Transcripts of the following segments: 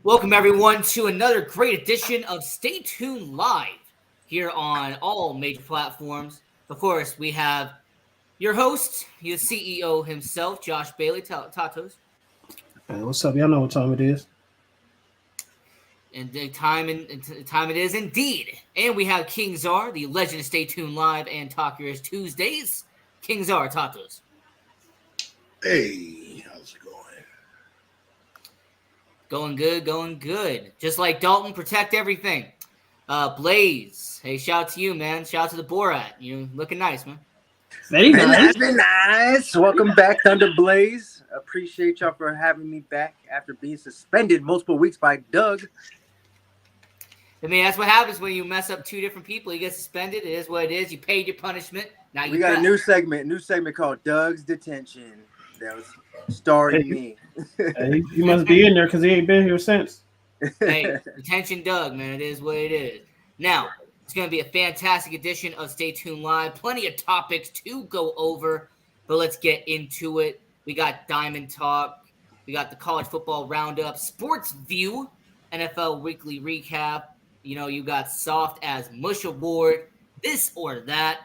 Welcome, everyone, to another great edition of Stay Tuned Live here on all major platforms. Of course, we have your host, the CEO himself, Josh Bailey, Tatos. Hey, what's up? Y'all know what time it is. And the time it is indeed. And we have King Czar, the legend of Stay Tuned Live and Talk Yours Tuesdays. King Czar, Tatos. Hey, how's it going? Going good. Just like Dalton, protect everything. Blaze, hey, shout out to you, man. Shout out to the Borat. You looking nice, man. Very nice. Been nice. Welcome back, Thunder Blaze. Appreciate y'all for having me back after being suspended multiple weeks by Doug. I mean, that's what happens when you mess up two different people. You get suspended. It is what it is. You paid your punishment. Now you We got a new segment called Doug's Detention. That was starring me. Hey, he must be in there because he ain't been here since. Hey, detention Doug, man. It is what it is. Now, it's going to be a fantastic edition of Stay Tuned Live. Plenty of topics to go over, but let's get into it. We got Diamond Talk. We got the College Football Roundup, Sports View, NFL Weekly Recap. You got Soft as Mush Award, this or that.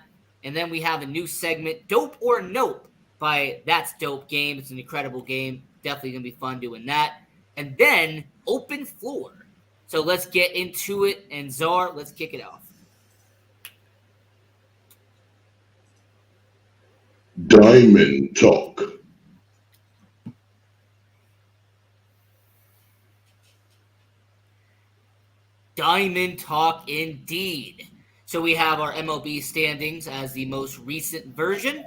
And then we have a new segment, Dope or Nope, by That's Dope Game. It's an incredible game. Definitely going to be fun doing that. And then Open Floor. So let's get into it. And Czar, let's kick it off. Diamond Talk. Diamond Talk indeed. So we have our MLB standings as the most recent version.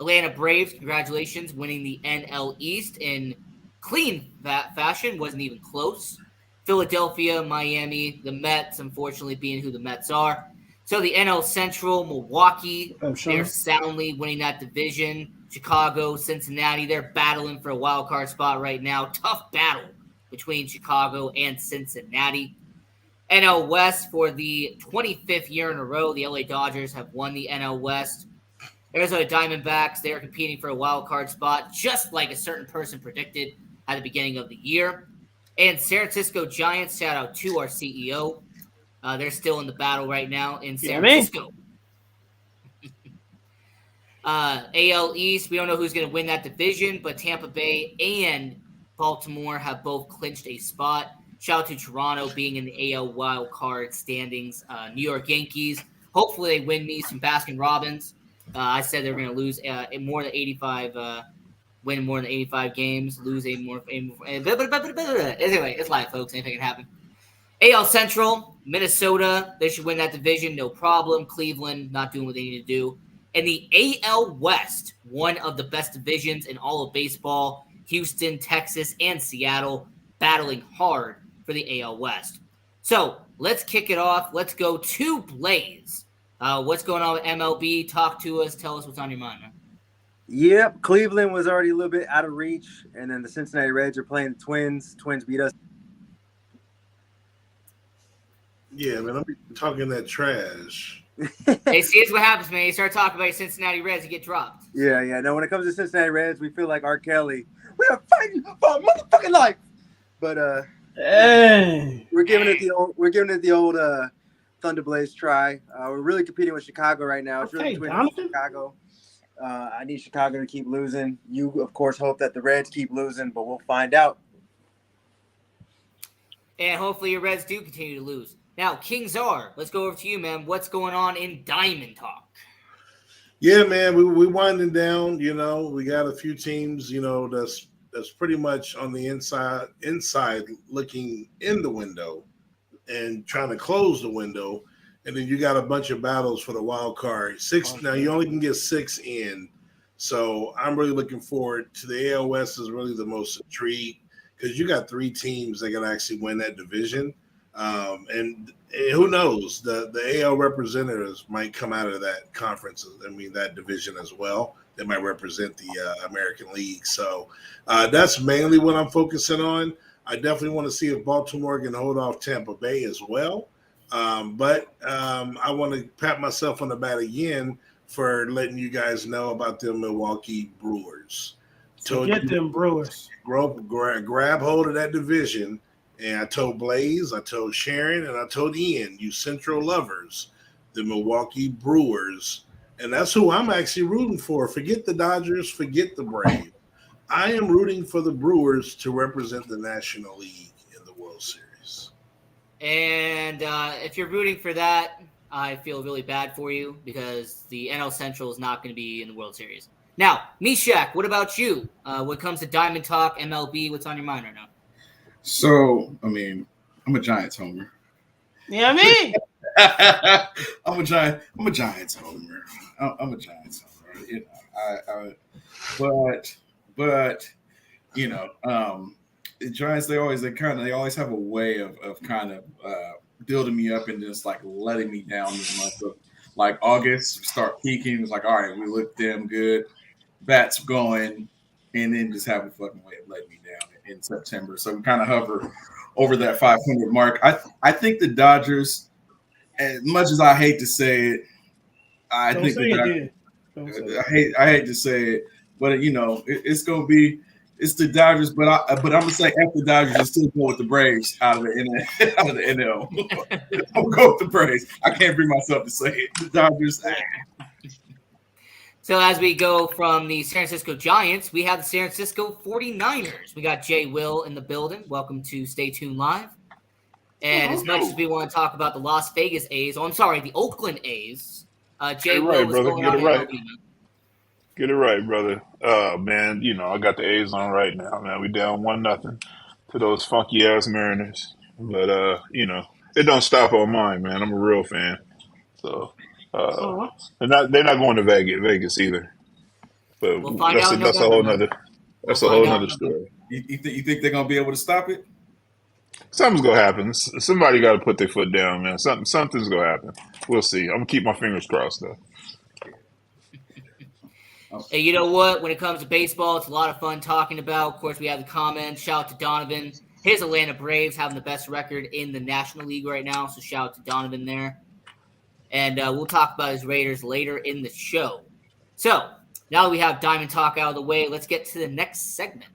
Atlanta Braves, congratulations, winning the NL East in clean fashion. Wasn't even close. Philadelphia, Miami, the Mets, unfortunately being who the Mets are. So the NL Central, Milwaukee, they're soundly winning that division. Chicago, Cincinnati, they're battling for a wild card spot right now. Tough battle between Chicago and Cincinnati. NL West for the 25th year in a row. The LA Dodgers have won the NL West. Arizona Diamondbacks, they are competing for a wild card spot, just like a certain person predicted at the beginning of the year. And San Francisco Giants, shout out to our CEO. They're still in the battle right now in San Francisco. AL East, we don't know who's going to win that division, but Tampa Bay and Baltimore have both clinched a spot. Shout out to Toronto being in the AL wild card standings. New York Yankees, hopefully they win me some Baskin Robbins. I said they're going to lose more than 85, win more than 85 games, lose anyway, it's live, folks. Anything can happen. AL Central, Minnesota, they should win that division, no problem. Cleveland, not doing what they need to do. And the AL West, one of the best divisions in all of baseball, Houston, Texas, and Seattle battling hard for the AL West. So let's kick it off. Let's go to Blaze. What's going on with MLB? Talk to us. Tell us what's on your mind, man. Yep, Cleveland was already a little bit out of reach, and then the Cincinnati Reds are playing the Twins. Twins beat us. Yeah, man, I'm talking that trash. Hey, see, it's what happens, man. You start talking about your Cincinnati Reds, you get dropped. Yeah. No, when it comes to Cincinnati Reds, we feel like R. Kelly. We are fighting for our motherfucking life. But hey, we're giving it the old Thunder Blaze try. We're really competing with Chicago right now. It's really between Chicago. I need Chicago to keep losing. You, of course, hope that the Reds keep losing, but we'll find out. And hopefully your Reds do continue to lose. Now, King Czar, let's go over to you, man. What's going on in Diamond Talk? Yeah, man, we winding down. We got a few teams, that's pretty much on the inside looking in the window and trying to close the window. And then you got a bunch of battles for the wild card. Now you only can get 6 in. So I'm really looking forward to the AL West is really the most intrigued because you got 3 teams that can actually win that division. And who knows, the AL representatives might come out of that conference. That division as well. They might represent the American League. So that's mainly what I'm focusing on. I definitely want to see if Baltimore can hold off Tampa Bay as well. But I want to pat myself on the back again for letting you guys know about the Milwaukee Brewers. So get them Brewers. Grab hold of that division And I told Blaze, I told Sharon, and I told Ian, you Central lovers, the Milwaukee Brewers. And that's who I'm actually rooting for. Forget the Dodgers, forget the Braves. I am rooting for the Brewers to represent the National League in the World Series. And if you're rooting for that, I feel really bad for you because the NL Central is not going to be in the World Series. Now, Meshach, what about you? When it comes to Diamond Talk, MLB, what's on your mind right now? So, I mean, I'm a Giants homer. Yeah, me. I'm a Giants homer. I'm a Giants homer. You know, but you know, the Giants they always have a way of kind of building me up and just like letting me down this month of like August. Start peaking. It's like, all right, we look damn good. Bats going, and then just have a fucking way of letting me down in September. So we kind of hover over that 500 mark. I think the Dodgers, as much as I hate to say it, I hate to say it, but you know, it's the Dodgers. But I'm gonna say after the Dodgers, and still go with the Braves out of the NL. I'm gonna go with the Braves. I can't bring myself to say it. The Dodgers. So as we go from the San Francisco Giants, we have the San Francisco 49ers. We got Jay Will in the building. Welcome to Stay Tuned Live. And as much as we want to talk about the Las Vegas A's, the Oakland A's, Jay Will was going on MLB. Get it right, brother. Man, you know, I got the A's on right now, man. We down 1-0 to those funky ass Mariners. But you know, it don't stop on mine, man. I'm a real fan. So they're not going to Vegas either. But we'll find out that's a whole nother story. You think they're gonna be able to stop it? Something's gonna happen. Somebody got to put their foot down, man. Something's gonna happen. We'll see. I'm gonna keep my fingers crossed, though. Hey, you know what? When it comes to baseball, it's a lot of fun talking about. Of course, we have the comments. Shout out to Donovan. His Atlanta Braves having the best record in the National League right now, so shout out to Donovan there. And we'll talk about his Raiders later in the show. So now that we have Diamond Talk out of the way, let's get to the next segment.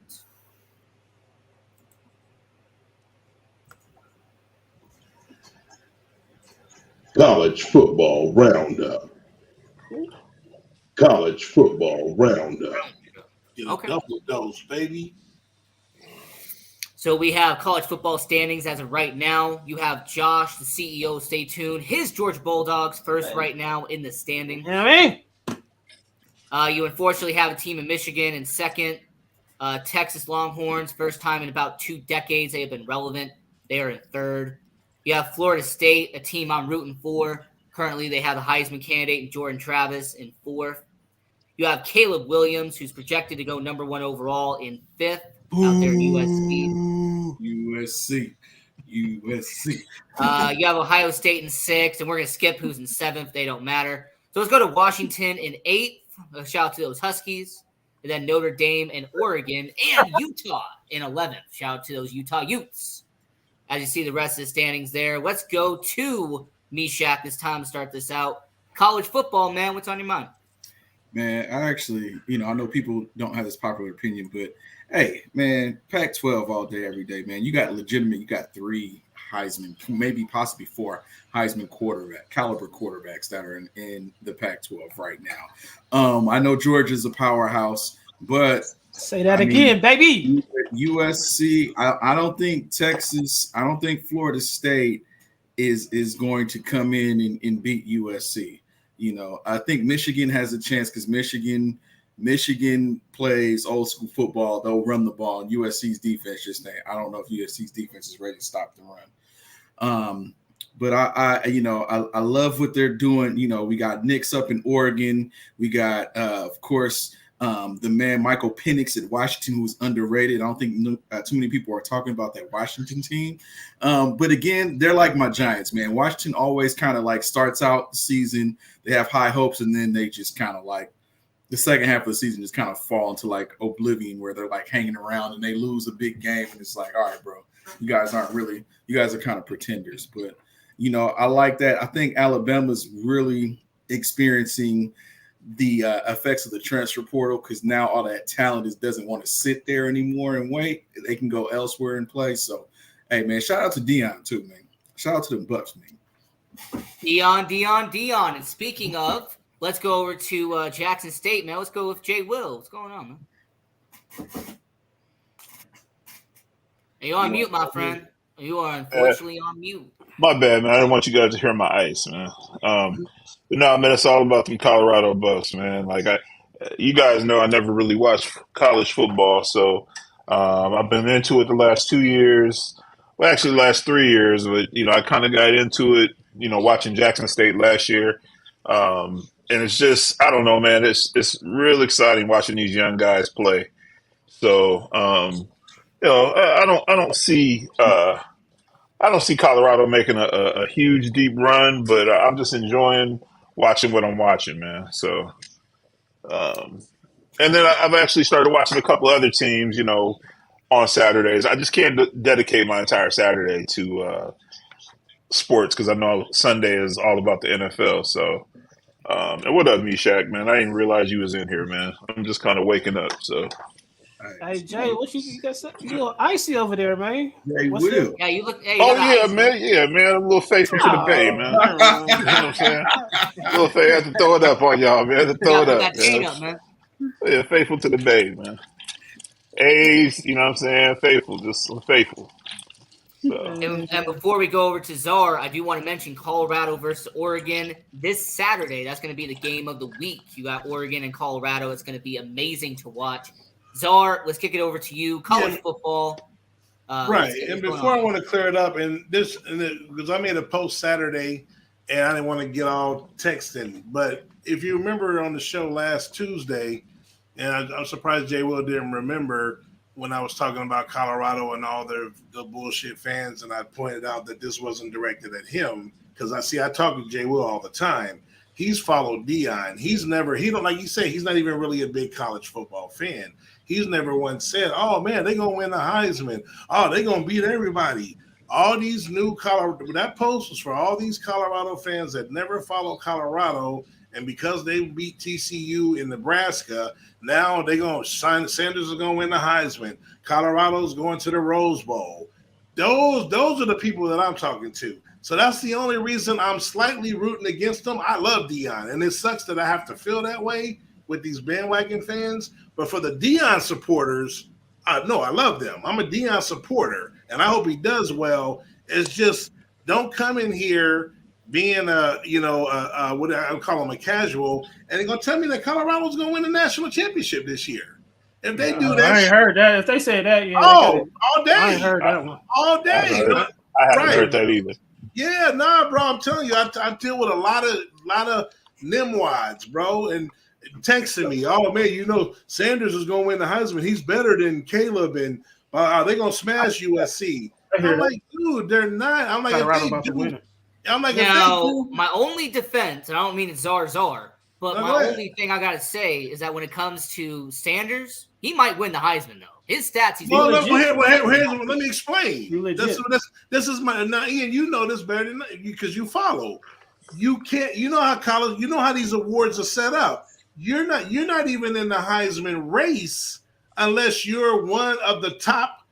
College Football Roundup. College Football Roundup. Okay. Double dose, baby. So we have college football standings as of right now. You have Josh, the CEO. Stay tuned. His Georgia Bulldogs first right now in the standing. You know what I mean? You unfortunately have a team in Michigan in second. Texas Longhorns, first time in about 2 decades they have been relevant. They are in third. You have Florida State, a team I'm rooting for. Currently, they have the Heisman candidate, Jordan Travis, in fourth. You have Caleb Williams, who's projected to go number 1 overall in fifth out there in USC. You have Ohio State in sixth, and we're going to skip who's in seventh. They don't matter. So let's go to Washington in eighth. A shout out to those Huskies. And then Notre Dame and Oregon and Utah in 11th. Shout out to those Utah Utes. As you see the rest of the standings there, let's go to Meshach this time to start this out. College football, man, what's on your mind? Man, I actually, I know people don't have this popular opinion, but hey, man, Pac-12 all day, every day, man. You got 3 Heisman, maybe possibly 4 Heisman caliber quarterbacks that are in the Pac-12 right now. I know Georgia's a powerhouse, but say that again, baby. USC, I don't think Texas, I don't think Florida State is going to come in and beat USC. I think Michigan has a chance because Michigan plays old school football. They'll run the ball, and USC's defense I don't know if USC's defense is ready to stop the run. But I love what they're doing. We got Knicks up in Oregon. We got, of course, the man Michael Penix at Washington, who's underrated. I don't think too many people are talking about that Washington team. But again, they're like my Giants, man. Washington always kind of like starts out the season. They have high hopes, and then they just kind of like the second half of the season just kind of fall into like oblivion where they're like hanging around and they lose a big game. And it's like, all right, bro, you guys are kind of pretenders. But, I like that. I think Alabama's really experiencing the effects of the transfer portal because now all that talent doesn't want to sit there anymore and wait. They can go elsewhere and play. So, Hey, man, shout out to Deion, too, man. Shout out to the Bucks, man. Deion. And speaking of, let's go over to Jackson State, man. Let's go with Jay Will. What's going on, man? Hey, you're on mute, my friend. You are unfortunately on mute. My bad, man. I didn't want you guys to hear my ice, man. But no, man, it's all about the Colorado Bucks, man. Like you guys know, I never really watched college football, so I've been into it the last 2 years. Well, actually, the last 3 years, but I kind of got into it, watching Jackson State last year, and it's just, I don't know, man. It's real exciting watching these young guys play. So, I don't see Colorado making a huge deep run, but I'm just enjoying watching what I'm watching, man. So, and then I've actually started watching a couple other teams, on Saturdays. I just can't dedicate my entire Saturday to sports because I know Sunday is all about the NFL. So, and what up, Meshach, man? I didn't realize you was in here, man. I'm just kind of waking up, so. Hey Jay, what you got? You look icy over there, man. Yeah, you will. Yeah, you look. Hey, Man. Yeah, man. A little faithful to the Bay, man. You know what I'm saying? A little faithful. I have to throw it up on y'all, man. I have to throw it up, man. Yeah, faithful to the Bay, man. A's, you know what I'm saying? Faithful, just faithful. So. And before we go over to Czar, I do want to mention Colorado versus Oregon this Saturday. That's going to be the game of the week. You got Oregon and Colorado. It's going to be amazing to watch. Czar, let's kick it over to you. College football. Right. And before I want to clear it up, because I made a post Saturday and I didn't want to get all texting. But if you remember on the show last Tuesday, and I'm surprised Jay Will didn't remember when I was talking about Colorado and all the bullshit fans, and I pointed out that this wasn't directed at him because I talk to Jay Will all the time. He's followed Deion. Like you say, he's not even really a big college football fan. He's never once said, oh, man, they're going to win the Heisman. Oh, they're going to beat everybody. All these new Colorado – that post was for all these Colorado fans that never follow Colorado, and because they beat TCU in Nebraska, now they're going to – Sanders is going to win the Heisman. Colorado's going to the Rose Bowl. Those are the people that I'm talking to. So that's the only reason I'm slightly rooting against them. I love Deion, and it sucks that I have to feel that way with these bandwagon fans. But for the Deion supporters, I love them. I'm a Deion supporter, and I hope he does well. It's just don't come in here being what I call them a casual, and they're gonna tell me that Colorado's gonna win the national championship this year. If they do that, I ain't heard that. If they say that, yeah, all day. I ain't heard that one all day. I haven't heard that either. Yeah, nah, bro. I'm telling you, I deal with a lot of nimwads, bro, and texting me, oh man, Sanders is gonna win the Heisman. He's better than Caleb, and they're gonna smash USC. I'm like, dude, they're not. I'm like, my only defense, and I don't mean it's Czar, but my only thing I gotta say is that when it comes to Sanders, he might win the Heisman though. His stats, he's let me explain. This is my now, Ian. You know this better than because you follow. You can't. You know how these awards are set up. You're not even in the Heisman race unless you're one of the top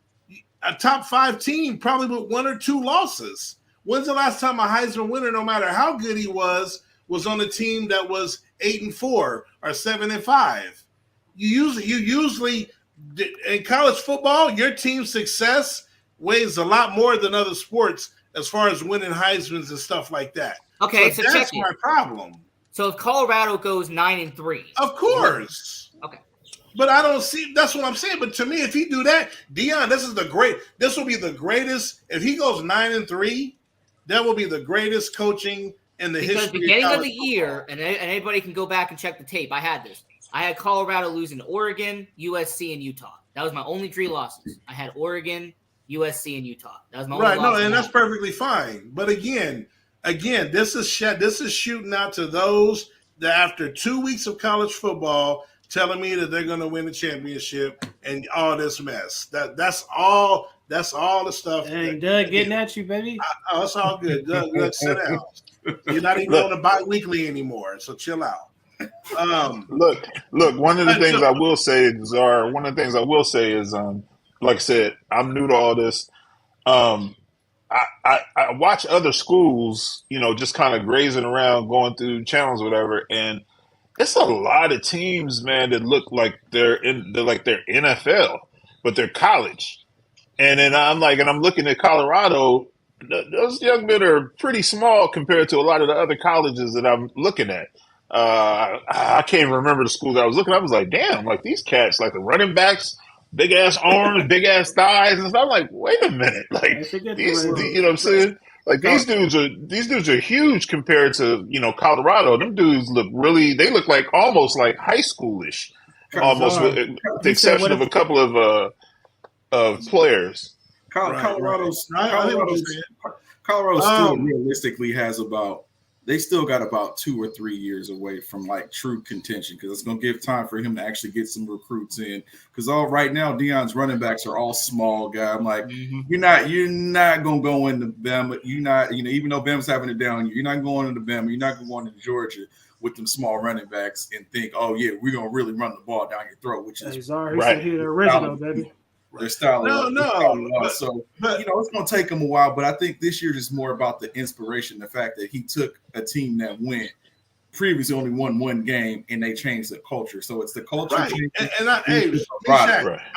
5 team, probably with 1 or 2 losses. When's the last time a Heisman winner, no matter how good he was on a team that was 8-4 or 7-5? You usually in college football, your team's success weighs a lot more than other sports as far as winning Heismans and stuff like that. Okay, so that's my problem. So if Colorado goes 9-3, of course. Okay. But I don't see. That's what I'm saying. But to me, if he do that, Deion, this will be the greatest. If he goes 9-3, that will be the greatest coaching in the history. Because beginning of the year, and anybody can go back and check the tape. I had this. I had Colorado losing to Oregon, USC, and Utah. That was my only 3 losses. I had Oregon, USC, and Utah. That was my only loss. And that's perfectly fine. But again, this is shooting out to those that after 2 weeks of college football telling me that they're going to win the championship and all this mess. That's all the stuff. Hey, Doug getting at you, baby. It's all good. Doug, sit down. You're not even on the bi-weekly anymore, so chill out. Look. One of the things I will say is, like I said, I'm new to all this. I watch other schools, just kind of grazing around, going through channels, or whatever, and it's a lot of teams, man, that look like they're NFL, but they're college. And then I'm looking at Colorado. Those young men are pretty small compared to a lot of the other colleges that I'm looking at. I can't even remember the school that I was looking at. I was like, damn, like these cats, like the running backs, big ass arms, big ass thighs, and stuff. I'm like, wait a minute, like these, you know what I'm saying? Like these dudes are huge compared to Colorado. Them dudes they look like almost like high schoolish, almost with the exception of a couple of players. Colorado's still realistically has they still got about 2 or 3 years away from like true contention, because it's going to give time for him to actually get some recruits in. Because right now, Deion's running backs are all small guys. I'm like, you're not going to go into Bama. You're not, even though Bama's having it down, you're not going into Bama. You're not going into Georgia with them small running backs and think, oh yeah, we're going to really run the ball down your throat, which is right. The original, baby. Their style. So it's going to take them a while, but I think this year is more about the inspiration, the fact that he took a team that went previously only won one game and they changed the culture. So it's the culture. Right.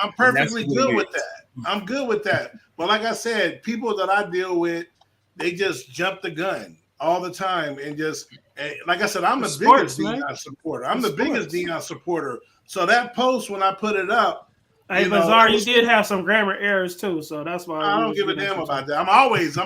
I'm perfectly good with that. I'm good with that. But like I said, people that I deal with, they just jump the gun all the time and like I said, I'm the biggest Deion supporter. I'm the biggest Deion supporter. So that post, when I put it up, hey, Bizarre, you did have some grammar errors too, so that's why I don't give a damn about that. I'm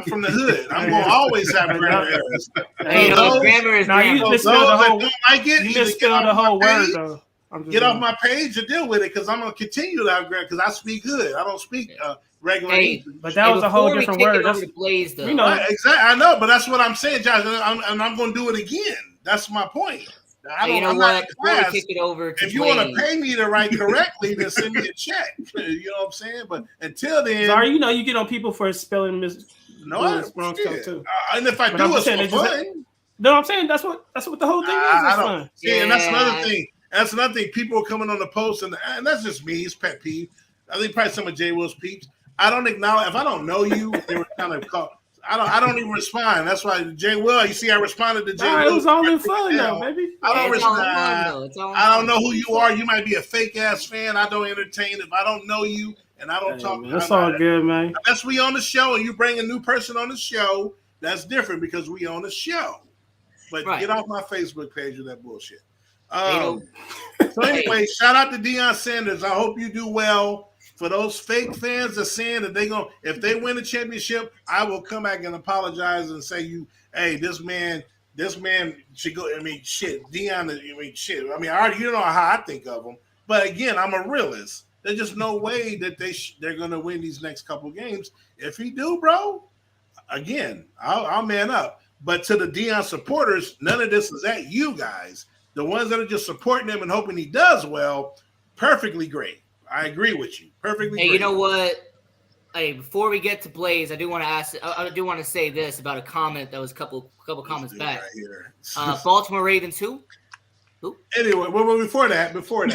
from the hood. I'm gonna always have grammar errors. Grammar is now you just spelled the whole. You just spelled the whole word though. Get off my page and deal with it, because I'm gonna continue to have grammar, because I speak good. I don't speak regular English. But that was a whole different word. That's Blaze, though. Exactly. I know, but that's what I'm saying, Josh, and I'm gonna do it again. That's my point. You know what? Before we kick it over to if you want to pay me to write correctly, then send me a check. You know what I'm saying? But until then, sorry, you get on people for spelling wrong stuff too. And if I do, it's for fun. No, I'm saying that's what the whole thing is. I don't. Yeah, and that's another thing. That's another thing. People are coming on the post, and that's just me. It's pet peeve. I think probably some of Jay Will's peeps. I don't acknowledge if I don't know you. They were kind of called. I don't even respond. That's why Jay Will. You see, I responded to Jay Will. It was all in fun, though, baby. I don't respond. I don't know who you are. You might be a fake ass fan. I don't entertain if I don't know you and I don't talk. That's all good, man. Unless we on the show and you bring a new person on the show, that's different because we on the show. But get off my Facebook page with that bullshit. So anyway, shout out to Deion Sanders. I hope you do well. For those fake fans that are saying that if they win the championship, I will come back and apologize and say this man should go. I mean, shit, Deion. I mean, shit. I mean, you know how I think of him. But again, I'm a realist. There's just no way that they're gonna win these next couple games. If he do, bro, again, I'll man up. But to the Deion supporters, none of this is at you guys. The ones that are just supporting him and hoping he does well, perfectly great. I agree with you. Perfectly. Hey, great. You know what? Hey, before we get to Blaze, I do want to say this about a comment that was a couple comments back. Right Baltimore Ravens, who? Anyway, before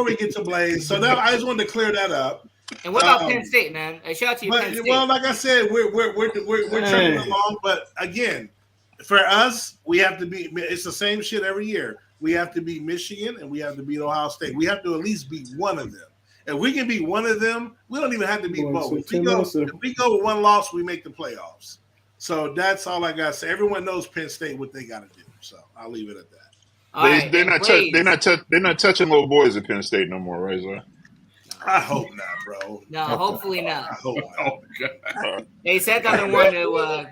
we get to Blaze, so now I just wanted to clear that up. And what about Penn State, man? Hey, shout out to you, Penn State. Well, like I said, we're trucking along, but again, for us, we have to be. It's the same shit every year. We have to beat Michigan and we have to beat Ohio State. We have to at least beat one of them. If we can beat one of them, we don't even have to beat both. If we go with one loss, we make the playoffs. So that's all I got to say. Everyone knows Penn State what they got to do. So I'll leave it at that. They're not touching little boys at Penn State no more, right? Sir? I hope not, bro. No, hopefully not. I hope not. They said that they wanted to.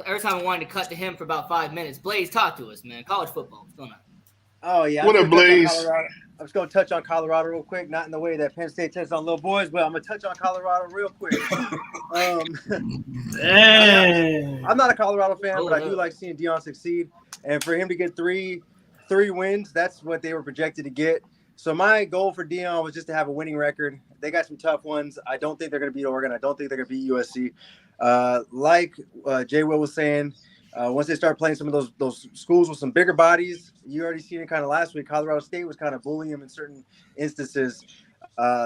Every time I wanted to cut to him for about 5 minutes. Blaze, talk to us, man. College football, what's going on? Oh yeah. What up, Blaze? I'm just gonna touch on Colorado real quick, not in the way that Penn State touched on little boys, but I'm gonna touch on Colorado real quick. I'm not a Colorado fan, but I do like seeing Deion succeed, and for him to get three wins, that's what they were projected to get. So my goal for Deion was just to have a winning record. They got some tough ones. I don't think they're gonna beat Oregon. I don't think they're gonna beat USC. Like Jay Will was saying. Once they start playing some of those schools with some bigger bodies, you already seen it kind of last week. Colorado State was kind of bullying them in certain instances.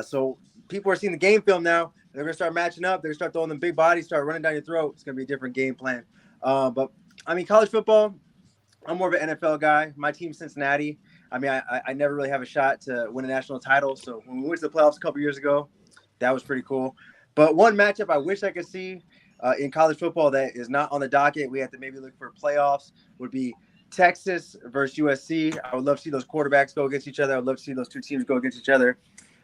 So people are seeing the game film now. They're gonna start matching up. They're gonna start throwing them big bodies, start running down your throat. It's gonna be a different game plan. But I mean, college football, I'm more of an NFL guy. My team's Cincinnati. I mean, I never really have a shot to win a national title. So when we went to the playoffs a couple years ago, that was pretty cool. But one matchup I wish I could see in college football that is not on the docket, we have to maybe look for playoffs, would be Texas versus USC. I would love to see those quarterbacks go against each other. I would love to see those two teams go against each other.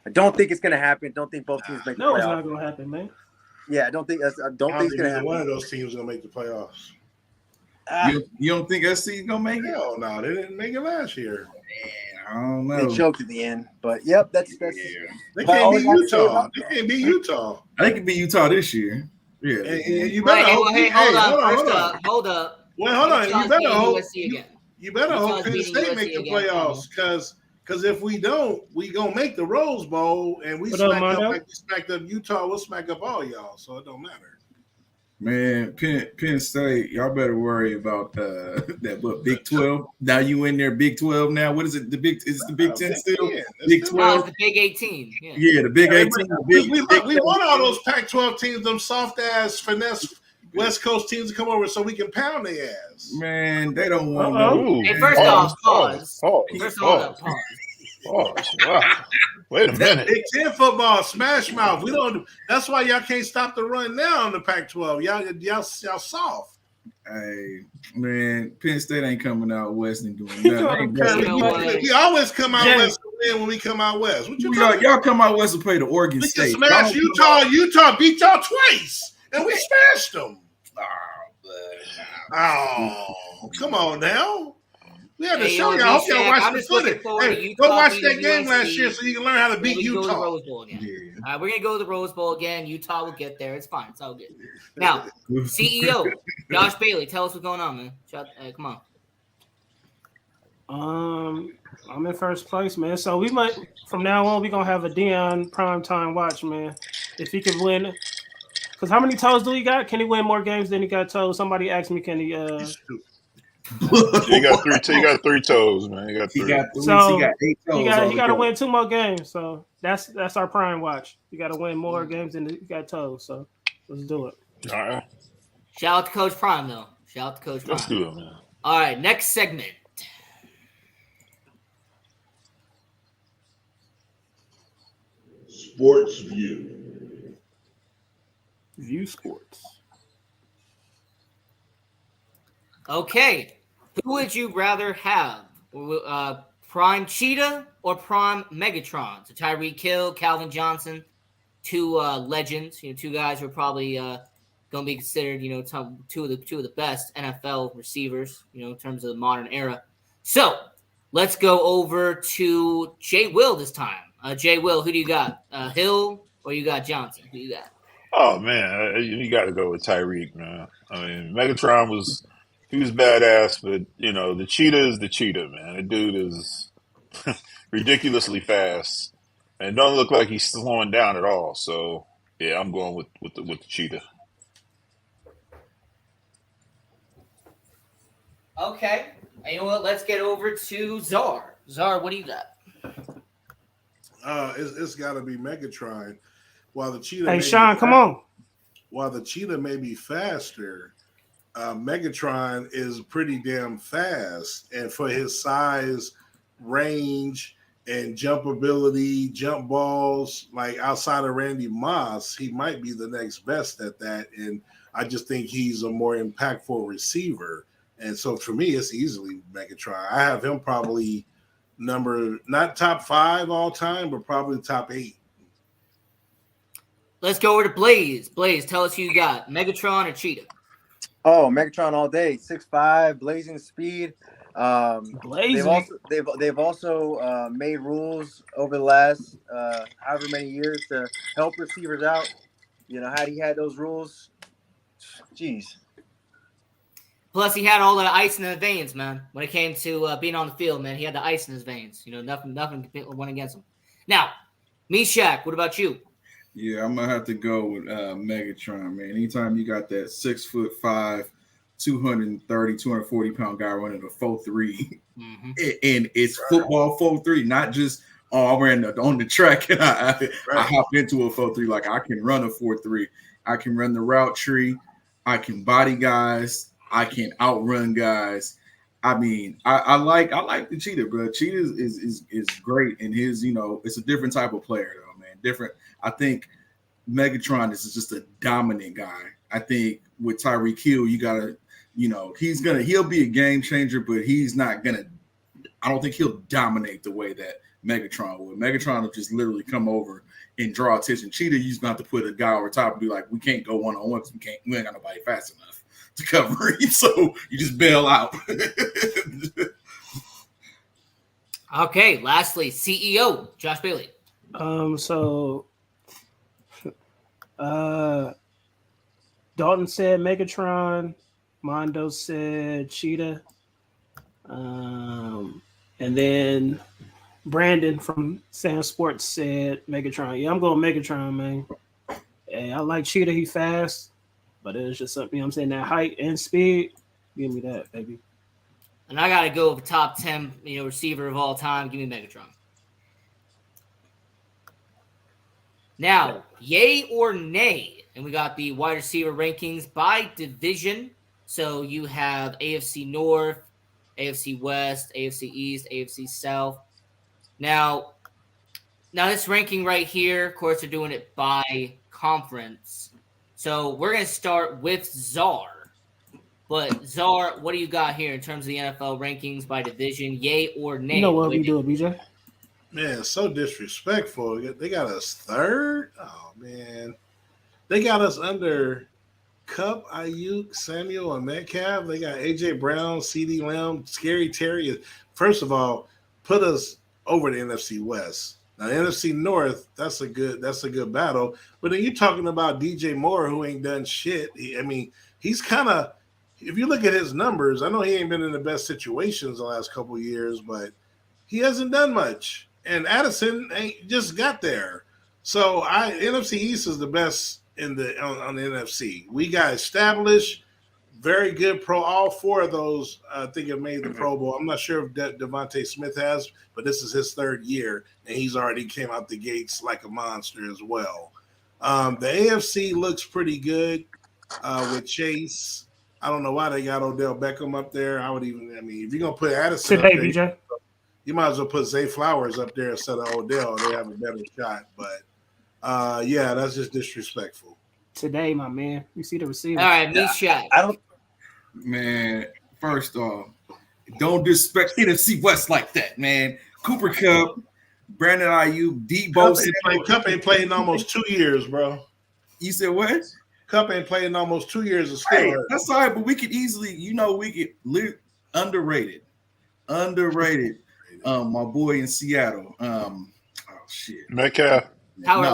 I don't think it's going to happen. Don't think both teams make the playoffs. No, it's not going to happen, man. Yeah, I don't think it's going to happen. One of those teams is going to make the playoffs. You don't think SC is going to make it? Hell no, they didn't make it last year. Man, I don't know. They choked at the end, but yep, that's. They can't beat Utah. They can't beat Utah. I think it be Utah this year. Yeah, and you better hold up. Well, hold on. You better hope. You better Utah's hope Penn State make the playoffs because if we don't, we gonna make the Rose Bowl and we smacked up Utah. We'll smack up all y'all, so it don't matter. Man, Penn State, y'all better worry about that Big 12. Now you in there, Big 12 now. What is it? Is it the Big 10 still? Big 12. No, it's the Big 18. Yeah, the Big 18. We want all those Pac-12 teams, them soft ass finesse West Coast teams to come over so we can pound their ass. Man, they don't want no. Hey, first off, pause. Wow. Wait a minute. Big 10 football, smash mouth. We don't. That's why y'all can't stop the run now on the Pac-12. Y'all soft. Hey, man, Penn State ain't coming out west and doing nothing. We always come out west when we come out west. What you y'all come out west and play the Oregon we State. We smash Utah. Utah beat y'all twice, and we smashed them. Oh, come on now. We had to show y'all. I hope y'all watch the footage. Hey, go watch that game last year so you can learn how to beat Utah. We're going to go to the Rose Bowl again. Utah will get there. It's fine. It's all good. Now, CEO, Josh Bailey, tell us what's going on, man. Come on. I'm in first place, man. So we might, from now on, we're going to have a Deion primetime watch, man. If he can win. Because how many toes do he got? Can he win more games than he got toes? Somebody asked me, can he You got three toes, man. You got three. He got 8 toes. He got to win 2 more games. So that's our prime watch. You got to win more games than he got toes. So let's do it. All right. Shout out to Coach Prime, though. Let's do it, man. All right, next segment. Sports View. View Sports. Okay, who would you rather have? Prime Cheetah or Prime Megatron? So Tyreek Hill, Calvin Johnson, 2 legends. 2 guys who are probably going to be considered, two of the best NFL receivers, in terms of the modern era. So let's go over to Jay Will this time. Jay Will, who do you got? Hill or you got Johnson? Who you got? Oh man, you got to go with Tyreek, man. I mean, Megatron was badass, but the cheetah is the cheetah, man. The dude is ridiculously fast and don't look like he's slowing down at all. So yeah, I'm going with the cheetah. Okay, and you know what? Let's get over to Czar. Czar, what do you got? It's got to be Megatron. While the cheetah, hey Sean, come on. While the cheetah may be faster, Megatron is pretty damn fast, and for his size, range, and jump ability, jump balls, like outside of Randy Moss, he might be the next best at that. And I just think he's a more impactful receiver. And so for me, it's easily Megatron. I have him probably not top 5 all time, but probably top 8. Let's go over to Blaze. Blaze, tell us who you got, Megatron or Cheetah? Oh, Megatron all day, 6'5", blazing speed. They've also made rules over the last however many years to help receivers out. Had he had those rules, jeez. Plus, he had all the ice in the veins, man. When it came to being on the field, man, he had the ice in his veins. Nothing went against him. Now, Meshack, what about you? Yeah, I'm gonna have to go with Megatron, man. Anytime you got that 6'5", 230, 240 pound guy running a 4.3, and it's football 4.3, not just I ran on the track and I hopped into a 4.3. Like I can run a 4.3. I can run the route tree. I can body guys. I can outrun guys. I mean, I like the Cheetah, bro. Cheetah is great, and his, it's a different type of player, though, man. Different. I think Megatron is just a dominant guy. I think with Tyreek Hill, you gotta, he'll be a game changer, but he's not gonna. I don't think he'll dominate the way that Megatron would. Megatron will just literally come over and draw attention. Cheetah, you just got to put a guy over top and be like, we can't go one-on-one because we ain't got nobody fast enough to cover him. So you just bail out. Okay, lastly, CEO Josh Bailey. Dalton said Megatron, Mondo said Cheetah, and then Brandon from Sam Sports said Megatron. Yeah, I'm going Megatron, man. Hey, I like Cheetah. He fast, but it's just something, I'm saying, that height and speed. Give me that, baby. And I got to go with top 10, receiver of all time. Give me Megatron. Now, yay or nay? And we got the wide receiver rankings by division. So you have AFC North, AFC West, AFC East, AFC South. Now this ranking right here, of course, they're doing it by conference. So we're going to start with Czar. But Czar, what do you got here in terms of the NFL rankings by division? Yay or nay? You know what we do, BJ? Man, so disrespectful. They got us third. Oh man, they got us under Kupp, Ayuk, Samuel, and Metcalf. They got AJ Brown, CeeDee Lamb, Scary Terry. First of all, put us over the NFC West. Now the NFC North, that's a good battle. But then you're talking about DJ Moore, who ain't done shit. He's kind of. If you look at his numbers, I know he ain't been in the best situations the last couple of years, but he hasn't done much. And Addison ain't just got there. So NFC East is the best on the NFC. We got established, very good pro. All four of those, I think, have made the Pro Bowl. I'm not sure if Devontae Smith has, but this is his third year, and he's already came out the gates like a monster as well. The AFC looks pretty good with Chase. I don't know why they got Odell Beckham up there. If you're going to put Addison today, up there, BJ. You might as well put Zay Flowers up there instead of Odell. They have a better shot. But, yeah, that's just disrespectful. Today, my man. You see the receiver. All right, Shaq. I don't. Man, first off, don't disrespect NFC West like that, man. Cooper Kupp, Brandon Ayuk, Debo. Kupp ain't played in almost 2 years, bro. You said what? Kupp ain't played in almost 2 years of still. Hey, that's all right, but we could easily, underrated. My boy in Seattle. Shit. Metcalf. Tyler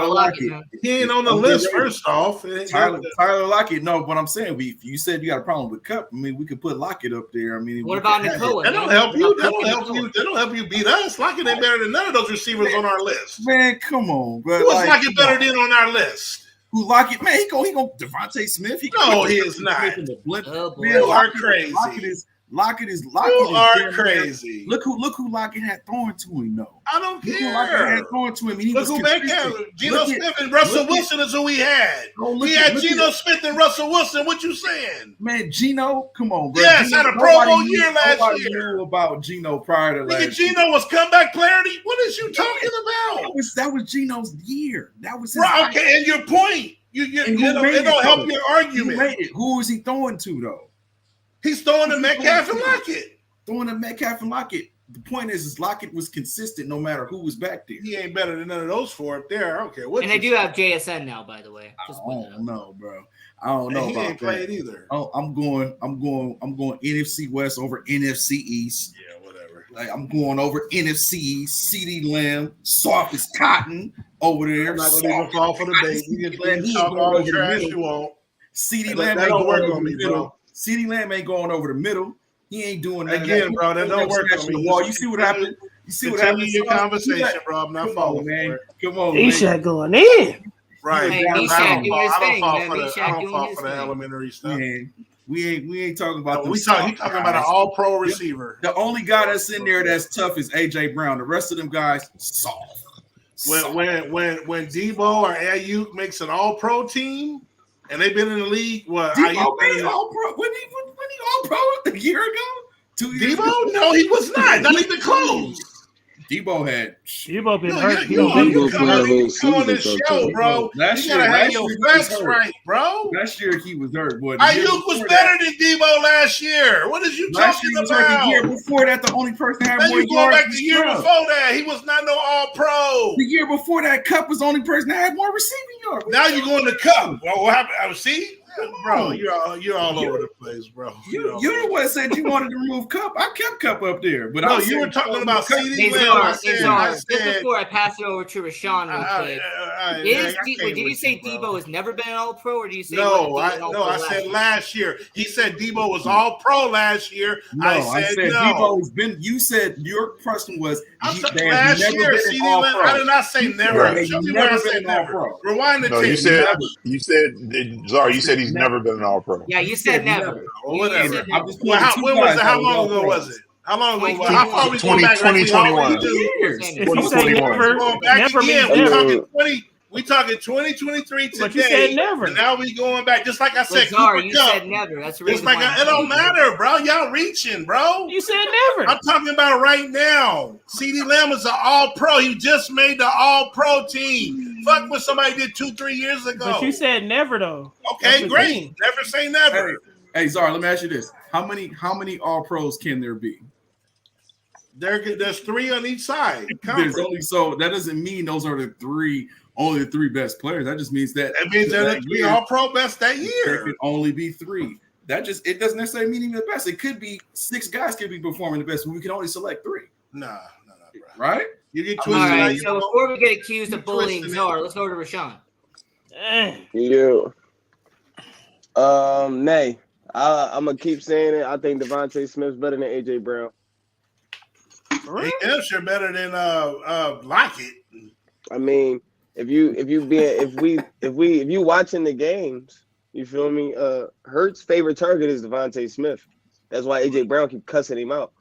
Lockett. He ain't on the list. First off, Tyler Lockett. No, but I'm saying, if you said you got a problem with Kupp, we could put Lockett up there. What about Nakoa? That don't help you. That don't help you beat us. Lockett ain't better than none of those receivers on our list. Man, come on, bro. Who's Lockett better than on our list? Who Lockett? Man, he go Devontae Smith. He is not. You are crazy. Lockett is you are crazy. Look who Lockett had throwing to him, though. I don't care. Lockett had throwing to him. Look who Metcalf. Geno Smith and Russell Wilson is who we had. We had Geno Smith and Russell Wilson. What you saying? Man, Geno, come on, bro. Yes, had a Pro Bowl year last year. Knew about Geno prior to last year. Geno was comeback player. What is you talking about? That was Geno's year. That was his okay, and your point. It don't help your argument. Who is he throwing to, though? He's throwing to Metcalf and Lockett. The point is Lockett was consistent no matter who was back there. He ain't better than none of those four up there. I don't care what. And they do have JSN now, by the way. I don't know, bro. I don't know. He ain't played either. I'm going NFC West over NFC East. Yeah, whatever. Like I'm going over NFC East. CeeDee Lamb, soft as cotton over there. I'm not gonna even fall for the bait. You can talk all the trash you want. CeeDee Lamb that don't work on me, bro. CeeDee Lamb ain't going over the middle. He ain't doing that. Again, bro. That don't work on me. You see what happened? You see what happened? Your conversation, bro. I'm not following, man. Come on, Ishak going in. Right. Hey, I don't fall for the elementary stuff. Man, We ain't talking about He talking about an all-pro receiver. The only guy that's in there that's tough is AJ Brown. The rest of them guys soft. When Debo or Ayuk makes an all-pro team, and they've been in the league, Debo made all-pro. When he all-pro a year ago? 2 years Debo? ago? No, he was not even close. Debo been hurt. You come on this show, bro. Last You gotta have your facts right, bro. Last year he was hurt, boy. Ayuk was better than Debo last year. What is you talking about? The year before that, the only person that had more yards. Going back the year before that, he was not no all-pro. The year before that, Cup was the only person that had more receiving yards. Now you're going to Cup. Well, what happened? See? Bro, you're all over the place, bro. You the one said you wanted to remove Cup. I kept Cup up there, but no, you were talking about CeeDee Lamb. Just before I pass it over to Rashawn real quick, did you say Debo has never been an All-Pro, or do you say I said last year? He said Debo was All-Pro last year. No, I said no. Debo's been. You said your question was last year. CeeDee Lamb. I did not say never. Right. Show me where I said never. Rewind the tape. You said Czar. You said he's never been an All-Pro. Yeah, you said never. Well, whatever. When was it? How long ago was it? How long ago? How far we going back? 2021. If you say never, we talking 2023 today. But you said never. And now we going back. Just like I said, Czar, you said never. That's the reason why. It don't matter, bro. Y'all reaching, bro. You said never. I'm talking about right now. CeeDee Lamb is an all-pro. He just made the all-pro team. Fuck what somebody did 2-3 years ago. But you said never, though. Okay, great. Never say never. Hey, Czar, let me ask you this. How many all-pros can there be? There's 3 on each side. There's only that doesn't mean those are only the 3 best players. That just means that there's 3 all-pro best that year. There could only be 3. It doesn't necessarily mean even the best. It could be 6 guys could be performing the best, but we can only select 3. Nah, bro. Right? You get twisted. All right. So before we get accused of bullying Czar, let's go to Rashawn. Yeah. Nay. I'm gonna keep saying it. I think Devontae Smith's better than AJ Brown. He is sure better than Lockett. I mean, if you watching the games, you feel me? Hurts' favorite target is Devontae Smith. That's why AJ Brown keep cussing him out.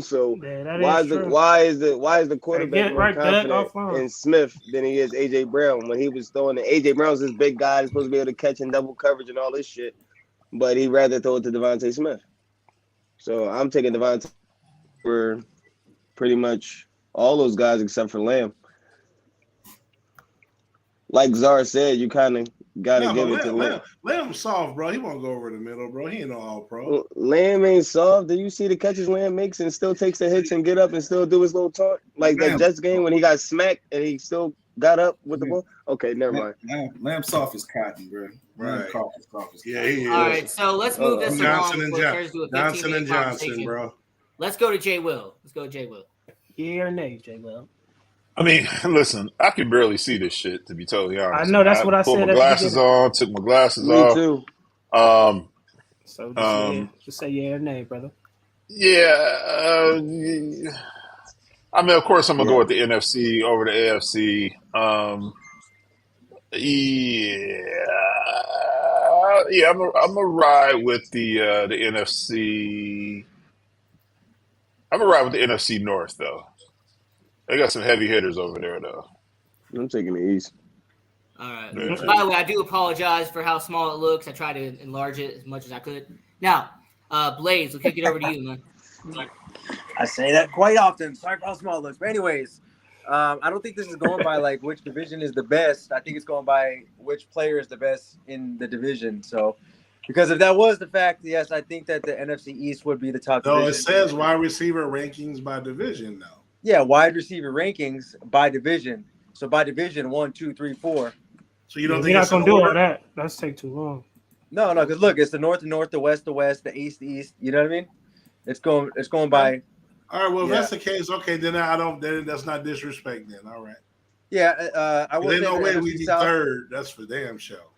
So why is the quarterback more confident in Smith than he is AJ Brown when he was throwing the AJ Brown's this big guy, he's supposed to be able to catch in double coverage and all this shit, but he'd rather throw it to Devontae Smith. So I'm taking Devontae for pretty much all those guys except for Lamb. Like Czar said, you kind of gotta give it to Lamb. Lamb's soft, bro. He won't go over the middle, bro. He ain't no all-pro. Lamb ain't soft. Do you see the catches Lamb makes and still takes the hits and get up and still do his little taunt? Like that Jets game when he got smacked and he still got up with the ball? Okay, never mind. Lamb soft as cotton, bro. Right. Yeah, he is. All right, so let's move this along. Johnson and Johnson, bro. Let's go to Jay Will. Yeah or nay, Jay Will? I mean, listen, I can barely see this shit, to be totally honest. I know, that's what I said. Pulled my glasses on, took my glasses Me off. too. So just say yeah or nay, brother. Yeah. I mean, of course, I'm going to go with the NFC over the AFC. I'm going to ride with the NFC. I'm going to ride with the NFC North, though. They got some heavy hitters over there, though. I'm taking the East. All right. Yeah. By the way, I do apologize for how small it looks. I tried to enlarge it as much as I could. Now, Blaze, we'll kick it over to you, man. I say that quite often. Sorry for how small it looks. But anyways, I don't think this is going by like which division is the best. I think it's going by which player is the best in the division. So, because if that was the fact, yes, I think that the NFC East would be the top division. No, it says wide receiver rankings by division, though. Yeah, wide receiver rankings by division. So by division, 1, 2, 3, 4. So you don't think you're not gonna do all that? That's take too long. No, because look, it's the north, the west, the east, the east. You know what I mean? It's going by. All right. Well, if that's the case, okay, then I don't. Then that's not disrespect. Then all right. Yeah, I would. There's no way we be third. That's for damn show.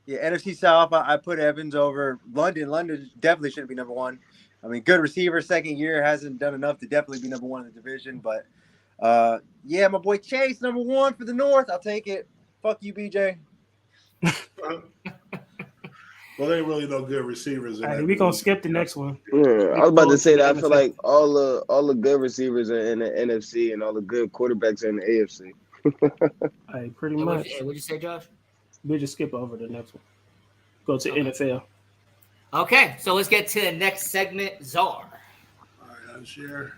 Yeah, NFC South. I put Evans over London. London definitely shouldn't be number 1. I mean, good receiver, second year, hasn't done enough to definitely be number 1 in the division. But, yeah, my boy Chase, number 1 for the North. I'll take it. Fuck you, BJ. Well, there ain't really no good receivers. We're going to skip the next one. Yeah, I was about to say that. I feel like all the good receivers are in the NFC and all the good quarterbacks are in the AFC. Pretty much. What'd you say, Josh? We'll just skip over the next one. Go to NFL. Okay, so let's get to the next segment, Czar. All right, I'll share.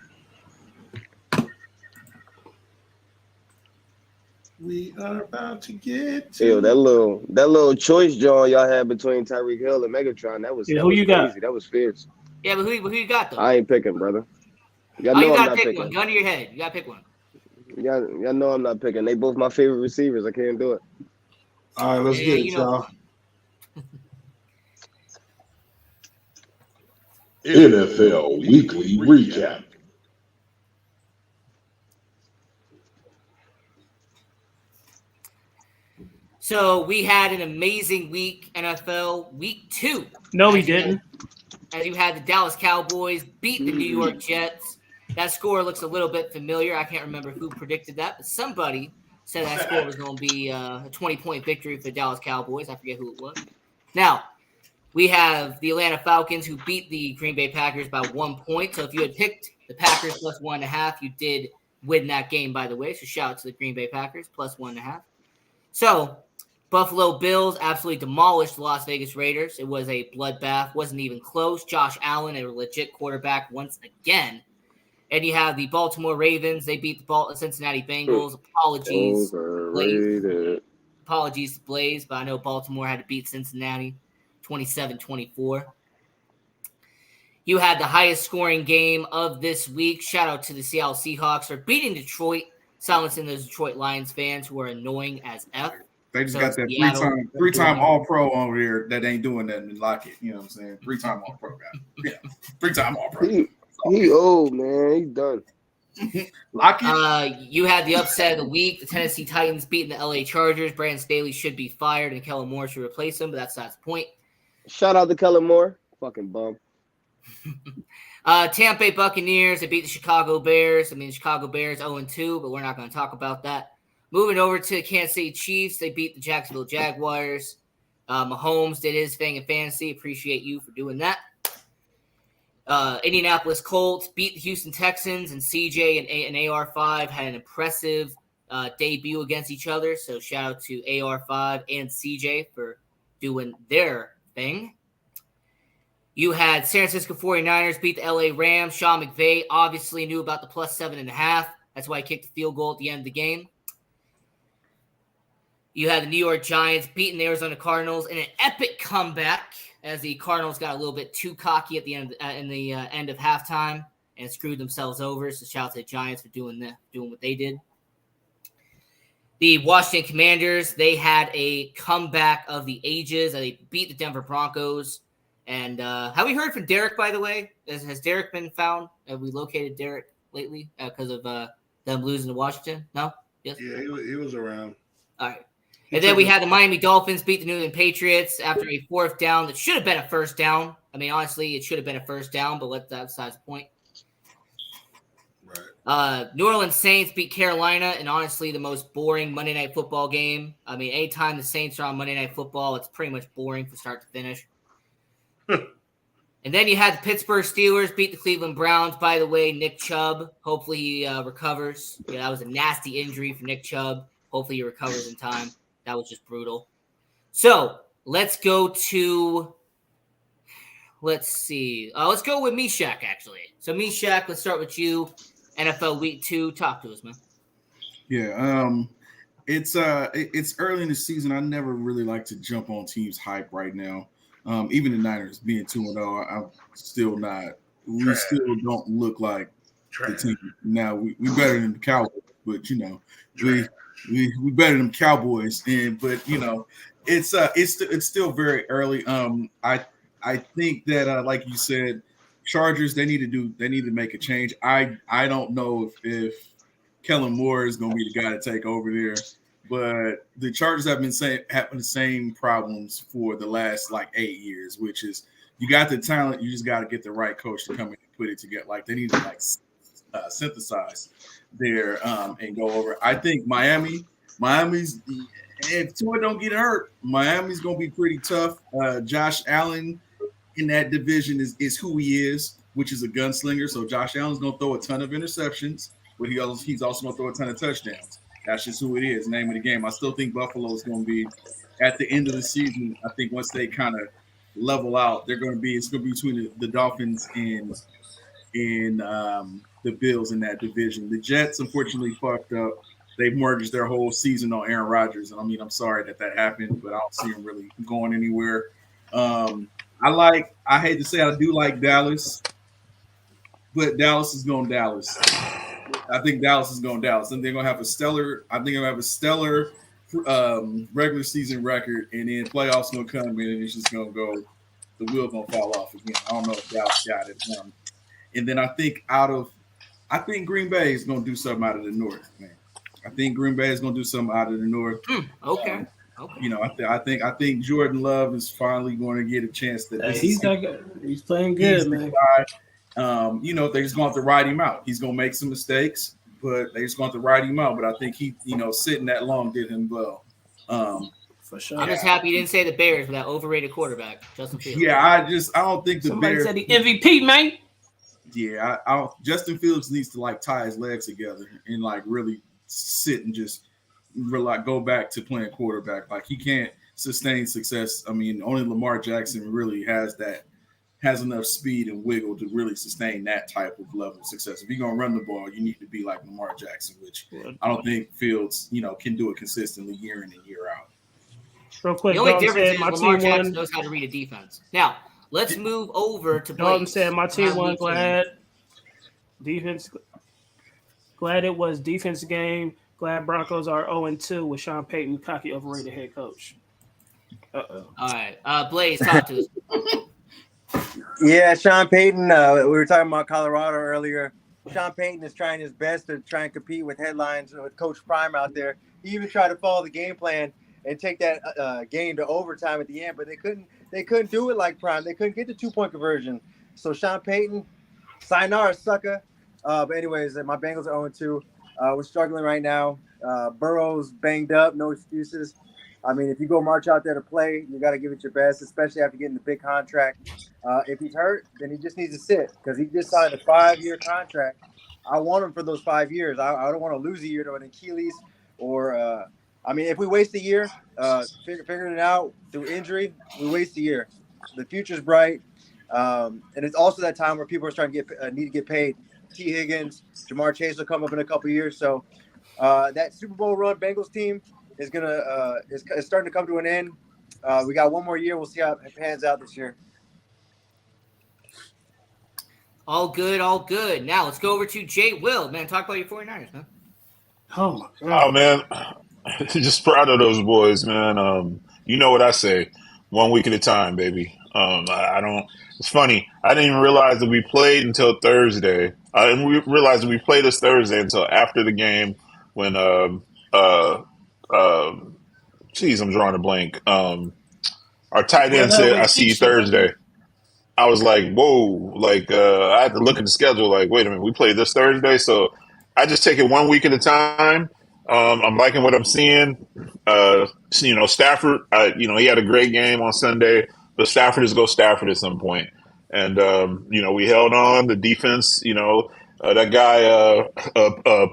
We are about to get to... Yo, that little choice, John, y'all had between Tyreek Hill and Megatron. That was who you crazy. got? That was fierce. Yeah, but who you got though? I ain't picking, brother. Y'all know you gotta pick one. Gun to your head. You gotta pick one. Y'all know I'm not picking. They both my favorite receivers. I can't do it. All right, let's get it, y'all. NFL Weekly Recap. So we had an amazing week, NFL Week 2. No, we didn't. As you had the Dallas Cowboys beat the New York Jets. That score looks a little bit familiar. I can't remember who predicted that, but somebody said that score was going to be a 20-point victory for the Dallas Cowboys. I forget who it was. Now, we have the Atlanta Falcons who beat the Green Bay Packers by 1 point. So if you had picked the Packers plus 1.5, you did win that game, by the way. So shout out to the Green Bay Packers plus 1.5. So Buffalo Bills absolutely demolished the Las Vegas Raiders. It was a bloodbath. Wasn't even close. Josh Allen, a legit quarterback once again. And you have the Baltimore Ravens. They beat the Cincinnati Bengals. Apologies to Blaze, but I know Baltimore had to beat Cincinnati 27-24. You had the highest scoring game of this week. Shout out to the Seattle Seahawks for beating Detroit, silencing those Detroit Lions fans who are annoying as F. They just got that three-time All-Pro over here that ain't doing nothing in Lockett. You know what I'm saying? Three-time All-Pro guy. Yeah, three-time All-Pro. He old, man. He's done. Lockett. You had the upset of the week. The Tennessee Titans beating the LA Chargers. Brandon Staley should be fired, and Kellen Moore should replace him, but that's not the point. Shout out to Kellen Moore. Fucking bum. Tampa Bay Buccaneers, they beat the Chicago Bears. I mean, the Chicago Bears 0-2, but we're not going to talk about that. Moving over to the Kansas City Chiefs, they beat the Jacksonville Jaguars. Mahomes did his thing in fantasy. Appreciate you for doing that. Indianapolis Colts beat the Houston Texans, and CJ and AR5 had an impressive debut against each other. So shout out to AR5 and CJ for doing their thing. You had San Francisco 49ers beat the LA Rams. Sean McVay obviously knew about the plus 7.5. That's why he kicked the field goal at the end of the game. You had the New York Giants beating the Arizona Cardinals in an epic comeback as the Cardinals got a little bit too cocky at the end end of halftime and screwed themselves over. So shout out to the Giants for doing what they did. The Washington Commanders, they had a comeback of the ages. They beat the Denver Broncos. And have we heard from Derek, by the way? Has Derek been found? Have we located Derek lately because of them losing to Washington? No? Yes? Yeah, he was around. All right. And then we had the Miami Dolphins beat the New England Patriots after a fourth down that should have been a first down. I mean, honestly, it should have been a first down, but that's besides the point. Right. New Orleans Saints beat Carolina, and honestly, the most boring Monday Night Football game. I mean, anytime the Saints are on Monday Night Football, it's pretty much boring from start to finish. And then you had the Pittsburgh Steelers beat the Cleveland Browns. By the way, Nick Chubb, hopefully he recovers. Yeah, that was a nasty injury for Nick Chubb. Hopefully he recovers in time. That was just brutal. So let's go to, let's go with Meshach, actually. So Meshach, let's start with you. NFL Week 2. Talk to us, man. Yeah, it's early in the season. I never really like to jump on teams' hype right now. Even the Niners being 2-0, I'm still not. We still don't look like the team. Now we better than the Cowboys, but you know we better than Cowboys. But you know it's still very early. I think that like you said, Chargers they need to make a change. I don't know if Kellen Moore is going to be the guy to take over there. But the Chargers have been having the same problems for the last 8 years, which is you got the talent, you just got to get the right coach to come in and put it together. They need to synthesize there and go over. I think Miami's if Tua don't get hurt, Miami's going to be pretty tough. Josh Allen in that division is who he is, which is a gunslinger. So Josh Allen's going to throw a ton of interceptions, but he's also going to throw a ton of touchdowns. That's just who it is, name of the game. I still think Buffalo is going to be at the end of the season. I think once they kind of level out, it's going to be between the Dolphins and the Bills in that division. The Jets, unfortunately, fucked up. They've mortgaged their whole season on Aaron Rodgers. And I mean, I'm sorry that happened, but I don't see him really going anywhere. I hate to say I do like Dallas, but Dallas is going Dallas. I think Dallas is going Dallas. And they're going to have a stellar regular season record, and then playoffs going to come in, and it's just going to go, the wheel going to fall off again. I don't know if Dallas got it. And then I think Green Bay is going to do something out of the North, man. I think Green Bay is going to do something out of the North. Okay. You know, I think Jordan Love is finally going to get a chance to. He's playing good, man. You know, they're just going to have to ride him out. He's going to make some mistakes, but they're just going to have to ride him out. But I think he, sitting that long did him well. For sure. I'm just happy you didn't say the Bears with that overrated quarterback, Justin Fields. Yeah, I don't think the Bears. Somebody said the MVP, man. Yeah, I don't. Justin Fields needs to tie his legs together and really sit and just go back to playing quarterback. Like, he can't sustain success. I mean, only Lamar Jackson really has enough speed and wiggle to really sustain that type of level of success. If you're gonna run the ball, you need to be like Lamar Jackson, which I don't think Fields, can do it consistently year in and year out. Real quick, the only difference is Lamar Jackson knows how to read a defense. Now, let's move over to Dalton said my team won. Glad it was defense game. Glad Broncos are 0-2 with Sean Payton, cocky, overrated head coach. All right. Blaze, talk to us. Yeah, Sean Payton, we were talking about Colorado earlier. Sean Payton is trying his best to try and compete with headlines with Coach Prime out there. He even tried to follow the game plan and take that game to overtime at the end, but they couldn't do it like Prime. They couldn't get the 2-point conversion. So Sean Payton, sayonara, sucker. But anyways, my Bengals are 0-2. We're struggling right now. Burrow's banged up, no excuses. I mean, if you go march out there to play, you got to give it your best, especially after getting the big contract. If he's hurt, then he just needs to sit because he just signed a 5-year contract. I want him for those 5 years. I don't want to lose a year to an Achilles or if we waste a year, figuring it out through injury, we waste a year. The future's bright, and it's also that time where people are starting to need to get paid. T. Higgins, Jamar Chase will come up in a couple of years. So that Super Bowl run Bengals team is is starting to come to an end. We got one more year. We'll see how it pans out this year. All good, all good. Now let's go over to Jay Will. Man, talk about your 49ers, man. Oh, my God. Oh, man. Just proud of those boys, man. You know what I say. 1 week at a time, baby. I don't – it's funny. I didn't even realize that we played until Thursday. I didn't realize that we played this Thursday until after the game when I'm drawing a blank. Our tight end said, I see you Thursday. I was like, whoa. I had to look at the schedule like, wait a minute, we played this Thursday? So I just take it 1 week at a time. I'm liking what I'm seeing. Stafford, he had a great game on Sunday, but Stafford is go Stafford at some point. And, we held on. The defense, that guy,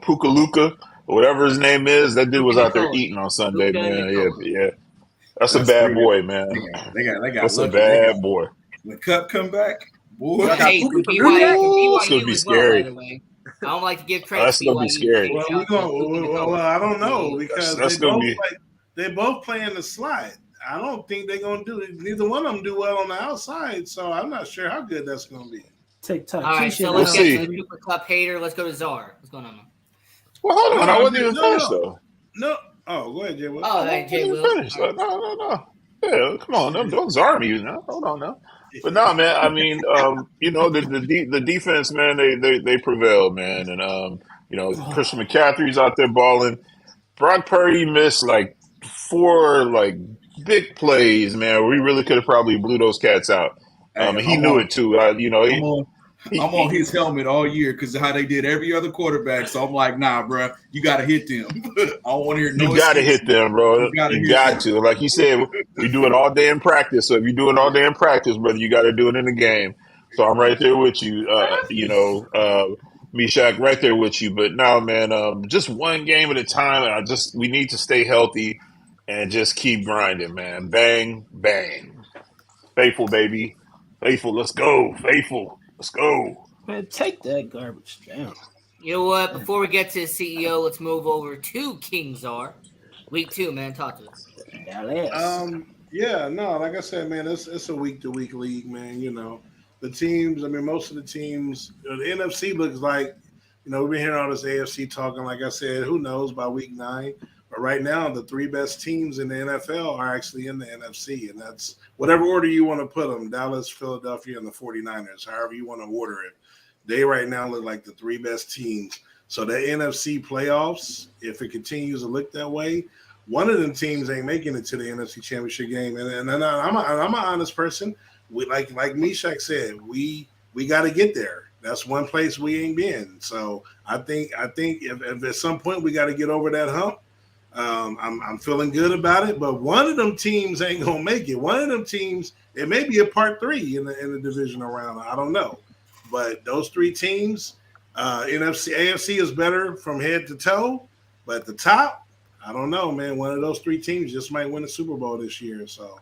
Pukaluka, or whatever his name is, that dude was out there eating on Sunday, man. Yeah. That's a bad boy, man. That's a bad boy. When Cup come back, boy. Hey, it's going to be scary. I don't like to give credit. That's going to be scary. Well, I don't know because they both playing the slide. I don't think they're going to do it. Neither one of them do well on the outside, so I'm not sure how good that's going to be. TikTok. All right, so let's get to Super Cup hater. Let's go to Czar. What's going on, man? Well, hold on. I wasn't even finished, though. No. Oh, go ahead, Jay Will. Oh, hey, Jay Will. No. Yeah, come on. Don't Czar me, Hold on now. But no, man. I mean, the defense, man. They prevailed, man. And Christian McCaffrey's out there balling. Brock Purdy missed 4 big plays, man. We really could have probably blew those cats out. He knew it too. I'm on his helmet all year because of how they did every other quarterback. So I'm like, nah, bro, you got to hit them. I don't want to hear no You got to hit them, bro. You got to. Like you said, we do it all day in practice. So if you do it all day in practice, brother, you got to do it in the game. So I'm right there with you. Meshach, right there with you. But no, man, just one game at a time. And we need to stay healthy and just keep grinding, man. Bang, bang. Faithful, baby. Faithful, let's go. Faithful, let's go. Man, take that garbage down. You know what? Before we get to the CEO, let's move over to King Czar. Week 2, man. Talk to us. Like I said, man, it's a week-to-week league, man. You know, the teams, most of the teams, the NFC looks like, we've been hearing all this AFC talking. Like I said, who knows by week 9. But right now, the 3 best teams in the NFL are actually in the NFC, and that's whatever order you want to put them, Dallas, Philadelphia, and the 49ers, however you want to order it. They right now look like the 3 best teams. So the NFC playoffs, if it continues to look that way, one of them teams ain't making it to the NFC Championship game. And I'm an honest person. We like Meshach said, we got to get there. That's one place we ain't been. So I think if at some point we got to get over that hump, I'm feeling good about it. But one of them teams ain't gonna make it. One of them teams, it may be a part 3 in the divisional round. I don't know. But those 3 teams, NFC, AFC is better from head to toe. But at the top, I don't know, man. One of those 3 teams just might win the Super Bowl this year. So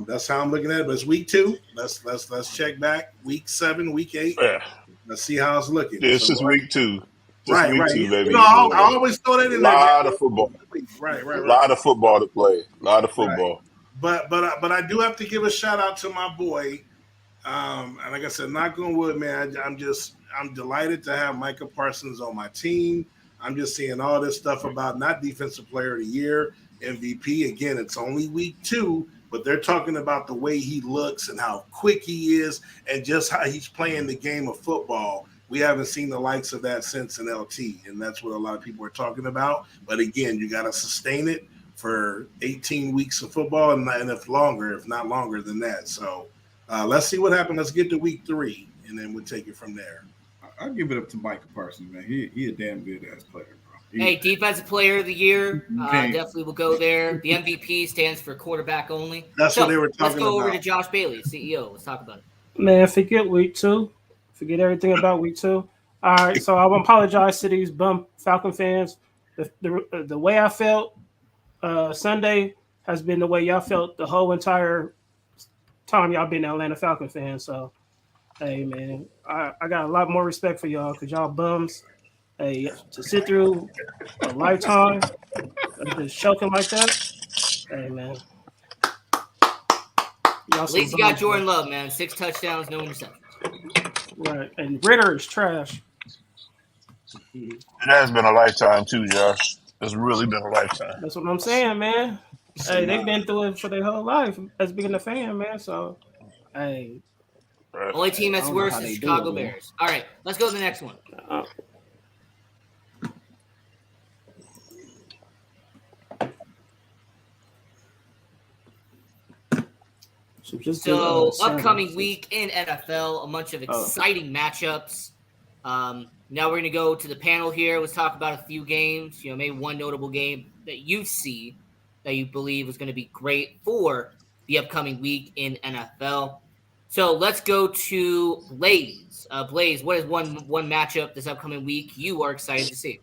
that's how I'm looking at it. But it's week 2. Let's check back. Week 7, week 8. Yeah. Let's see how it's looking. It's just week 2. Right. Baby. I always throw that in there. A lot of football. Right. A lot of football to play. A lot of football. Right. But I do have to give a shout out to my boy. And like I said, knock on wood, man. I'm delighted to have Micah Parsons on my team. I'm just seeing all this stuff about not defensive player of the year, MVP. Again, it's only week 2, but they're talking about the way he looks and how quick he is and just how he's playing the game of football. We haven't seen the likes of that since an LT, and that's what a lot of people are talking about. But again, you got to sustain it for 18 weeks of football, and if not longer than that. So let's see what happens. Let's get to week 3, and then we'll take it from there. I'll give it up to Micah Parsons, man. He a damn good ass player, bro. Hey, defensive player of the year, definitely will go there. The MVP stands for quarterback only. That's what they were talking about. Let's go over to Josh Bailey, CEO. Let's talk about it. Man, forget week 2. Forget everything about week 2. All right, so I want to apologize to these bum Falcon fans. The way I felt Sunday has been the way y'all felt the whole entire time y'all been Atlanta Falcon fans. So, hey, man, I got a lot more respect for y'all because y'all bums. Hey, to sit through a lifetime of just choking like that, hey, man. At least you got Jordan Love, man. 6 touchdowns, no interceptions. Right, and Ritter is trash. It has been a lifetime too, Josh. It's really been a lifetime. That's what I'm saying, man. Hey, they've been through it for their whole life as being a fan, man. So, hey. Only team that's worse is Chicago Bears. All right, let's go to the next one. So upcoming week in NFL, a bunch of exciting matchups. Now we're going to go to the panel here. Let's talk about a few games. Maybe one notable game that you see that you believe is going to be great for the upcoming week in NFL. So let's go to Blaze. Blaze, what is one matchup this upcoming week you are excited to see?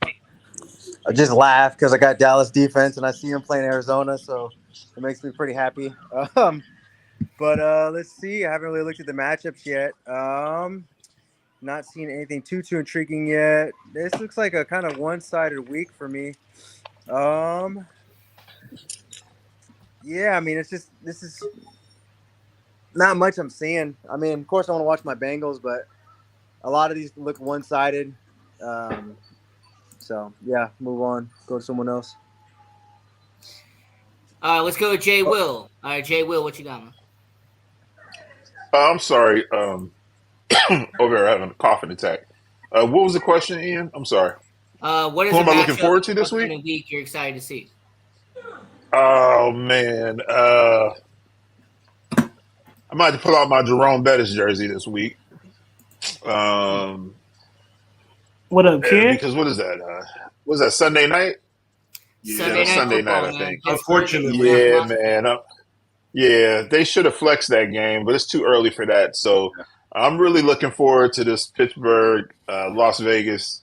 I just laugh because I got Dallas defense and I see them playing Arizona, so it makes me pretty happy. But let's see. I haven't really looked at the matchups yet. Not seen anything too intriguing yet. This looks like a kind of one-sided week for me. Yeah, I mean, this is not much I'm seeing. I mean, of course, I want to watch my Bengals, but a lot of these look one-sided. So, yeah, move on. Go to someone else. Let's go to Jay Will. All right, Jay Will, what you got, man? I'm sorry. Over here having a coughing attack. What was the question, Ian? I'm sorry. What is who am I looking forward to this week? You're excited to see? Oh man, I might have to pull out my Jerome Bettis jersey this week. What up, kid? Because what is that? Was that Sunday night? Sunday night, I think. Unfortunately, yeah, man. Yeah, they should have flexed that game, but it's too early for that. So I'm really looking forward to this Pittsburgh, Las Vegas.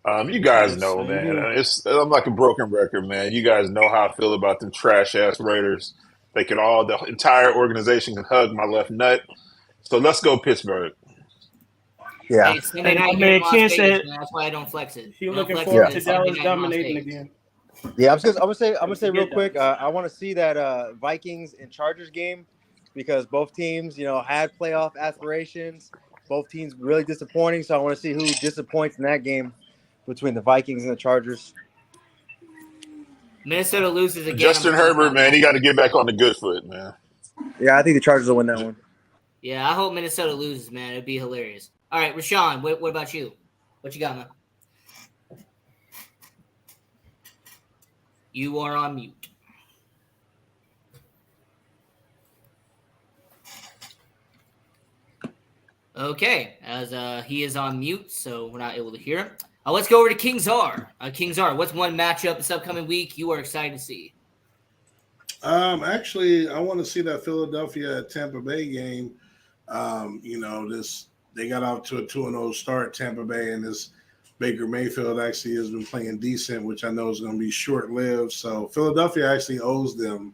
You guys know, man. I'm like a broken record, man. You guys know how I feel about them trash ass Raiders. The entire organization can hug my left nut. So let's go Pittsburgh. Yeah. Hey, Sunday night man, Ken Vegas, said man. That's why I don't flex it. He's looking forward to Dallas dominating again. Yeah, I'm gonna say real quick. I want to see that Vikings and Chargers game because both teams, had playoff aspirations. Both teams really disappointing, so I want to see who disappoints in that game between the Vikings and the Chargers. Minnesota loses again. Justin Herbert, man, he got to get back on the good foot, man. Yeah, I think the Chargers will win that one. Yeah, I hope Minnesota loses, man. It'd be hilarious. All right, Rashawn, what about you? What you got, man? You are on mute. Okay, as he is on mute, so we're not able to hear him. Let's go over to King Czar. King Czar, what's one matchup this upcoming week you are excited to see? Actually, I want to see that Philadelphia Tampa Bay game. They got off to a 2-0 start, Tampa Bay, and this Baker Mayfield actually has been playing decent, which I know is going to be short-lived. So Philadelphia actually owes them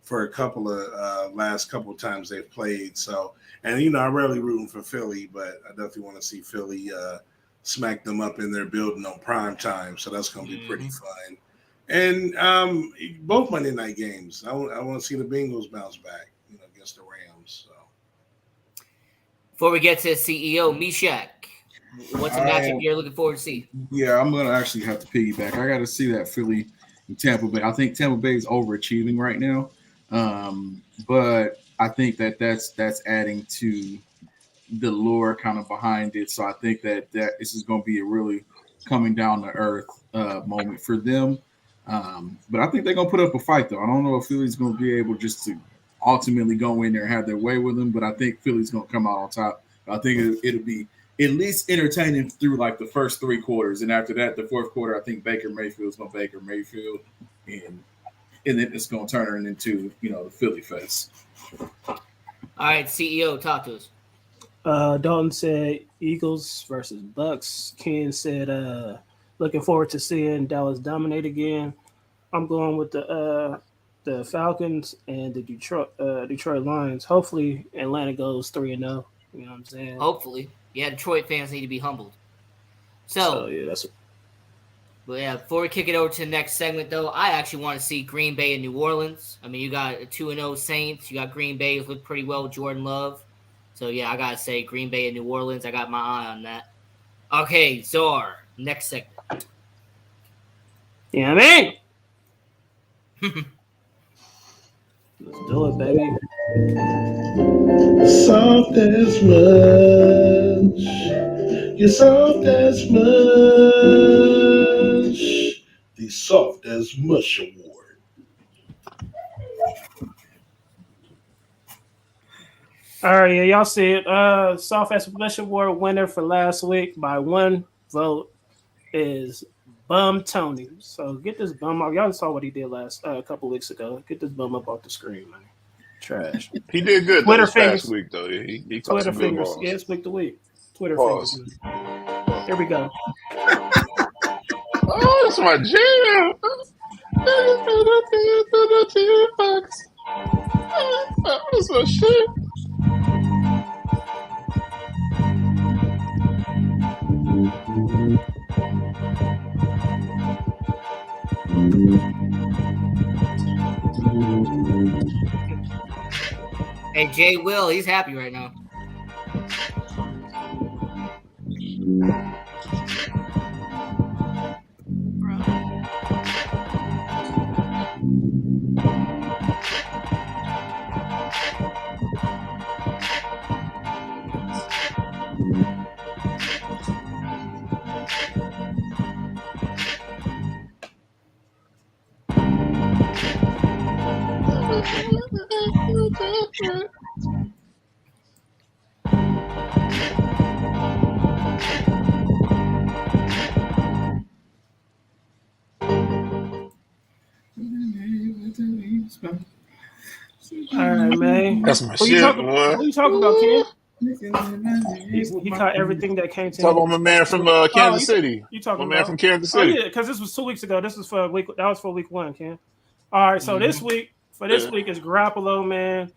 for a couple of last couple of times they've played. So, and I'm rarely rooting for Philly, but I definitely want to see Philly smack them up in their building on prime time. So that's going to be pretty fun. And both Monday night games, I want to see the Bengals bounce back, against the Rams. So. Before we get to CEO, Mishak, what's a matchup you're looking forward to see? Yeah, I'm going to actually have to piggyback. I got to see that Philly and Tampa Bay. I think Tampa Bay is overachieving right now, but I think that's adding to the lure kind of behind it. So I think that this is going to be a really coming down to earth moment for them. But I think they're going to put up a fight, though. I don't know if Philly's going to be able just to ultimately go in there and have their way with them, but I think Philly's going to come out on top. I think it'll be at least entertaining through like the first three quarters. And after that, the fourth quarter, I think Baker Mayfield's going to Baker Mayfield. And then it's going to turn into, the Philly face. All right, CEO, talk to us. Dalton said Eagles versus Bucks. Ken said looking forward to seeing Dallas dominate again. I'm going with the Falcons and the Detroit Lions. Hopefully Atlanta goes 3-0. You know what I'm saying? Hopefully. Yeah, Detroit fans need to be humbled. So yeah, that's. But yeah, before we kick it over to the next segment, though, I actually want to see Green Bay and New Orleans. I mean, you got a 2-0 Saints. You got Green Bay who's looked pretty well with Jordan Love. So, yeah, I got to say Green Bay and New Orleans. I got my eye on that. Okay, Czar, next segment. Yeah, man. Let's do it, baby. Soft as much. You're soft as much. The Soft as Mush Award. All right, yeah, y'all see it. Soft as Mush Award winner for last week by one vote is Bum Tony. So get this bum off. Y'all saw what he did last a couple weeks ago. Get this bum up off the screen, man. Trash. He did good Twitter this past week, though. He Twitter some fingers. balls. Yeah, it's week to week. Twitter Pause. fingers. Here we go. Oh, that's my jam. That's my shit. Hey, Jay Will, he's happy right now. All right, man. That's my Who shit, Who you talking about, Ken? He caught everything that came to him. Talking about my man from Kansas City. You talking my about man from Kansas City? Oh yeah, because this was 2 weeks ago. This was for week. That was for week 1, Ken. All right, so this week week is Garoppolo, man.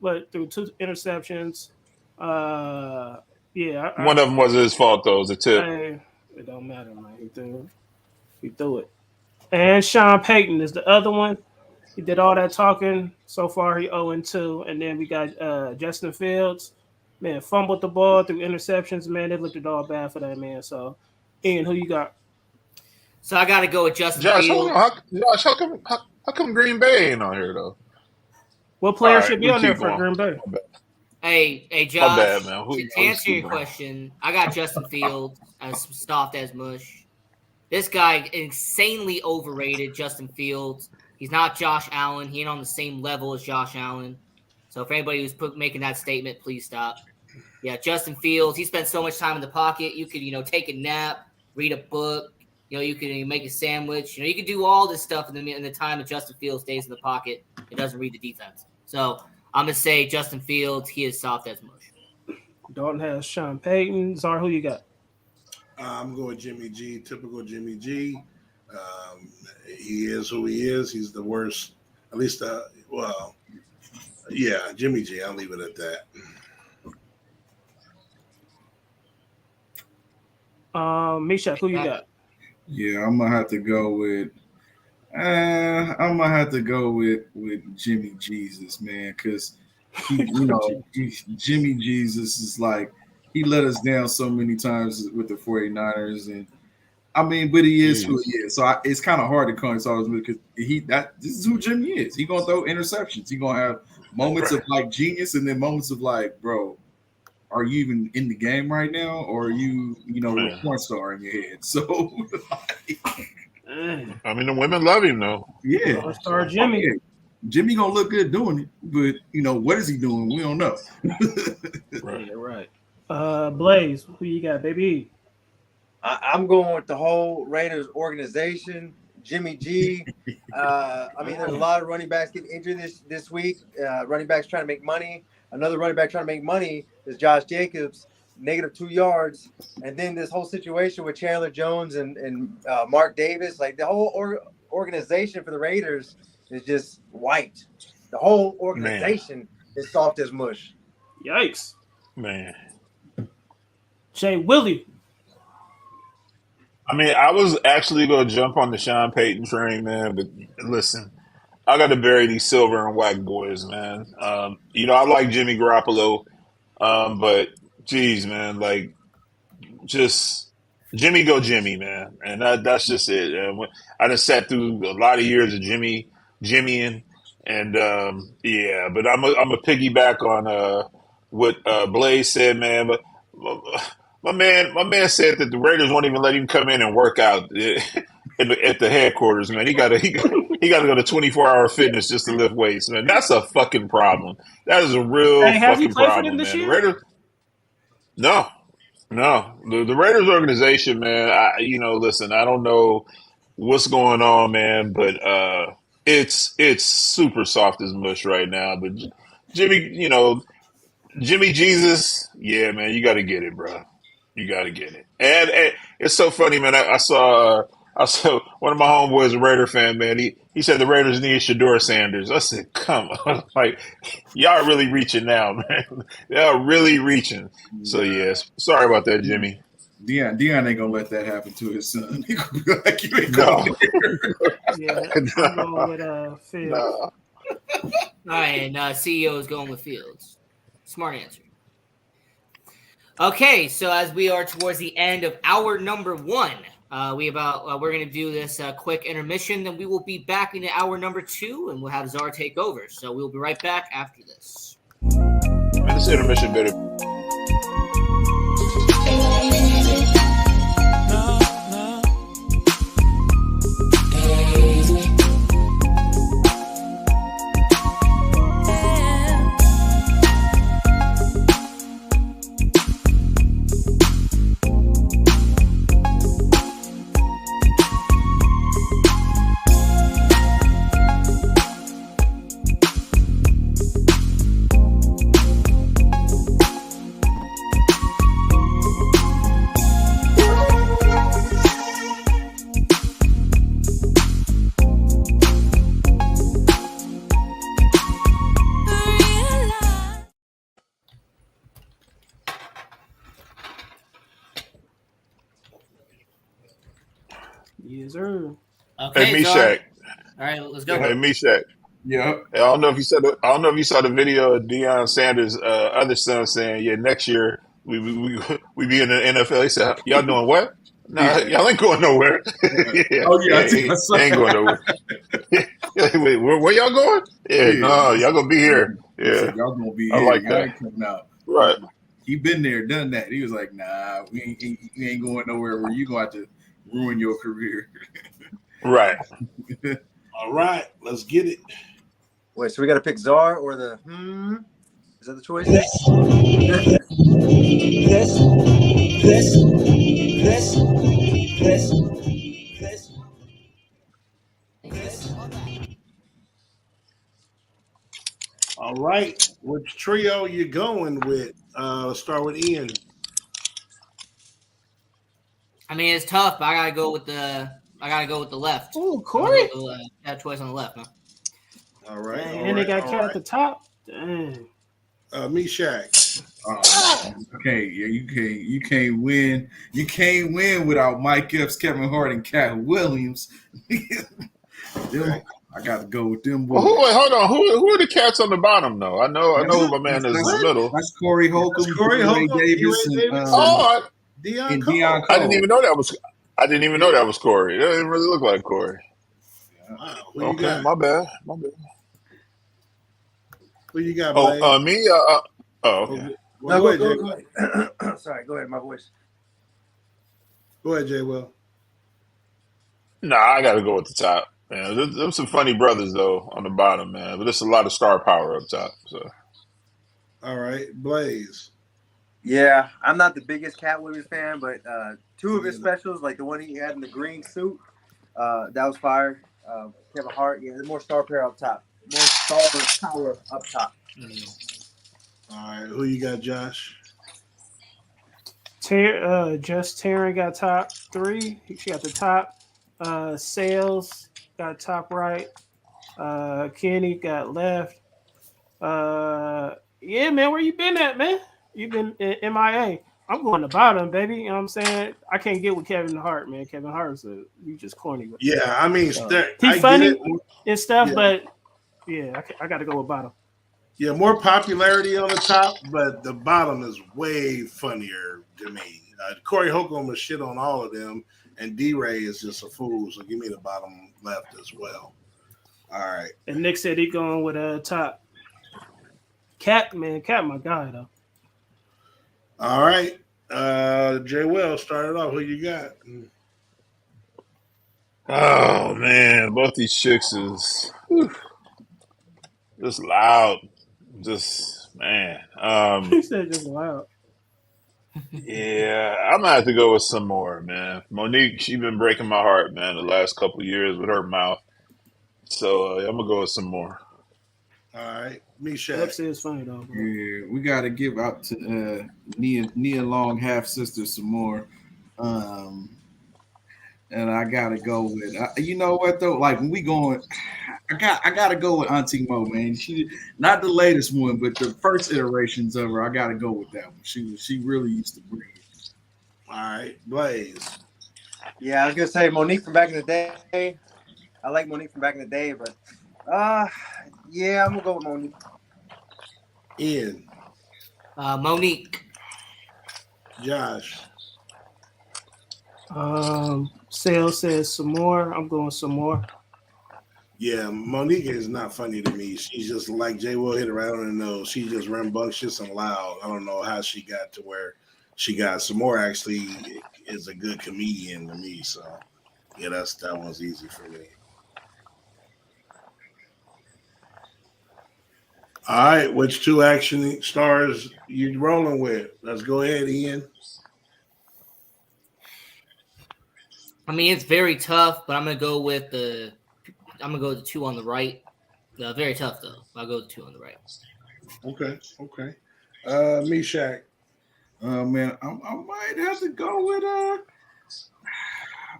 But through 2 interceptions. Yeah. One of them was his fault though. It was a tip. Hey, it don't matter, man. He threw it. And Sean Payton is the other one. He did all that talking. So far, he 0-2. And then we got Justin Fields. Man, fumbled the ball through interceptions. Man, they looked it all bad for that man. So, Ian, who you got? So I got to go with Justin Fields. Josh, how come Green Bay ain't on here though? What player should be on there for Green Bay? Hey, Josh. My bad, man. To answer your question, I got Justin Fields as soft as mush. This guy insanely overrated. Justin Fields. He's not Josh Allen. He ain't on the same level as Josh Allen. So if anybody who's making that statement, please stop. Yeah, Justin Fields. He spent so much time in the pocket. You could, take a nap, read a book. You could make a sandwich. You could do all this stuff in the time that Justin Fields stays in the pocket and doesn't read the defense. So I'm gonna say Justin Fields. He is soft as mush. Dalton has Sean Payton. Czar, who you got? I'm going Jimmy G. Typical Jimmy G. He is who he is. He's the worst. At least, Jimmy G. I'll leave it at that. Misha, who you got? Yeah, I'm gonna have to go with. with Jimmy Jesus, man, because Jimmy Jesus is like he let us down so many times with the 49ers, and but he is who he is. So it's kind of hard to call him because this is who Jimmy is. He gonna throw interceptions. He gonna have moments of like genius and then moments of like, bro, are you even in the game right now, or are you a porn star in your head? So, the women love him though. Yeah, star Jimmy. Jimmy gonna look good doing it, but what is he doing? We don't know. Right. Yeah, right. Blaze, who you got, baby? I'm going with the whole Raiders organization. Jimmy G. There's a lot of running backs getting injured this week. Running backs trying to make money. Another running back trying to make money is Josh Jacobs, -2 yards. And then this whole situation with Chandler Jones and Mark Davis, like the whole organization for the Raiders is just white. The whole organization is soft as mush. Yikes. Man. Jay Willie. I was actually going to jump on the Sean Payton train, man, but listen, I got to bury these silver and white boys, man. I like Jimmy Garoppolo, but geez, man, like just Jimmy go Jimmy, man, and that's just it. I done sat through a lot of years of Jimmying, and but I'm a piggyback on what Blaze said, man, but. My man said that the Raiders won't even let him come in and work out at the headquarters, man. He got to go to 24-hour fitness just to lift weights, man. That's a fucking problem. That is a real fucking problem, man. The Raiders, no. The Raiders organization, man. Listen, I don't know what's going on, man, but it's super soft as mush right now. But Jimmy, Jimmy Jesus, yeah, man, you got to get it, bro. You got to get it. And it's so funny, man. I saw one of my homeboys, a Raider fan, man. He said the Raiders need Shedeur Sanders. I said, come on. Like, y'all are really reaching now, man. Y'all really reaching. So, yes. Sorry about that, Jimmy. Deion ain't going to let that happen to his son. He going to be like, you ain't going there. Yeah, I'm going with Fields. No. All right, and CEO is going with Fields. Smart answer. Okay, so as we are towards the end of hour number 1, we're going to do this quick intermission. Then we will be back into hour number 2, and we'll have Czar take over. So we'll be right back after this. Man, this intermission better. Okay, hey, Meshack. All right, let's go. Hey, Meshack. Yeah. I don't know if you saw the video of Deion Sanders' other son saying, "Yeah, next year we be in the NFL." He said, "Y'all doing what? No, y'all ain't going nowhere." Yeah, Oh yeah, ain't going nowhere. Wait, where y'all going? Yeah, no, y'all gonna be here. He Yeah, said, y'all gonna be I here. like Y'all that. ain't coming out. Right. He been there, done that. He was like, nah, we ain't going nowhere where you gonna have to ruin your career. Right. All right, let's get it. Wait, so we got to pick Czar or the Is that the choice? All right, which trio you going with? Let's start with Ian. I mean, it's tough, but I gotta go with the left. Oh, Corey. That choice on the left, man. All right. And they got Cat at the top. Dang. Meshack. Okay, yeah, you can't win. You can't win without Mike Epps, Kevin Hart, and Cat Williams. I got to go with them boys. Well, wait, hold on. Who are the cats on the bottom though? I know who my man is in the middle. That's Corey Holcomb, Corey Davis, and Deion Cole. I didn't even know that was Corey. It didn't really look like Corey. Wow, Okay, my bad. Who you got, Blake? Me? Okay. Well, no, go ahead. Sorry, go ahead. My voice. Go ahead, Jay. Will. Nah, I got to go with the top. Man, there's some funny brothers though on the bottom, man. But there's a lot of star power up top. So. All right, Blaze. Yeah, I'm not the biggest Cat Williams fan, but two of his specials, like the one he had in the green suit, that was fire. Kevin Hart, yeah, more star power up top. More star power up top. All right, who you got, Josh? Just Taryn got top 3. She got the top. Sales got top right. Kenny got left. Yeah, man, where you been at, man? You been MIA. I'm going to bottom, baby. You know what I'm saying? I can't get with Kevin Hart, man. Kevin Hart's you just corny. Yeah, I mean, he's funny and stuff, but yeah, I got to go with bottom. Yeah, more popularity on the top, but the bottom is way funnier to me. Corey Holcomb was shit on all of them, and D-Ray is just a fool, so give me the bottom left as well. All right. And Nick said he going with top. Cat, my guy, though. All right. Jay Will, start it off. Who you got? Oh, man. Both these chicks is just loud. Just, man. He said just loud. Yeah, I'm gonna have to go with some more, man. Monique, she been breaking my heart, man, the last couple of years with her mouth. So I'm gonna go with some more. All right, Meshack. Lexi is funny though. Bro. Yeah, we got to give out to Nia Long half sister some more, and I gotta go with. You know what though? Like when we going, I gotta go with Auntie Mo, man. She not the latest one, but the first iterations of her. I gotta go with that one. She really used to bring it. All right, Blaze. Yeah, I was gonna say Monique from back in the day. I like Monique from back in the day, but yeah, I'm gonna go with Monique. Ian. Monique. Josh. Sales says some more. I'm going some more. Yeah, Monique is not funny to me. She's just like Jay Will hit it right on the nose. She's just rambunctious and loud. I don't know how she got to where she got. Some more actually is a good comedian to me. So yeah, that one's easy for me. All right, which two action stars you rolling with? Let's go ahead, Ian. I mean, it's very tough, but I'm gonna go with the two on the right. Very tough though. I'll go with the two on the right. Okay. Meshack. Man, I might have to go with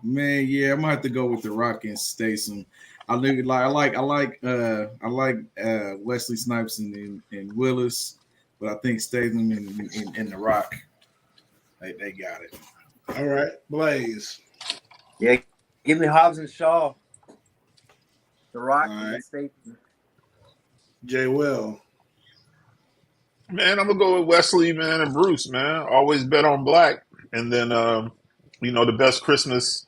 man, yeah, I might have to go with The Rock and Statham. I like Wesley Snipes and Willis, but I think Statham and The Rock, they got it. All right, Blaze. Yeah, give me Hobbs and Shaw. The Rock. Right. State. Jay Will. Man, I'm gonna go with Wesley, man, and Bruce, man. Always bet on black, and then the best Christmas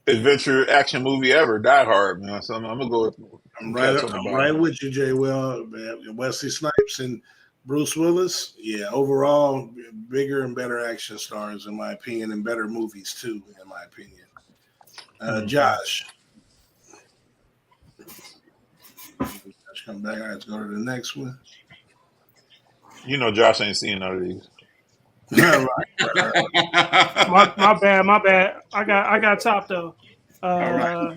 adventure action movie ever, Die Hard, man. So I'm gonna go with I'm Cats on the Bottom. right with you, Jay Will. Wesley Snipes and Bruce Willis. Yeah, overall, bigger and better action stars, in my opinion, and better movies too, in my opinion. Josh. Come back. I have to go to the next one. You know, Josh ain't seen none of these. Right. My bad. I got top though. Right.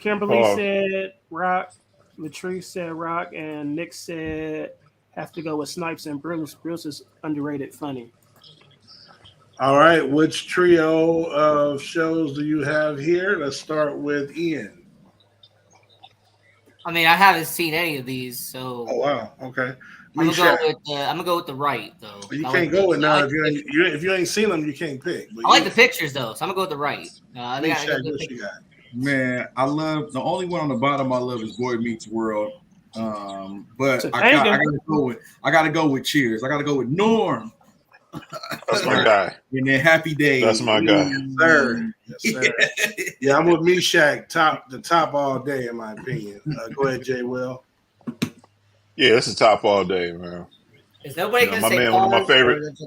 Kimberly said Rock, Latrice said Rock, and Nick said have to go with Snipes and Bruce. Bruce is underrated funny. All right, which trio of shows do you have here? Let's start with Ian. I mean, I haven't seen any of these, so. Oh wow, okay. I'm gonna go with the right though. But you can't go with none if you ain't seen them. You can't pick. But I like the pictures though, so I'm gonna go with the right. What you got? Man, I love the only one on the bottom I love is Boy Meets World. But I gotta go with Cheers. I gotta go with Norm. That's my guy. And then Happy Days. That's my guy. Yes, sir. Yes, sir. Yeah, I'm with Meshack. The top all day, in my opinion. Go ahead, Jay Will. Yeah, this is top all day, man. Is nobody gonna say man, one of my favorite.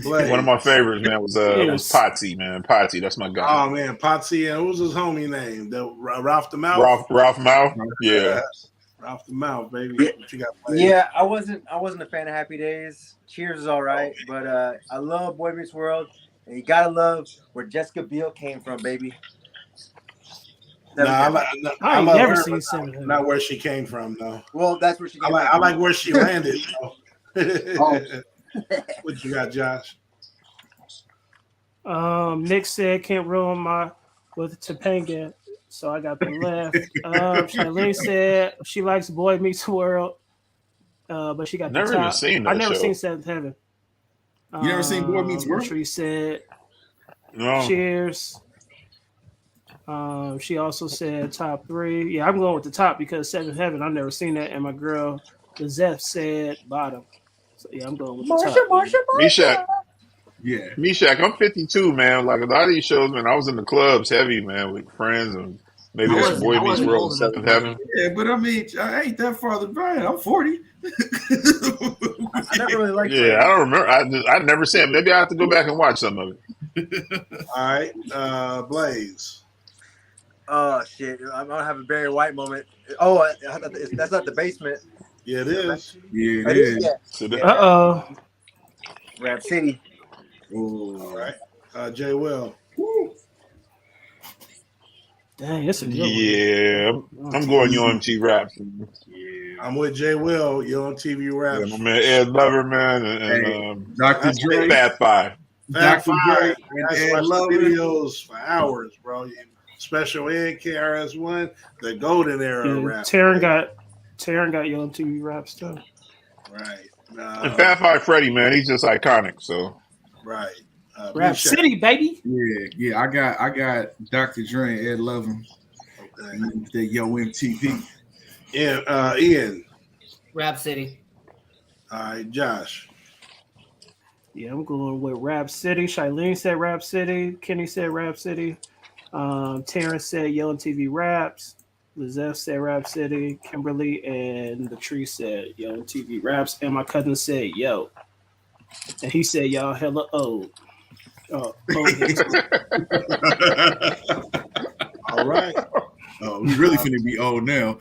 Blade. One of my favorites, man, was Potsy, man. Potsy, that's my guy. Oh man, Potsy, and what was his homie name? Ralph the Mouth. Ralph Mouth. Yeah. Ralph the Mouth, baby. What you got? Yeah, I wasn't a fan of Happy Days. Cheers is all right, but I love Boy Meets World, and you gotta love where Jessica Biel came from, baby. I ain't never seen Seven. Not where she came from, though. Well, that's where she came I like where she landed. Oh. What you got, Josh? Nick said can't ruin with Topanga, so I got the left. Charlene said she likes Boy Meets World, but she got the top. Never even seen that I never show. seen Seventh Heaven. You never seen Boy Meets World? She said No. Cheers. She also said top 3. Yeah, I'm going with the top because Seventh Heaven. I've never seen that, and my girl Lizette said bottom. So yeah, I'm going with the top. Meshack. Yeah. Meshack, I'm 52, man. Like a lot of these shows, man, I was in the clubs heavy, man, with friends and maybe this Boy Meets World and Seventh Heaven. Yeah, but I mean, I ain't that farther behind. I'm 40. I never really liked I don't remember. I never seen it. Maybe I have to go back and watch some of it. All right, Blaze. Oh shit! I'm gonna have a Barry White moment. Oh, that's not the basement. Yeah, it is. Yeah, it is. Uh-oh. Rap City. Ooh. All right, Jay Will. Dang, it's a good one. I'm going UMT Raps. Yeah, I'm with Jay Will. You on TV Raps? Yeah, my man Ed Lover, man, and Dr. Dre. Fat Five. Dr. Dre. Ed I Lover. videos for hours, bro. Special Ed, KRS-One, the golden era rap. Taryn got Young TV Raps too. Right. And Fat Five Freddy, man, he's just iconic. So right. Rap City, baby. Yeah. I got Dr. Dre and Ed Lover. Okay. The Yo MTV. Yeah, Ian. Rap City. All right, Josh. Yeah, I'm going with Rap City. Shailene said Rap City. Kenny said Rap City. Terrence said Yo MTV Raps. Lizette said Rap City. Kimberly and Latrice said Yo MTV Raps. And my cousin said Yo. And he said y'all hella old. All right. Oh, we really finna be old now.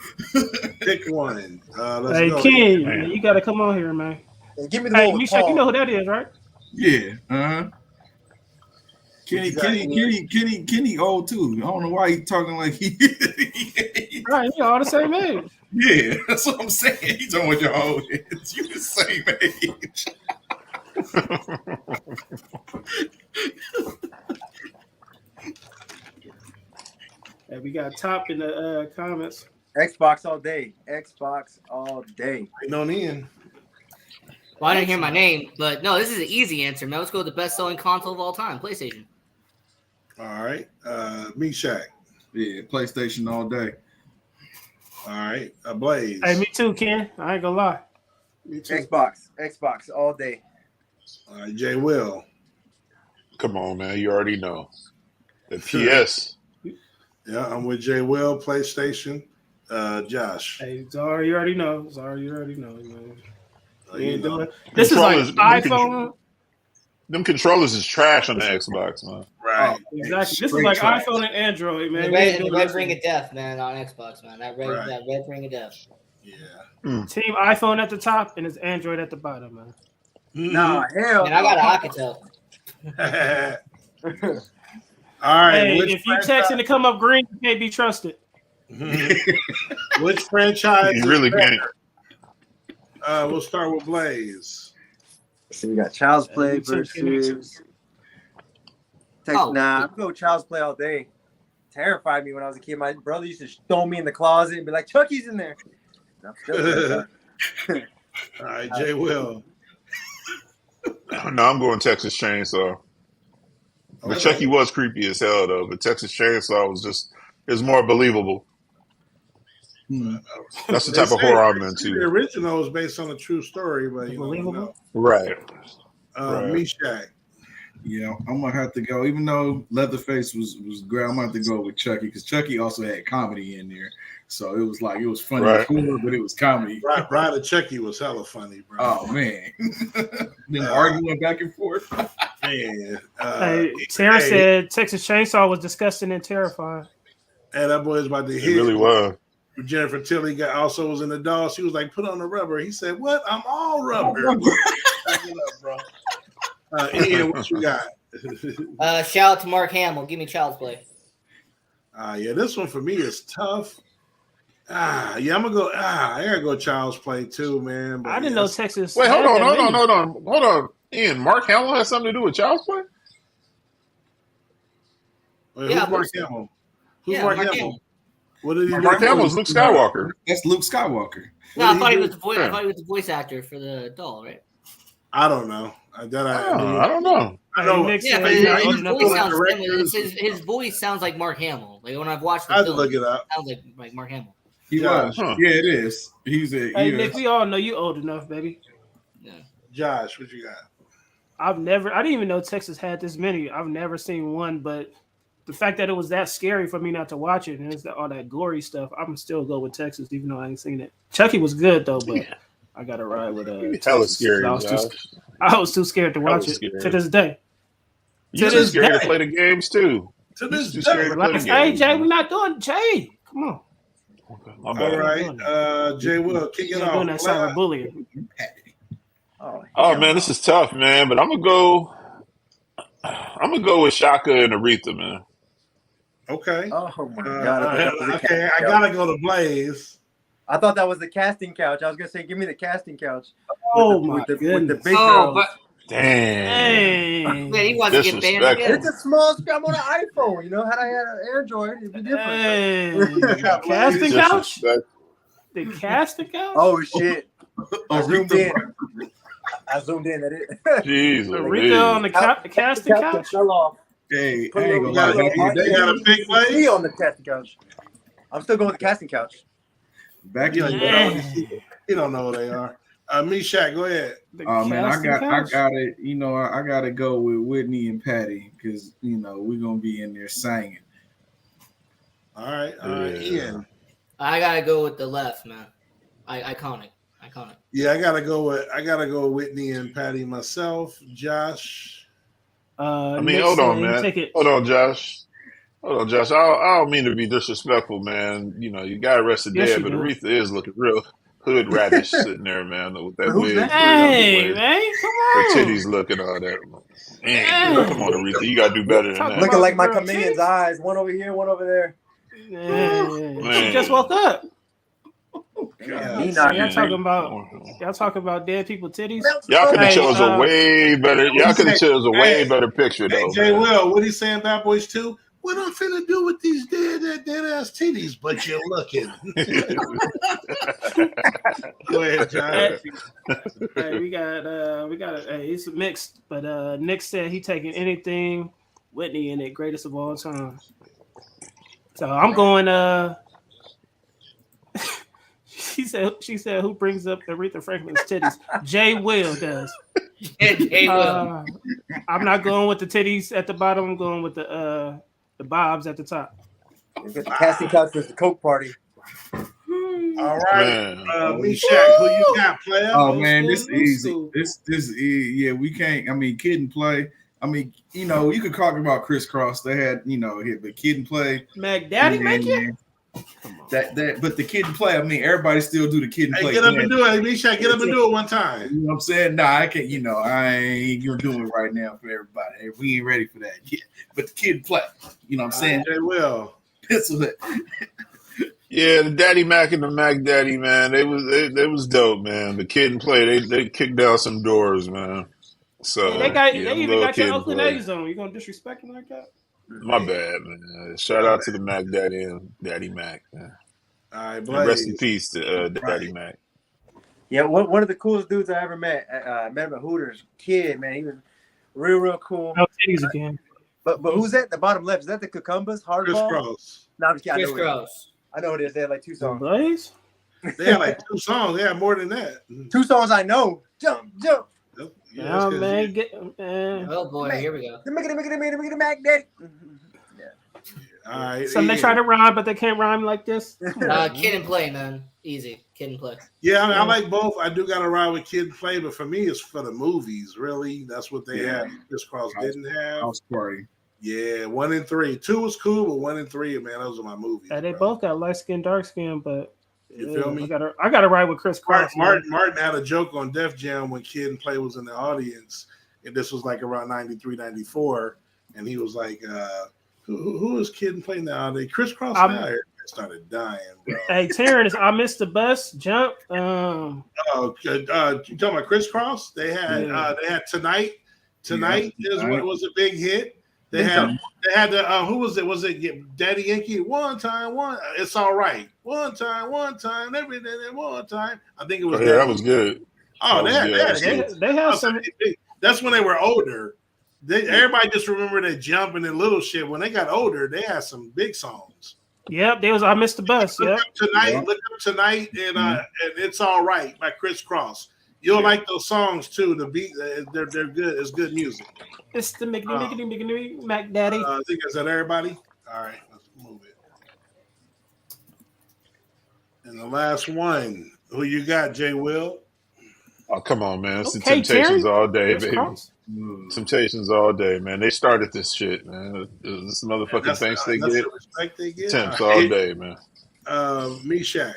Pick one. Let's hey, go. Ken, you gotta come on here, man. Hey, give me the Hey, one. Misha, you know who that is, right? Yeah. Kenny old too. I don't know why he talking like he Right, you all the same age. Yeah, that's what I'm saying. He's talking about your old age. You the same age. Hey, we got top in the comments. Xbox all day. Xbox all day. Ain't no Ian. Well, I didn't hear my name, but no, this is an easy answer, man. Let's go with the best-selling console of all time, PlayStation. All right. Meshack. Yeah, PlayStation all day. All right, Blaze. Hey, me too, Ken. I ain't gonna lie. Me too. Xbox all day. All right, Jay Will. Come on, man. You already know. The PS. Yeah, I'm with Jay Will, PlayStation. Josh. Hey, Zara, you already know. Man. You know. This is like iPhone. Them controllers is trash on the Xbox, man. Right. Exactly. This is like iPhone and Android, man. The red ring of death, man, on Xbox, man. That red ring of death. Yeah. Team iPhone at the top and it's Android at the bottom, man. Nah, hell. Man, I got an Alcatel. All right. Hey, if you texting to come up green, you can't be trusted. Which franchise? You really can't. We'll start with Blaze. So we got Child's Play versus. Nah, I'm going Child's Play all day. Terrified me when I was a kid. My brother used to throw me in the closet and be like, "Chucky's in there." All right, Jay Will. No, I'm going Texas Chainsaw. But Chucky was creepy as hell, though. But Texas Chainsaw was more believable. That's the type of horror I'm into. The original was based on a true story, but right. Meshack. Yeah, I'm gonna have to go. Even though Leatherface was great, I'm gonna have to go with Chucky because Chucky also had comedy in there, so it was funny, but it was comedy. Bride of Chucky was hella funny, bro. Oh man, then arguing back and forth. Man, Sarah said Texas Chainsaw was disgusting and terrifying. And that boy was about to hit. It really was. Jennifer Tilly also was in the doll. She was like, "Put on the rubber." He said, "What? I'm all rubber." Back it up, bro. Ian, what you got? Shout out to Mark Hamill. Give me Child's Play. Yeah, this one for me is tough. I'm gonna go. I gotta go Child's Play too, man. But I didn't know Texas. Wait, hold on. Ian, Mark Hamill has something to do with Child's Play? Wait, who's Mark Hamill? Who's Mark Hamill? What did he do? Mark Hamill is Luke Skywalker. That's Luke Skywalker. No, I thought he was the voice. I thought he was the voice actor for the doll, right? I don't know. I don't know. His voice sounds like Mark Hamill. Like when I've watched the I had film, to look it up. Sounds like Mark Hamill. He was. Huh. Yeah, it is. Hey, Nick, we all know you old enough, baby. Yeah. Josh, what you got? I didn't even know Texas had this many. I've never seen one, but the fact that it was that scary for me not to watch it and it's all that gory stuff, I'm still go with Texas, even though I ain't seen it. Chucky was good though, but I got to ride with hella scary. I was too scared to watch it to this day. You're too scared to play the games too. To this day. Hey, Jay, we're not doing Jay. Come on. All right, Jay Will, kick it off. Doing that cyberbullying. Oh man, this is tough, man. But I'm gonna go with Shaka and Aretha, man. Okay. Oh my god. Okay, I gotta go to Blaze. I thought that was the casting couch. I was gonna say, give me the casting couch. With the big girls. Damn. Man, he wants to get banned again. It's a small screen. I'm on an iPhone. You know, had I had an Android, it'd be different. Casting couch? The casting couch? Oh shit! I zoomed in. That it. Jesus. Aretha on the casting couch? Fell off. Hey, they got a big Blaze on the casting couch. I'm still going with the casting couch. Back in you don't know who they are. Meshack, go ahead. Man, I got it. You know, I got to go with Whitney and Patty because you know we're gonna be in there singing. All right, Ian. I gotta go with the left, man. Iconic. Yeah, I gotta go with Whitney and Patty myself. Josh. Hold on, man. Hold on, Josh. I don't mean to be disrespectful, man. You know, you got Arrested Dead, but Aretha is looking real hood radish sitting there, man, with that wig. Hey, man, come on. Her titties looking all that. Man, come on, Aretha. You got to do better than that. Looking like my chameleon's eyes. One over here, one over there. She just woke up. Y'all talking about dead people titties? Y'all could have chose a way better. Y'all could have chose a way better picture, though. Hey, Jay Will, what he saying? Bad Boys 2? What I'm finna do with these dead ass titties? But you're looking. Go ahead, John. Hey, we got it's mixed, but Nick said he taking anything Whitney in it, greatest of all time. So I'm going. She said, who brings up Aretha Franklin's titties? Jay Will does. Jay Will. I'm not going with the titties at the bottom. I'm going with the bobs at the top. The casting couch was the Coke party. All right, Meshack, who you got, player? Oh man, this is easy. This is yeah. We can't. I mean, Kid and Play. I mean, you know, you could talk about Crisscross. They had, you know, hit, but Kid and Play. Mac Daddy make it. That, but the Kid and Play. I mean, everybody still do the Kid and Play. Get up and do it, Meshack. Get up and do it one time. You know what I'm saying? Nah, I can't. You know, I ain't gonna do it right now for everybody. We ain't ready for that. But the Kid and Play. You know what I'm saying? They will. Pencil it. Yeah, the Daddy Mac and the Mac Daddy, man, they was dope, man. The Kid and Play, they kicked down some doors, man. So they even got your Oakland A's on. You gonna disrespect them like that? My bad, man. Shout out to the Mac Daddy and Daddy Mac. Man. All right, and rest in peace to Daddy Mac. Yeah, one of the coolest dudes I ever met. Met him at Hooters. Kid, man, he was real cool. No titties again. But who's that? The bottom left, is that the Cucumbers? Hardball? Crisscross. No, I'm just kidding. Crisscross. I know it is. They had like 2 songs. Blaze? They had like 2 songs. They had more than that. 2 songs I know. Jump. Yeah, man. Oh boy, here we go. Make it Mac Daddy. All right. Some they try to rhyme, but they can't rhyme like this. Kid and Play, man. Easy. Kid and Play. Yeah, I mean, I like both. I do got to ride with Kid and Play, but for me, it's for the movies, really. That's what they had. Crisscross didn't have. House Party. Yeah, 1 and 3. 2 was cool, but 1 and 3, man, those are my movies. They both got light skin, dark skin, but you feel me? I gotta ride with Crisscross. Martin had a joke on Def Jam when Kid and Play was in the audience, and this was like around 93, 94, and he was like, who is Kid and Play nowadays? Crisscross now? I started dying, bro. Hey, Terrence, I missed the bus jump. You talking about Crisscross? They had Tonight. Tonight was a big hit. They had the who was it? Was it Daddy Yankee? One time, it's all right. One time, every day, one time. I think it was. Yeah, that was good. Oh, they have some. That's when they were older. Everybody just remember that jumping and little shit. When they got older, they had some big songs. Yep, there was. I missed the bus. Yep. Look up Tonight, and It's All Right by Crisscross. You'll like those songs too. The beat, they're good. It's good music. It's the Mac Daddy. I think is that everybody. All right, let's move it. And the last one, who you got, Jay Will? Oh, come on, man! It's the Temptations all day, baby. Temptations all day, man. They started this shit, man. This motherfucking thanks they get. Temps all day, man. Meshack.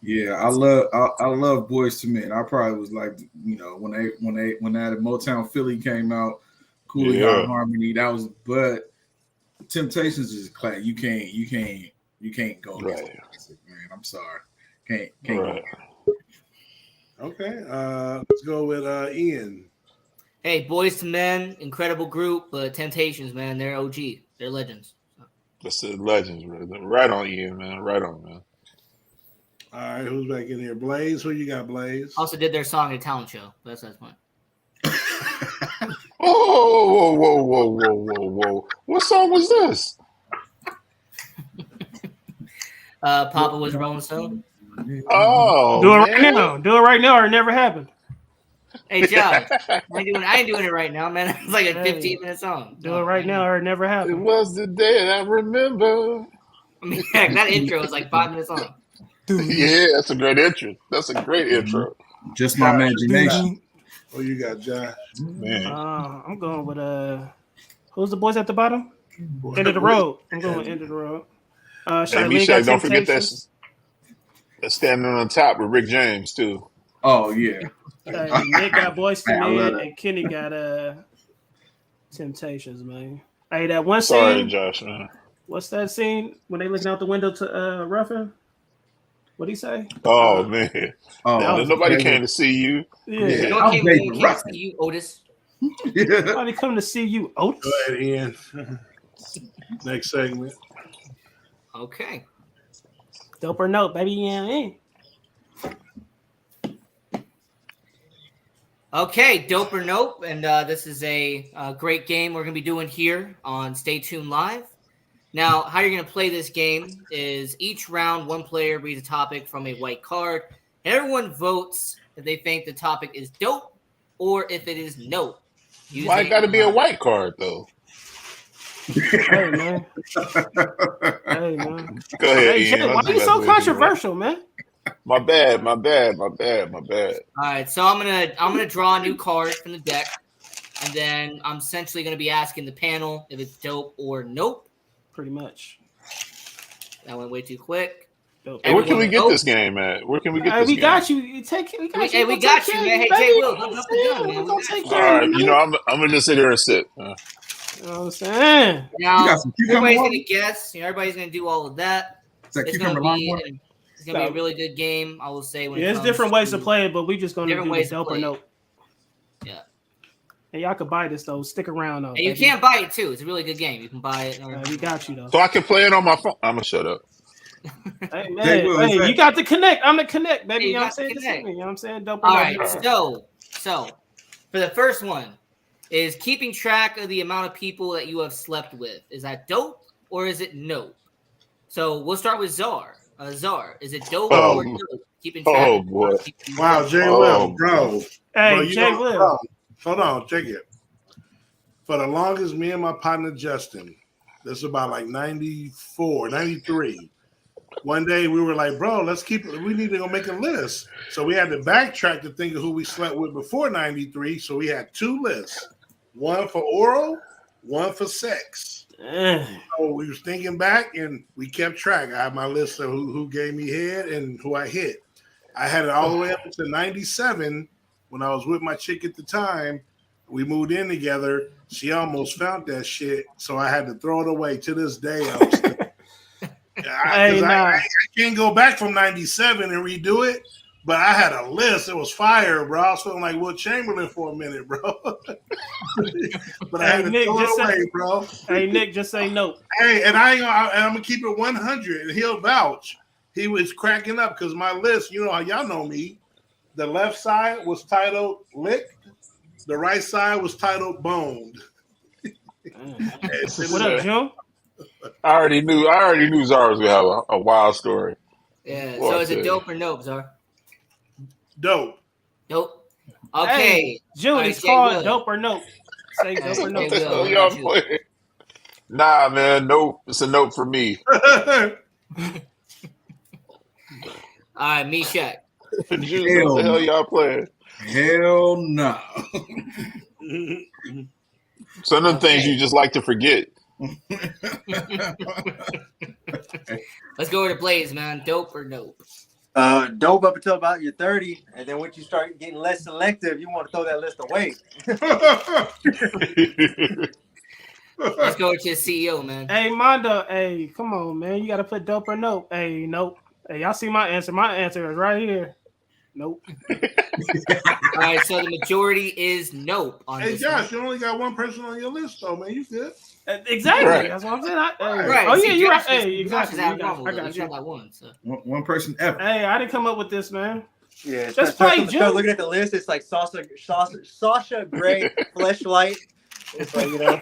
Yeah, I love Boyz II Men. I probably was like, you know, when that Motown Philly came out, Cooley Harmony. That was, but Temptations is class. You can't go right, man. I'm sorry, can't right. Go. Okay, let's go with Ian. Hey, Boyz II Men, incredible group, but Temptations, man, they're OG, they're legends. That's the legends, bro. Right on, Ian, man. Right on, man. All right, who's back in here? Blaze, who you got, Blaze? Also did their song at a talent show. That's fine. Whoa. What song was this? Papa Was Rolling Stone. Oh, do it right now. Do it right now, or it never happened. Hey, Josh, I ain't doing it right now, man. It's like a 15-minute song. Do it right now, or it never happened. It was the day that I remember. I mean, heck, that intro is like 5 minutes long. Yeah, that's a great intro. That's a great intro. Just my imagination. Oh, you got Josh. Man. I'm going with who's the boys at the bottom? End of the Road. I'm going with End of the Road. Meshack, don't forget that's standing on top with Rick James too. Oh yeah. Nick got Boyz II Men and Kenny got Temptations, man. Hey, that one scene. Sorry, Josh, man. What's that scene when they looking out the window to Ruffin? What'd he say? Oh man. Nobody came to see you. Yeah. Nobody came to see you, Otis. Nobody come to see you, Otis. Go ahead, Ian. Next segment. Okay. Dope or note, baby. Yeah. Okay, dope or nope, and this is a great game we're going to be doing here on Stay Tuned Live. Now, how you're going to play this game is each round, one player reads a topic from a white card. Everyone votes if they think the topic is dope or if it is nope. Why it got to be a white card, though? Hey, man. Hey, man. Go ahead, Hey, Ian. why are you so controversial, man? My bad. All right, so I'm gonna draw a new card from the deck, and then I'm essentially gonna be asking the panel if it's dope or nope. Pretty much. That went way too quick. Hey, where can we get this game at? Where can we get this game? We got you. We got you. Hey, we got you, man. Hey, Jay Will, don't jump the gun, man. All right, you know, I'm gonna just sit here and sit. You know what I'm saying? Now, everybody's gonna guess. Everybody's gonna do all of that. It's gonna be a really good game, I will say. There's different ways to play it, but we just gonna do the dope or nope. Yeah. And y'all can buy this though. Stick around though. And you can buy it too. It's a really good game. You can buy it. We got you though. So I can play it on my phone. I'm gonna shut up. Hey man, you got the connect. I'm the connect, baby. You know what I'm saying? You know what I'm saying? Dope. All right. So for the first one is keeping track of the amount of people that you have slept with. Is that dope or is it nope? So we'll start with Czar. Czar, is it dope or dope? Keeping track. Oh boy! Wow, Jay Will, bro. Hey, Jay Will. Hold on, check it. For the longest, me and my partner Justin, this is about like 94, 93. One day we were like, bro, we need to go make a list. So we had to backtrack to think of who we slept with before 93. So we had two lists, one for oral, one for sex. So we was thinking back and we kept track. I had my list of who gave me head and who I hit. I had it all the way up to 97 when I was with my chick at the time. We moved in together. She almost found that shit, so I had to throw it away. To this day, I can't go back from 97 and redo it. But I had a list. It was fire, bro. I was feeling like Will Chamberlain for a minute, bro. But I had to throw it away, bro. Hey, Nick, just say no. Hey, and I'm gonna keep it 100, and he'll vouch. He was cracking up because my list, you know how y'all know me. The left side was titled licked. The right side was titled boned. What up, Joe? I already knew Czar was gonna have a wild story. Yeah. So is it dope or nope, Czar? Dope. Nope. Okay. Hey, June, it's called dope or nope. Say dope or nope. Nah, man, nope. It's a nope for me. All right, Meshack. What the hell y'all playing? Hell no. Some of them things you just like to forget. Let's go over to Blaze, man. Dope or nope? Dope up until about your 30, and then once you start getting less selective, you want to throw that list away. Let's go to the CEO, man. Hey, Mondo. Hey, come on, man. You got to put dope or nope. Hey, nope. Hey, y'all see my answer? My answer is right here. Nope. All right, so the majority is nope. Hey, Josh, you only got one person on your list, though, man. You good? Exactly. Right. That's what I'm saying. Right. Oh, yeah, See, you're right. Josh Hey, exactly. I got you. That one, so. One person ever. Hey, I didn't come up with this, man. Yeah, just play, Joe. Looking at the list, it's like Sasha Grey, Fleshlight. It's like, you know,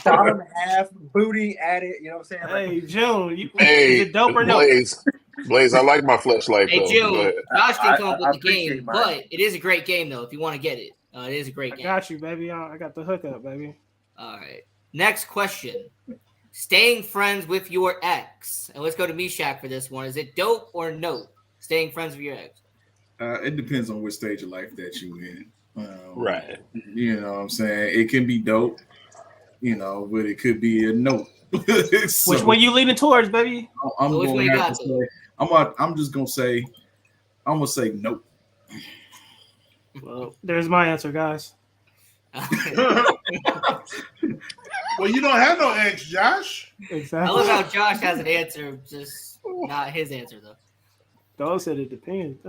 bottom half, booty at it. You know what I'm saying? Hey, June, is it dope or no? Blaze, I like my Fleshlight. Hey, June, Josh didn't come up with the game, mine. but it is a great game, though, if you want to get it. It is a great game. I got you, baby. I got the hookup, baby. All right. Next question. Staying friends with your ex. And let's go to Meshack for this one. Is it dope or no? Staying friends with your ex. It depends on which stage of life that you in. Right. You know what I'm saying? It can be dope, you know, but it could be a no. So, which one you leaning towards, baby? I'm just gonna say nope. Well, there's my answer, guys. Well, you don't have no ex, Josh. Exactly. I love how Josh has an answer, just not his answer, though. Dog said it depends.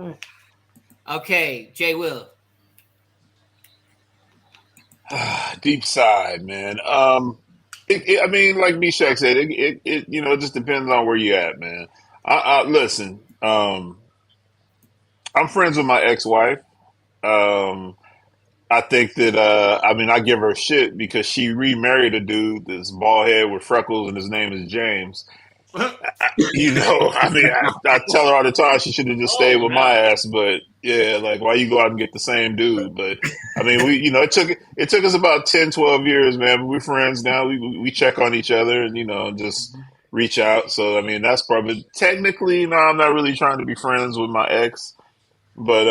Okay, Jay Will. Deep side, man. I mean, like Meshack said, it you know, it just depends on where you at, man. Listen, I'm friends with my ex-wife. I think that I give her shit because she remarried a dude that's bald head with freckles and his name is James. I tell her all the time she should have just stayed with my ass, but yeah, like why you go out and get the same dude? But I mean, it took us about 10, 12 years, man. But we're friends now. We check on each other and just reach out. So I mean, that's probably technically I'm not really trying to be friends with my ex. But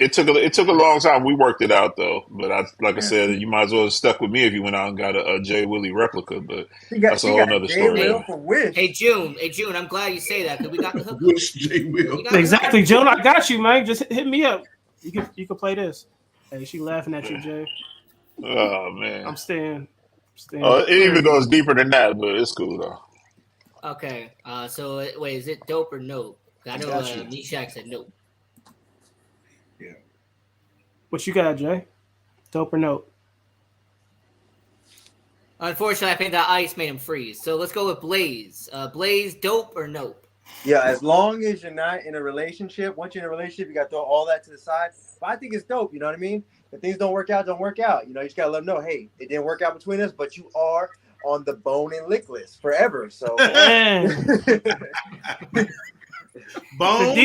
it took a long time. We worked it out though. But I said, you might as well have stuck with me if you went out and got a Jay Willie replica. But that's a whole nother story. Hey June, I'm glad you say that because we got the hook. Jay Will. Exactly, June. I got you, man. Just hit me up. You can play this. Hey, she laughing at you, Jay. Oh man, I'm staying. It even goes deeper than that, but it's cool though. Okay. So wait, is it dope or nope? I know Meshack said nope. What you got, Jay? Dope or nope? Unfortunately, I think that ice made him freeze. So let's go with Blaze. Blaze, dope or nope? Yeah, as long as you're not in a relationship. Once you're in a relationship, you got to throw all that to the side. But I think it's dope. You know what I mean? If things don't work out, don't work out. You just got to let them know, hey, it didn't work out between us, but you are on the bone and lick list forever. So. Boned,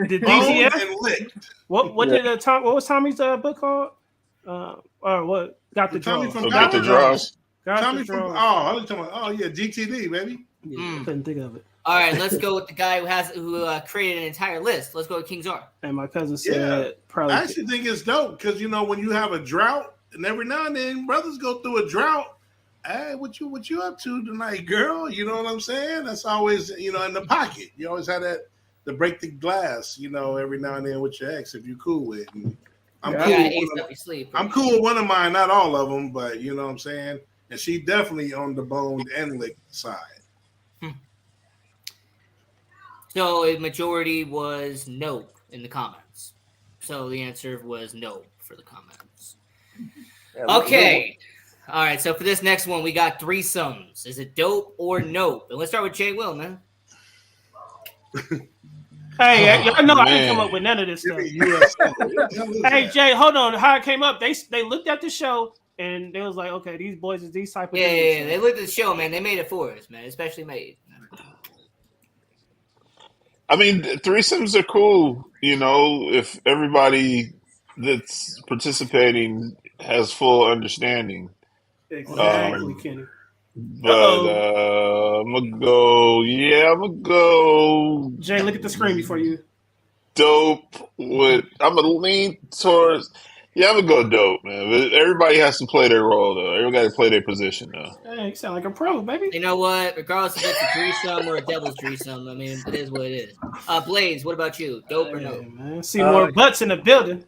did DTF and licked. What was Tommy's book called? Or what? Got the draws. Got the draws. Tommy from I was talking about GTD, baby. Yeah, couldn't think of it. All right, let's go with the guy who created an entire list. Let's go with King Czar. And my cousin said probably. I actually think it's dope because when you have a drought, and every now and then brothers go through a drought. Hey, what you up to tonight, girl? You know what I'm saying? That's always in the pocket. You always have that to break the glass. Every now and then with your ex if you're cool with. And I'm cool with one of mine, not all of them, but you know what I'm saying. And she definitely on the boned and licked side. So a majority was no in the comments. So the answer was no for the comments. Okay. All right. So for this next one, we got threesomes. Is it dope or nope? And let's start with Jay Will, man. Hey, I know I didn't come up with none of this stuff. Hey, Jay, hold on. How it came up? They looked at the show and they was like, okay, these boys is these type of. Yeah. They looked at the show, man. They made it for us, man. Especially made. I mean, threesomes are cool, if everybody that's participating has full understanding. Exactly, Kenny. But I'm gonna go. Jay, look at the screen before you. Dope. I'm gonna lean towards. Yeah, I'm gonna go dope, man. But everybody has to play their role, though. Everybody play their position, though. Hey, you sound like a pro, baby. You know what? Regardless if it's a threesome or a devil's threesome, I mean, it is what it is. Blaze, what about you? Dope or no? Man. See more butts in the building.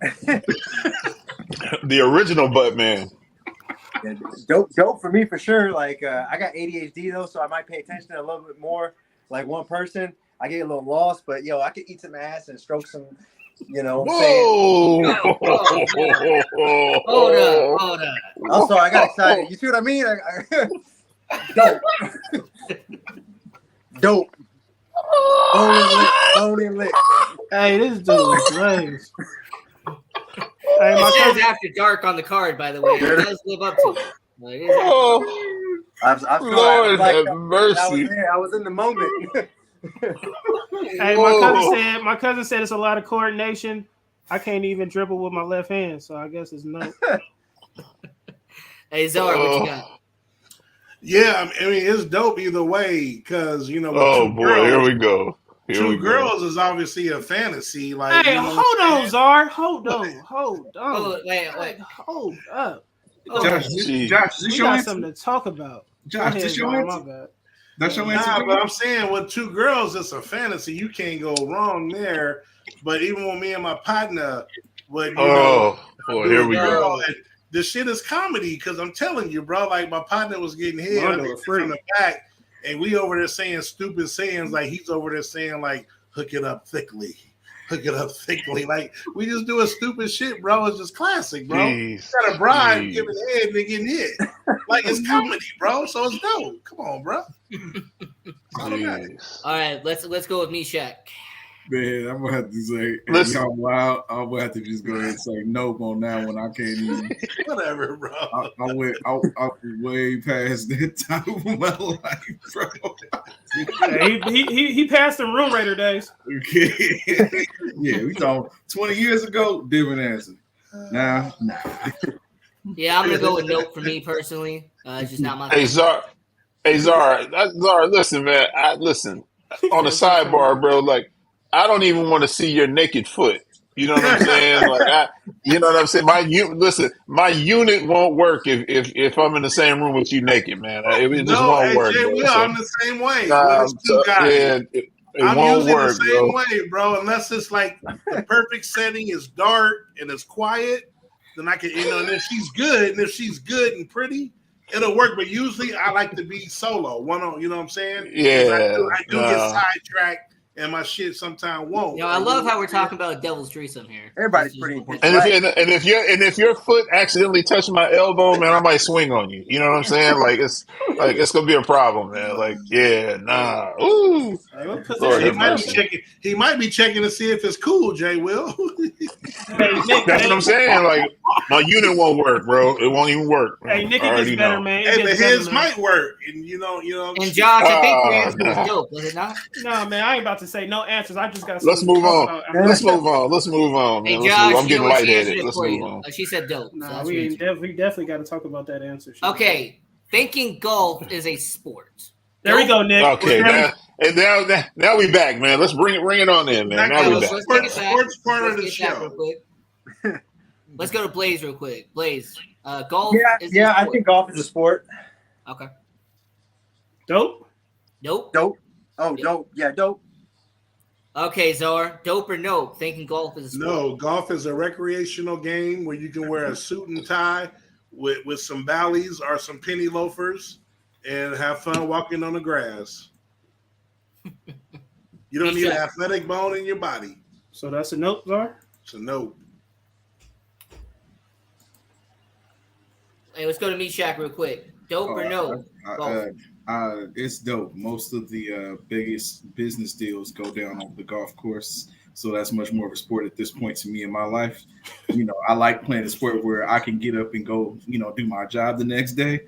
The original butt man. Yeah, dope for me for sure. Like I got ADHD though, so I might pay attention a little bit more. Like one person, I get a little lost, but I could eat some ass and stroke some. You know what I'm saying? Hold up. Also, I got excited. You see what I mean? Dope. Dope. Bone and lick. Hey, this dude is nice. Hey, it says after dark on the card, by the way. It does live up to it. Lord have mercy. I was in the moment. Hey, my cousin said it's a lot of coordination. I can't even dribble with my left hand, so I guess it's no. Hey, Czar, what you got? Yeah, I mean it's dope either way because here we go. Two girls is obviously a fantasy. Like, hey, hold on, Czar. Hold on. Wait. Hold up. Josh, we got something to talk about. Josh, this your answer? That's your answer. But I'm saying with two girls, it's a fantasy. You can't go wrong there. But even with me and my partner, here we go. The shit is comedy because I'm telling you, bro. Like my partner was getting hit from the back, and we over there saying stupid sayings like he's over there saying like hook it up thickly. Like we just doing stupid shit, bro. It's just classic, bro. You got a bride giving head and getting hit. Like it's comedy, bro. So it's dope. Come on, bro. All right, let's go with Meshack. Man, I'm gonna have to say, Listen. y'all wild. I'm gonna have to just go ahead and say nope on that one. I can't even. Whatever, bro. I went way past that time of my life, bro. He passed the room raider days. Okay. Yeah, we talking 20 years ago. Different answer. Nah. Yeah, I'm gonna go with nope for me personally. It's just not my. Hey Czar, listen, man. Listen. On the sidebar, bro. Like, I don't even want to see your naked foot. You know what I'm saying? Like, you know what I'm saying? My unit won't work if I'm in the same room with you naked, man. It just won't work. Jay, bro. I'm the same way. We're the two guys. Yeah, it I'm won't usually work, the same bro. way, bro. Unless it's like the perfect setting is dark and it's quiet, then I can, and if she's good and pretty, it'll work. But usually I like to be solo, one on, you know what I'm saying? Yeah, I do get sidetracked, and my shit sometimes won't. I love how we're talking about a devil's threesome here. Everybody's pretty important. And if your foot accidentally touched my elbow, man, I might swing on you. You know what I'm saying? It's gonna be a problem, man. Like, yeah, nah. Ooh. Lord have mercy. He might be checking to see if it's cool, Jay Will. That's what I'm saying. Like, my unit won't work, bro. It won't even work. Hey, Nick, it gets better, man. Hey, but his might work, and you know. And Josh, I think your answer was dope, was it not? No, man, I ain't about to say no answers. I just got. Let's move on. Let's move on, man. Hey, Josh, I'm getting lightheaded. Let's move on. She said dope. Nah, we definitely got to talk about that answer. Okay, thinking golf is a sport. There we go, Nick. Okay, now we back, man. Let's bring it on in, man. Now we back. Sports part of the show. Let's go to Blaze real quick. Blaze, golf. Yeah, I think golf is a sport. Okay. Dope. Nope. Dope. Oh, dope. Yeah, dope. Okay, Czar, dope or nope? Thinking golf is a sport. No, golf is a recreational game where you can wear a suit and tie with some Bally's or some penny loafers and have fun walking on the grass. You don't need an athletic bone in your body. So that's a nope, Czar? It's a nope. Hey, let's go to Meat Shack real quick. Dope or no? It's dope. Most of the biggest business deals go down on the golf course. So that's much more of a sport at this point to me in my life. You know, I like playing a sport where I can get up and go, do my job the next day.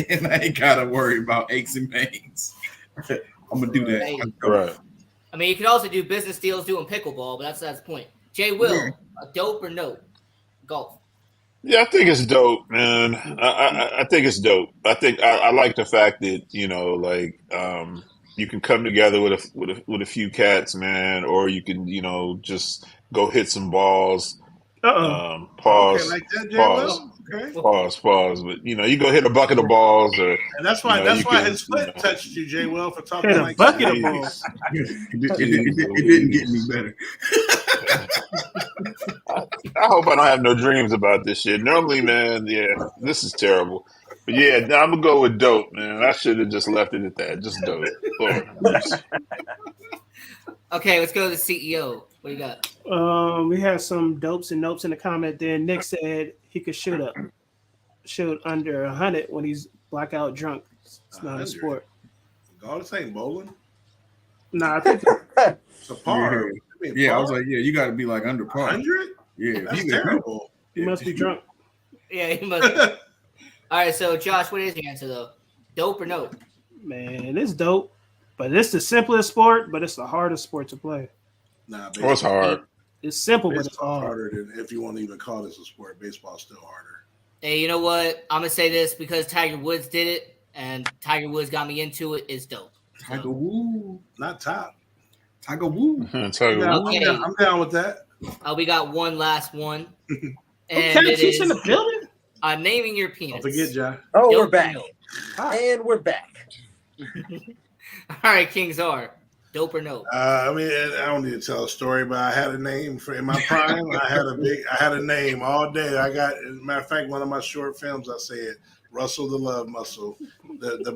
And I ain't got to worry about aches and pains. I'm going to do that. Right. I mean, you can also do business deals doing pickleball, but that's the point. Jay Will, dope or no? Golf. Yeah, I think it's dope, man. I think it's dope. I think I like the fact that you can come together with a few cats, man, or you can just go hit some balls. Pause. Okay, like that, Jay pause. Will? Okay. Pause. But you go hit a bucket of balls, or and that's why his foot touched you, Jay Will, for talking hit like a bucket that. of balls. It didn't get any better. I hope I don't have no dreams about this shit. Normally, man, this is terrible. But yeah, I'm gonna go with dope, man. I should have just left it at that. Just dope. Okay, let's go to the CEO. What do you got? We had some dopes and nopes in the comment. Then Nick said he could shoot under 100 when he's blackout drunk. It's not a sport. Golf ain't bowling. Nah, I think it's a par. I was like, you got to be like under par. 100? Yeah, that's terrible. He must be drunk. Yeah, he must. All right, so Josh, what is your answer though? Dope or no? Man, it's dope, but it's the simplest sport, but it's the hardest sport to play. Nah, it's hard. It's simple, but it's hard. Harder than, if you want to even call this a sport. Baseball's still harder. Hey, you know what? I'm gonna say this because Tiger Woods did it, and Tiger Woods got me into it. It's dope. Tiger Woo, not top. Tiger Woo. Tiger Woo. Okay. I'm down with that. We got one last one. And okay, she's in the building. I'm naming your penis. Don't forget, John. Oh, we're back. And we're back. All right, King Czar. Dope or no? I mean, I don't need to tell a story, but I had a name in my prime. I had a name all day. As a matter of fact, one of my short films, I said Russell the Love Muscle.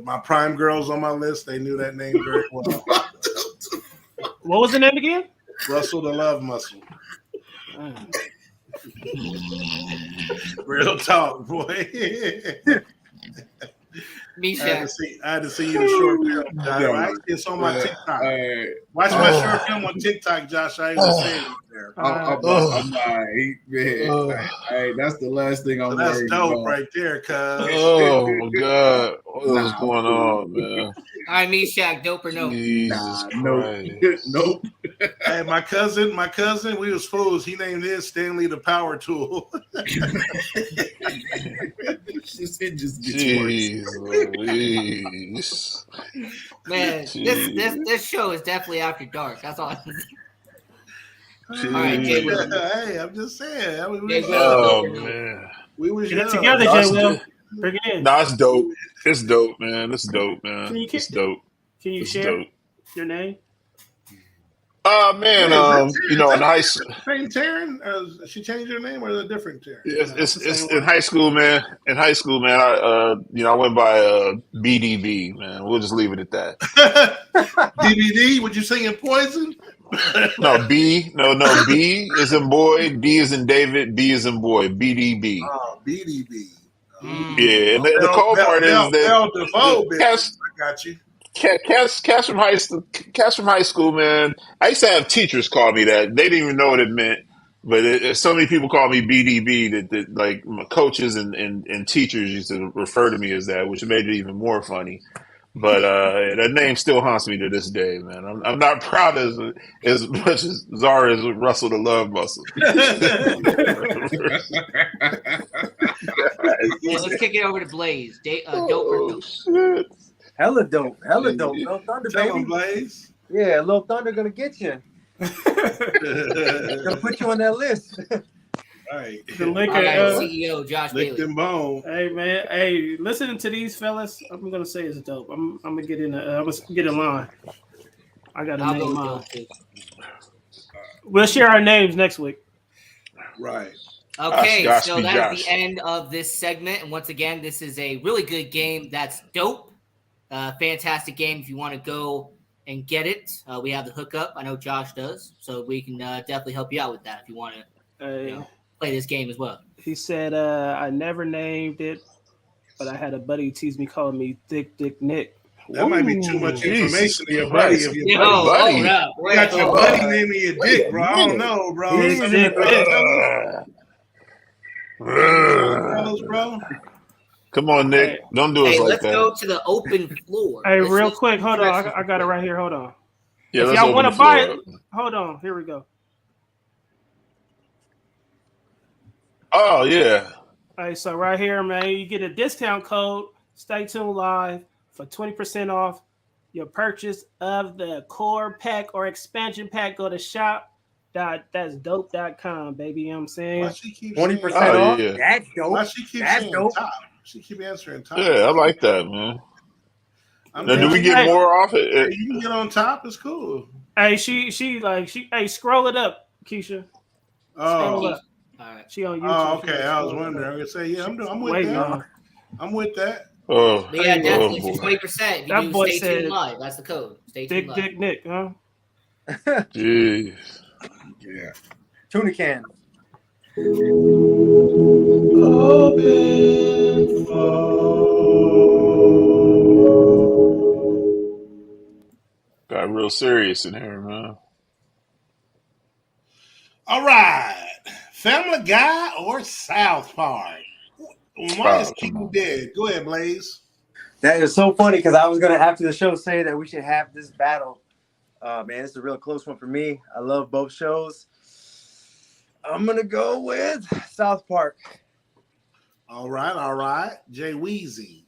My prime girls on my list, they knew that name very well. What was the name again? Russell the Love Muscle. Real talk, boy. Misha. I had to see you the short film. Actually, it's on my TikTok. Watch my short film on TikTok, Josh. I ain't gonna say it on there. I'm man. Hey, that's the last thing I'm worried about. That's dope right there, cuz. Oh my God, what's going on, man? All right, Meshack, dope or no? Jesus Christ. Nope. Hey, my cousin, we was fools. He named his Stanley the Power Tool. It just gets Jeez worse. Man, this show is definitely after dark. That's all. All right, Jay Will. Hey, I'm just saying. I mean, Man. We was get it together, Jay Will. Bring it in. Nah, it's dope. It's dope, man. It's dope, man. It's dope. Can you share your name? Man, in high school. Same Taryn? She changed her name or is it a different Taryn? It's in high school, man. In high school, man, I went by BDB, man. We'll just leave it at that. DVD? Would you singing Poison? No, B. No, B is in boy, D is in David, B is in boy, BDB. Oh, BDB. Yeah, and the cool part is that I got you. Cats from high school, man. I used to have teachers call me that. They didn't even know what it meant, but so many people call me BDB that like my coaches and teachers used to refer to me as that, which made it even more funny. But that name still haunts me to this day, man. I'm not proud as much as Zara is Russell the Love Muscle. Let's kick it over to Blaze. Dope or no? Shit. Hella dope. Little Thunder, baby. Blaze. Yeah, Little Thunder gonna get you. Gonna put you on that list. Right. The liquor CEO Josh Licked Bailey. and bone. Hey man, hey, listening to these fellas, I'm gonna say it's dope. I'm gonna get in. I'm gonna get in line. I got to name mine. We'll share our names next week. Right. Okay, so that's the end of this segment. And once again, this is a really good game. That's dope. Fantastic game. If you want to go and get it, we have the hookup. I know Josh does, so we can definitely help you out with that if you want to play this game as well. He said, I never named it, but I had a buddy tease me, calling me Thick Dick Nick. That might be too much information to your buddy. If your buddy, you got your buddy naming your dick, bro. I don't know, bro. Bro. Come on, Nick. Don't do it like that. Let's go to the open floor. Hey, real quick. Hold on. I got it right here. Hold on. Yeah, if y'all want to buy it, hold on. Here we go. Oh, yeah. All right, so right here, man, you get a discount code. Stay tuned live for 20% off your purchase of the core pack or expansion pack. Go to shop.that'sdope.com, baby. You know what I'm saying? 20% off? Yeah. That's dope. Why she keep saying top? She keep answering top. Yeah, I like that, man. Now, do we get more off it? Hey, you can get on top. It's cool. Hey, she hey, scroll it up, Keisha. Oh. All right. She on YouTube. Oh, okay. I was wondering. I was gonna say, yeah, I'm with that. I'm with that. Oh, yeah, definitely 20%. That boy stay said tuned live. That's the code. Stay tuned live. Dick Nick, huh? Jeez. Yeah. Tuna can. Got real serious in here, man. All right. Family Guy or South Park? Why is Keaton dead? Go ahead, Blaze. That is so funny because I was gonna after the show say that we should have this battle. Man, it's a real close one for me. I love both shows. I'm gonna go with South Park. All right. Jay Weezy.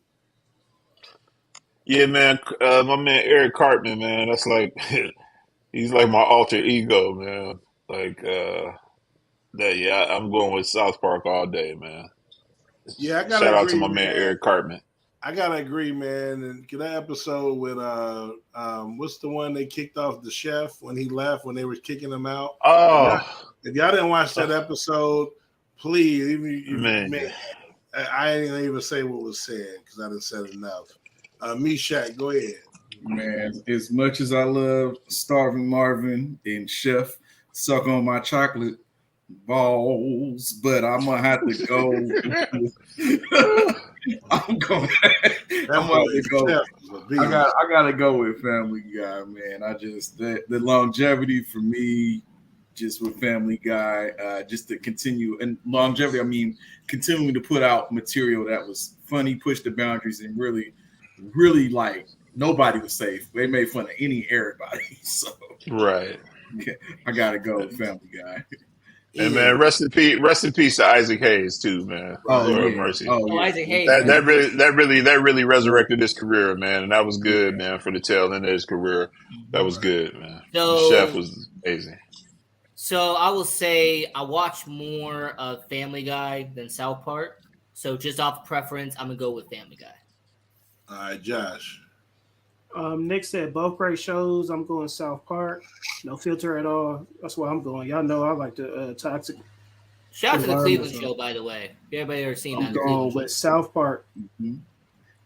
Yeah, man. My man Eric Cartman, man. That's like he's like my alter ego, man. Like I'm going with South Park all day, man. Yeah, I gotta shout out agree, to my man Eric Cartman. I gotta agree, man. And that episode with what's the one they kicked off the chef when he left when they were kicking him out? Oh, if y'all didn't watch that episode, please, man. I didn't even say what was said because I didn't say enough. Meshack, go ahead. Man, as much as I love Starving Marvin and Chef Suck on My Chocolate Balls, but I'm gonna have to go. I'm going. I'm going to go. I gotta go with Family Guy, man. I just the longevity for me, just with Family Guy, just to continue and longevity. I mean, continuing to put out material that was funny, push the boundaries, and really, really like nobody was safe. They made fun of everybody. So right, I gotta go with Family Guy. And man, rest in peace to Isaac Hayes too, man. Oh, mercy. Isaac Hayes. That really resurrected his career, man, and that was good, man, for the tail end of his career. That was good, man. So, the Chef was amazing. So I will say I watch more of Family Guy than South Park. So just off preference, I'm gonna go with Family Guy. All right, Josh. Nick said both great shows. I'm going South Park. No filter at all. That's where I'm going. Y'all know I like the toxic. Shout out to the Cleveland show, by the way. Everybody ever seen that? I'm going with South Park. Mm-hmm.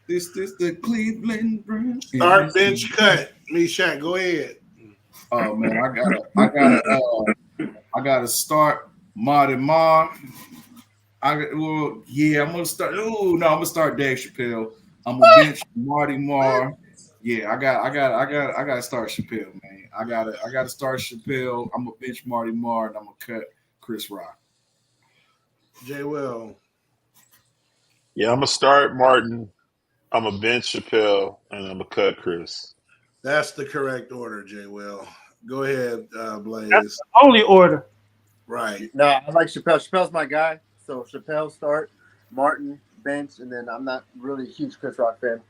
This the Cleveland Browns. Start, bench, cut. Me, Shaq, go ahead. Oh man, I gotta start Marty Marr. I'm gonna start. I'm gonna start Dave Chappelle. I'm gonna bench Marty Marr. Yeah, I gotta start Chappelle, man. I gotta start Chappelle. I'm gonna bench Marty Marr and I'm gonna cut Chris Rock. Jay Will. Yeah, I'm gonna start Martin. I'm gonna bench Chappelle and I'm gonna cut Chris. That's the correct order, Jay Will. Go ahead, Blaze. That's the only order. Right. No, I like Chappelle. Chappelle's my guy. So Chappelle start, Martin bench, and then I'm not really a huge Chris Rock fan.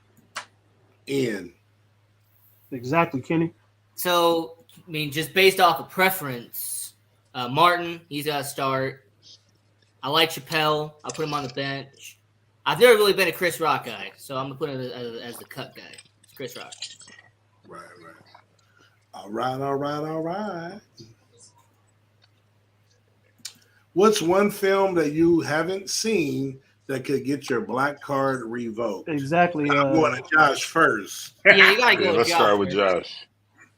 Ian. Exactly, Kenny. So, I mean, just based off of preference, Martin, he's got to start. I like Chappelle. I'll put him on the bench. I've never really been a Chris Rock guy, so I'm going to put him as the cut guy. It's Chris Rock. Right. All right. What's one film that you haven't seen that could get your black card revoked? Exactly. I'm going to Josh first. Yeah, you gotta go. Let's Josh start with first. Josh.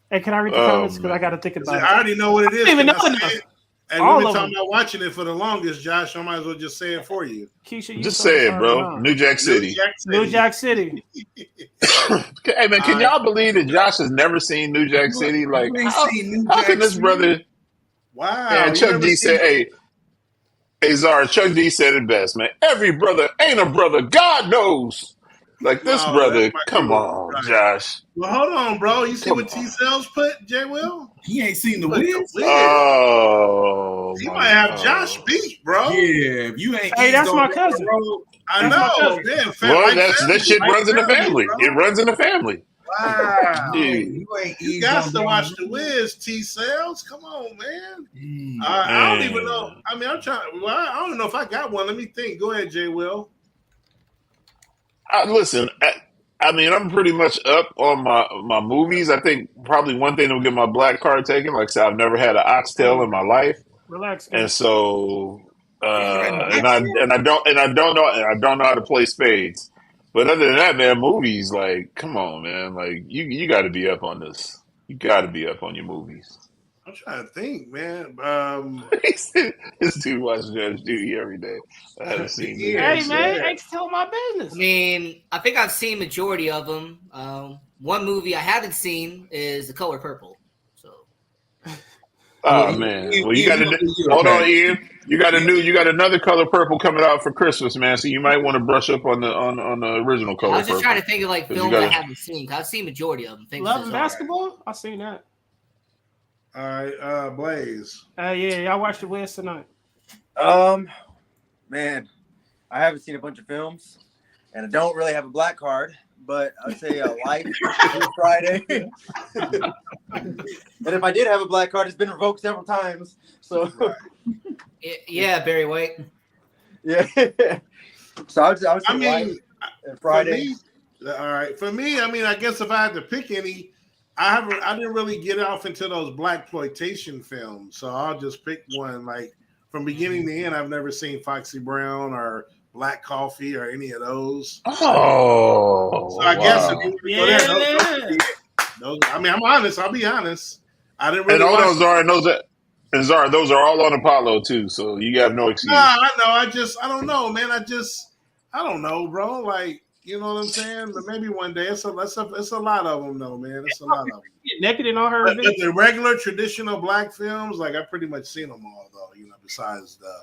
Hey, can I read the comments? Because I got to think about it. I already know what it is. I don't even know it. And we've been talking about watching it for the longest, Josh. I might as well just say it for you. Keisha, just say it, bro. New Jack City. New Jack City. Hey, man, can y'all believe that Josh has never seen New Jack City? Like, how can this brother? Wow. And Chuck D said, hey, Zara, Chuck D said it best, man. Every brother ain't a brother. God knows. Like, this brother, come on, right. Josh. Well, hold on, bro. You see what T-Cells put, Jay Will? He ain't seen the Wiz. Oh. He might have Josh beat, bro. Yeah, if you ain't. Hey, that's my cousin. I know. Man, well, that shit runs in the family. Bro. It runs in the family. Wow. You got to watch the Wiz, T-Cells. Come on, man. I don't even know. I mean, I'm trying. Well, I don't know if I got one. Let me think. Go ahead, Jay Will. Listen, I mean, I'm pretty much up on my movies. I think probably one thing that will get my black card taken. Like I said, I've never had an oxtail in my life. Relax. And so, and I don't know how to play spades. But other than that, man, movies, like, come on, man, like you got to be up on this. You got to be up on your movies. I'm trying to think, man. This dude watches Judge Judy every day. I haven't seen it. Hey, man, ain't tell my business. I mean, I think I've seen majority of them. One movie I haven't seen is The Color Purple. So. Oh man, well you got to hold on, Ian. You got another Color Purple coming out for Christmas, man. So you might want to brush up on the original Color Purple. I was just trying to think of like films I haven't seen. I've seen majority of them. Love and Basketball. I've seen that. All right, Blaze. Yeah, y'all watched the Wiz tonight. Man, I haven't seen a bunch of films, and I don't really have a black card. But I'd say Life Friday. And if I did have a black card, it's been revoked several times. So, yeah, Barry White. Yeah. So I would say Life and Friday. All right, for me, I mean, I guess if I had to pick any. I didn't really get off into those blaxploitation films, so I'll just pick one. Like from beginning to end, I've never seen Foxy Brown or Black Coffee or any of those. Oh, so I guess if you go there, those, I mean, I'm honest. I'll be honest. I didn't really. And all those are those are all on Apollo too. So you have no excuse. Nah, I know. I don't know, man. I I don't know, bro. Like, you know what I'm saying? But maybe one day. It's a lot of them, though, man. It's a lot of them. Naked in all her but the regular traditional black films, like I pretty much seen them all, though. You know, besides the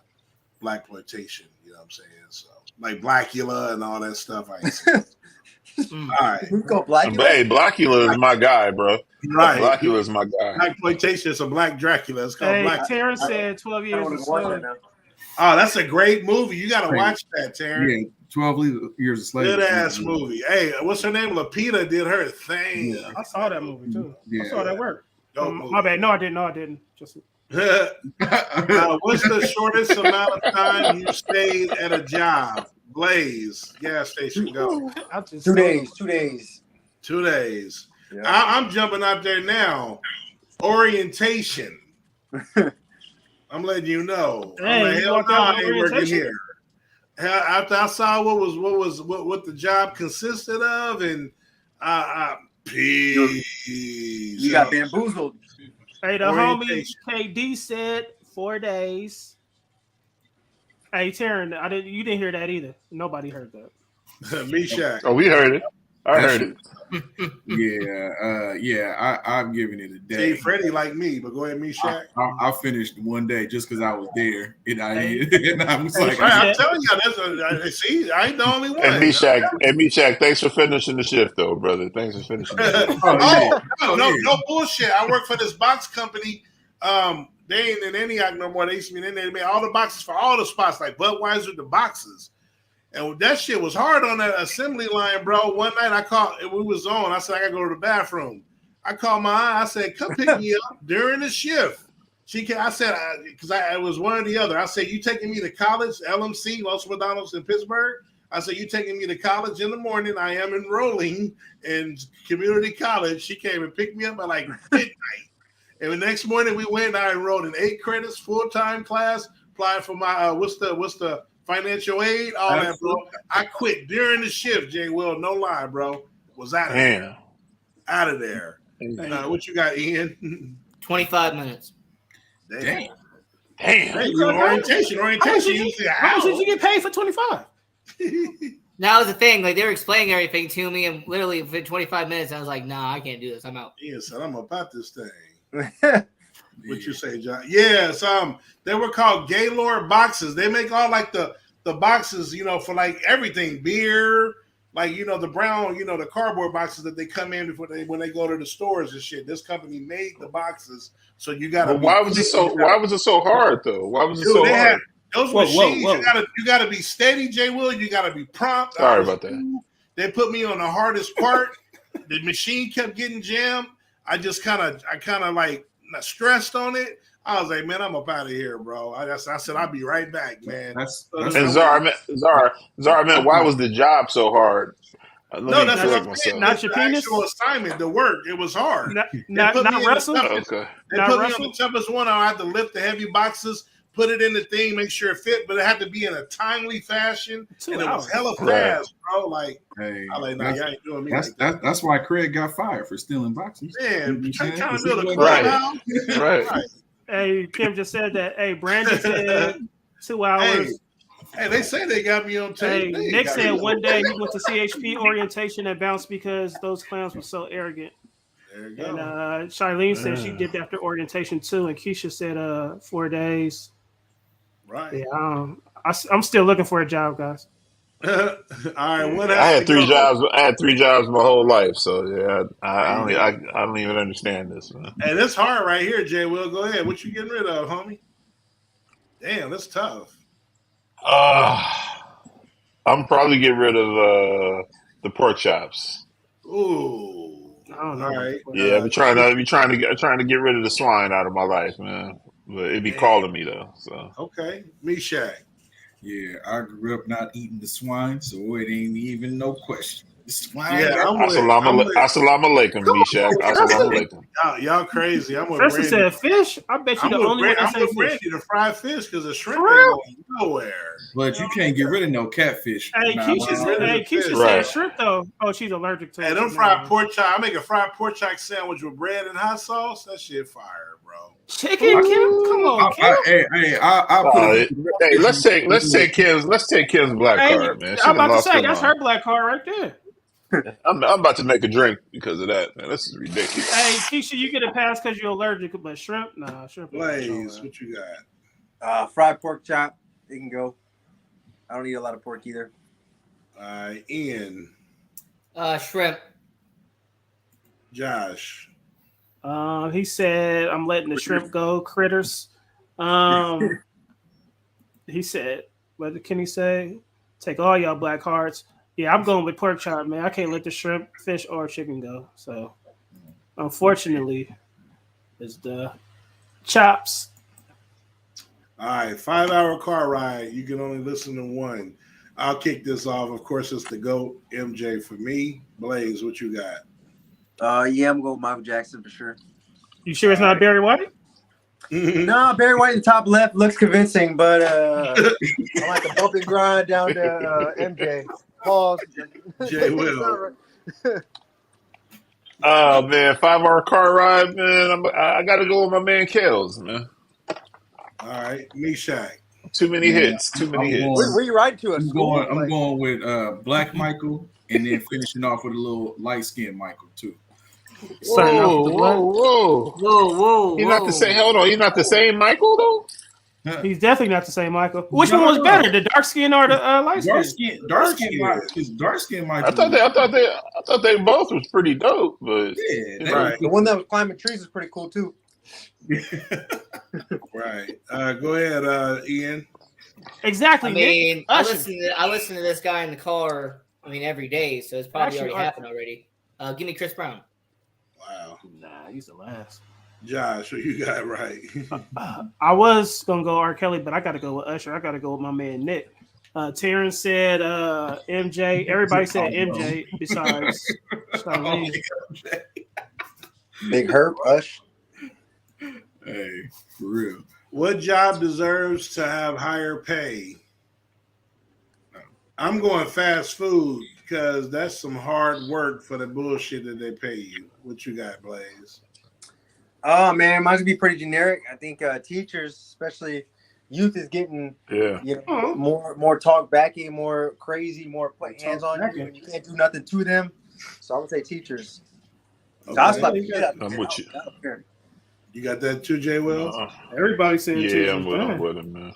blaxploitation. You know what I'm saying? So like Blackula and all that stuff. I ain't seen. All right. Go Blackula. Hey, Blackula is my guy, bro. Right. Blackula is my guy. Blaxploitation is a black Dracula. It's called Black. Terrence said 12 years a slave. Oh, that's a great movie. You got to watch that, Terrence. Yeah, 12 Years a Slave. Good ass movie. Hey, what's her name? Lupita did her thing. Yeah, I saw that movie too. Yeah. I saw that work. My bad. No, I didn't. Just what's the shortest amount of time you stayed at a job? Blaze, gas station, go. 2 days. 2 days. 2 days. Yeah. I'm jumping out there now. Orientation. I'm letting you know. Hey, hell no, I ain't working here. After I saw what the job consisted of, and peace. You got bamboozled. Hey, the homie KD said 4 days. Hey, Taryn, you didn't hear that either. Nobody heard that. Meshach. Oh, we heard it. I heard it. I'm giving it a day. See, Freddie like me, but go ahead, Meshach. I finished one day just because I was there, and I was like, I'm telling you, see, I ain't the only one. And Meshach, thanks for finishing the shift, though, brother. Thanks for finishing the shift. No bullshit. I work for this box company. They ain't in Antioch no more. They used to be in there. They made all the boxes for all the spots, like Budweiser, the boxes. And that shit was hard on that assembly line, bro. One night we was on. I said, I got to go to the bathroom. I called my aunt. I said, come pick me up during the shift. I said, because I was one or the other. I said, you taking me to college, LMC, Los Medanos in Pittsburgh? I said, you taking me to college in the morning? I am enrolling in community college. She came and picked me up at like midnight. And the next morning we went and I enrolled in 8 credits, full-time class, applied for my, what's the financial aid, all that, bro. I quit during the shift, Jay Will, no lie, bro. Was out of there. Out of there. What you got, Ian? 25 minutes. Damn. Hey, orientation. How much did you get paid for 25? That was the thing. Like, they were explaining everything to me, and literally within 25 minutes, I was like, nah, I can't do this. I'm out. Ian said, I'm about this thing. What you say, John? Yes, they were called Gaylord boxes. They make all like the boxes, you know, for like everything, beer, like, you know, the brown, you know, the cardboard boxes that they come in when they go to the stores and shit. This company made the boxes, so you got to. Why was it so hard though? Why was it so hard? Those machines, you gotta be steady, Jay Will. You gotta be prompt. Sorry about that. They put me on the hardest part. The machine kept getting jammed. I kind of like stressed on it. I was like, man, I'm up out of here, bro. I said, I'll be right back, man. And Zara, man, why was the job so hard? No, that's not your actual assignment. The work, it was hard. Not wrestle. Okay. They put me on the toughest one. I had to lift the heavy boxes, put it in the thing, make sure it fit, but it had to be in a timely fashion. And it was hella fast, bro. Like, hey, I like, nah, you ain't doing me. That's why Craig got fired for stealing boxes. Man, trying to build a right. Hey, Kim just said that. Hey, Brandon said 2 hours. Hey, they say they got me on tape. Hey, Nick said one day he went to CHP orientation and bounced because those clowns were so arrogant. There you go. And Charlene said she did after orientation too, and Keisha said 4 days. Right. Yeah, I'm still looking for a job, guys. All right. What I had 3 jobs. I had 3 jobs my whole life, so yeah, I don't even understand this, man. Hey, that's hard right here, Jay Will. Go ahead. What you getting rid of, homie? Damn, that's tough. I'm probably getting rid of the pork chops. Ooh. All right. Yeah, I'm trying to get rid of the swine out of my life, man. But it'd be calling me though. So okay, Meshach. Yeah, I grew up not eating the swine, so it ain't even no question. The swine. Yeah, Assalamu alaikum, Meshach. Assalamu alaikum. Y'all crazy. I'm with First Randy. Said fish. I bet you the only one that I'm says with fish. Randy to fry fish because the shrimp ain't nowhere. But you can't get rid of no catfish. Hey, Keisha said shrimp though. Oh, she's allergic to it. Hey, them fried pork chop. I make a fried pork chop sandwich with bread and hot sauce. That shit fire, bro. Chicken, Kim? Come on, Kim. Hey, let's take Kim's black card, man. I'm about to say that's her black card right there. I'm about to make a drink because of that, man. This is ridiculous. Hey, Keisha, you get a pass because you're allergic, but shrimp, nah, shrimp. Blaze, what you got? Fried pork chop. It can go. I don't eat a lot of pork either. Ian. Shrimp. Josh. He said, I'm letting the shrimp go, critters. He said, what can he say? Take all y'all black hearts. Yeah, I'm going with pork chop, man. I can't let the shrimp, fish, or chicken go. So, unfortunately, it's the chops. All right, 5-hour car ride. You can only listen to one. I'll kick this off. Of course, it's the GOAT, MJ for me. Blaze, what you got? Yeah, I'm going with Michael Jackson for sure. You sure it's not Barry White? No, Barry White in the top left looks convincing, but I like the bump and grind down to MJ. Pause. Jay Will. Oh man, 5-hour car ride, man. I got to go with my man Kels, man. All right, Meshach. Too many hits. Where you riding to? I'm going with Black Michael, and then finishing off with a little light skinned Michael too. Whoa! You're not the same. Hold on, you're not the same Michael though. He's definitely not the same Michael. Which one was better, the dark skin or the light skin? Dark skin Michael. I thought they both was pretty dope, but yeah, right. The one that was climbing trees was pretty cool too. Right. Go ahead, Ian. Exactly. I mean, I listen to this guy in the car. I mean, every day, so it's probably already happened already. Give me Chris Brown. Wow. Nah, he's the last. Josh, what you got right? I was gonna go R. Kelly, but I got to go with Usher. I got to go with my man Nick. Terrence said MJ. Everybody said MJ besides Charlene. Big Herb, Ush. Hey, for real. What job deserves to have higher pay? I'm going fast food because that's some hard work for the bullshit that they pay you. What you got, Blaze? Oh man, mine's gonna be pretty generic. I think teachers, especially youth, is getting more talk backing, more crazy, more hands on you. You can't do nothing to them. So I would say teachers. Okay. I'm with you. You got that too, Jay Will? Everybody's saying teachers. Yeah, I'm with him, man.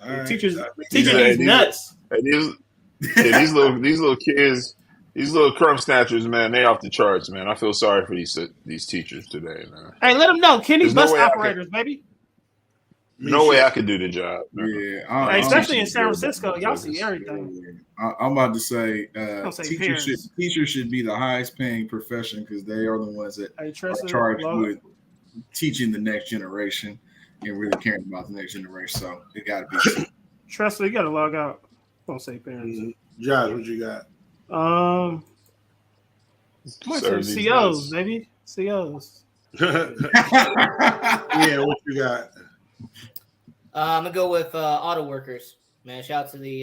All right. Teachers is nuts. These little kids, these little crumb snatchers, man, they off the charts, man. I feel sorry for these teachers today, man. Hey, let them know, Kenny, bus operators, baby. No way I could do the job. Man. Yeah, especially in San Francisco, y'all see everything. I'm about to say, teachers should be the highest paying profession because they are the ones that are charged with teaching the next generation and really caring about the next generation. So it got to be. Trust me, you got to log out. Don't say parents. Josh, what you got? COs, maybe COs. Yeah, what you got? I'm gonna go with auto workers, man. Shout out to the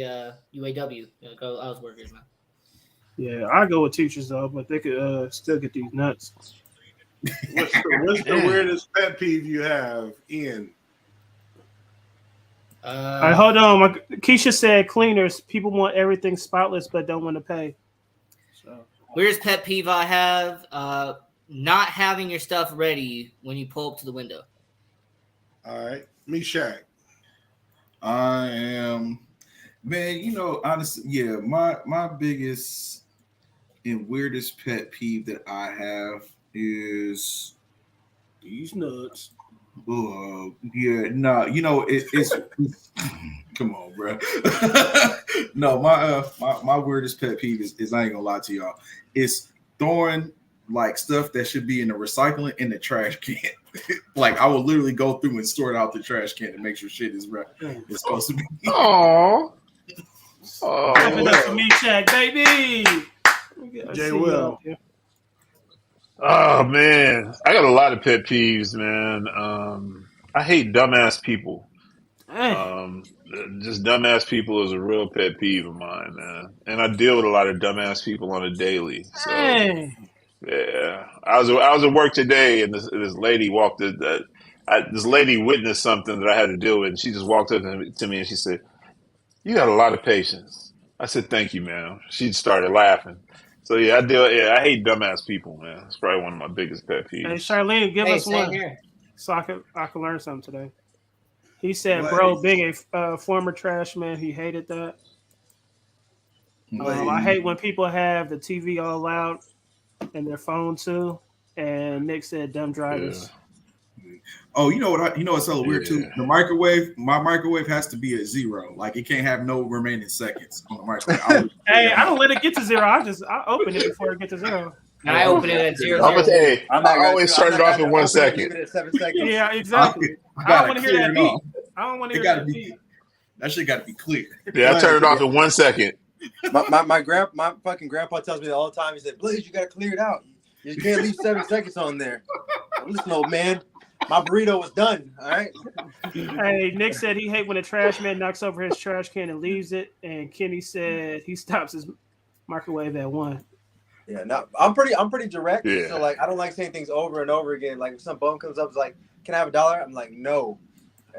UAW auto workers, man. Yeah, I go with teachers though, but they could still get these nuts. What's the weirdest pet peeve you have, Ian? All right, hold on. Keisha said cleaners. People want everything spotless, but don't want to pay. So weirdest pet peeve I have: not having your stuff ready when you pull up to the window. All right, Meshach. I am, man. You know, honestly, yeah. My biggest and weirdest pet peeve that I have is these nuts. Yeah, no, you know it's come on, bro. No, my weirdest pet peeve is I ain't gonna lie to y'all. It's throwing like stuff that should be in the recycling in the trash can. Like I will literally go through and sort out the trash can and make sure shit is right. It's supposed to be. Oh, that's me, Shaq, baby. Jay Will. Oh man, I got a lot of pet peeves, man. I hate dumbass people. just dumbass people is a real pet peeve of mine, man. And I deal with a lot of dumbass people on a daily. So Hey. yeah, I was at work today, and this lady walked in. This lady witnessed something that I had to deal with, and she just walked up to me and she said, "You got a lot of patience." I said, "Thank you, ma'am." She started laughing. So yeah, I hate dumbass people, man. It's probably one of my biggest pet peeves. Hey, Charlene, give us one here, so I can learn something today. He said, "Bro, being a former trash man, he hated that." I hate when people have the TV all loud and their phone too. And Nick said, "Dumb drivers." Yeah. Oh, you know what? It's so weird too. The microwave, my microwave has to be at 0. Like it can't have no remaining seconds on the microwave. I don't let it get to 0. I open it before it gets to 0. And I open it at 0. I always turn it off in 1 second. It at 7 seconds. Yeah, exactly. I don't want to hear that beat. I don't want to hear that beat. That shit got to be clear. Yeah, I turn it off in 1 second. My fucking grandpa tells me all the time. He said, "Blaze, you got to clear it out. You can't leave 7 seconds on there." Listen, old man, my burrito was done. All right. Hey, Nick said he hate when a trash man knocks over his trash can and leaves it. And Kenny said he stops his microwave at 1. Yeah, no, I'm pretty direct. Yeah. So like, I don't like saying things over and over again. Like if some bum comes up, it's like, "Can I have $1?" I'm like, "No,"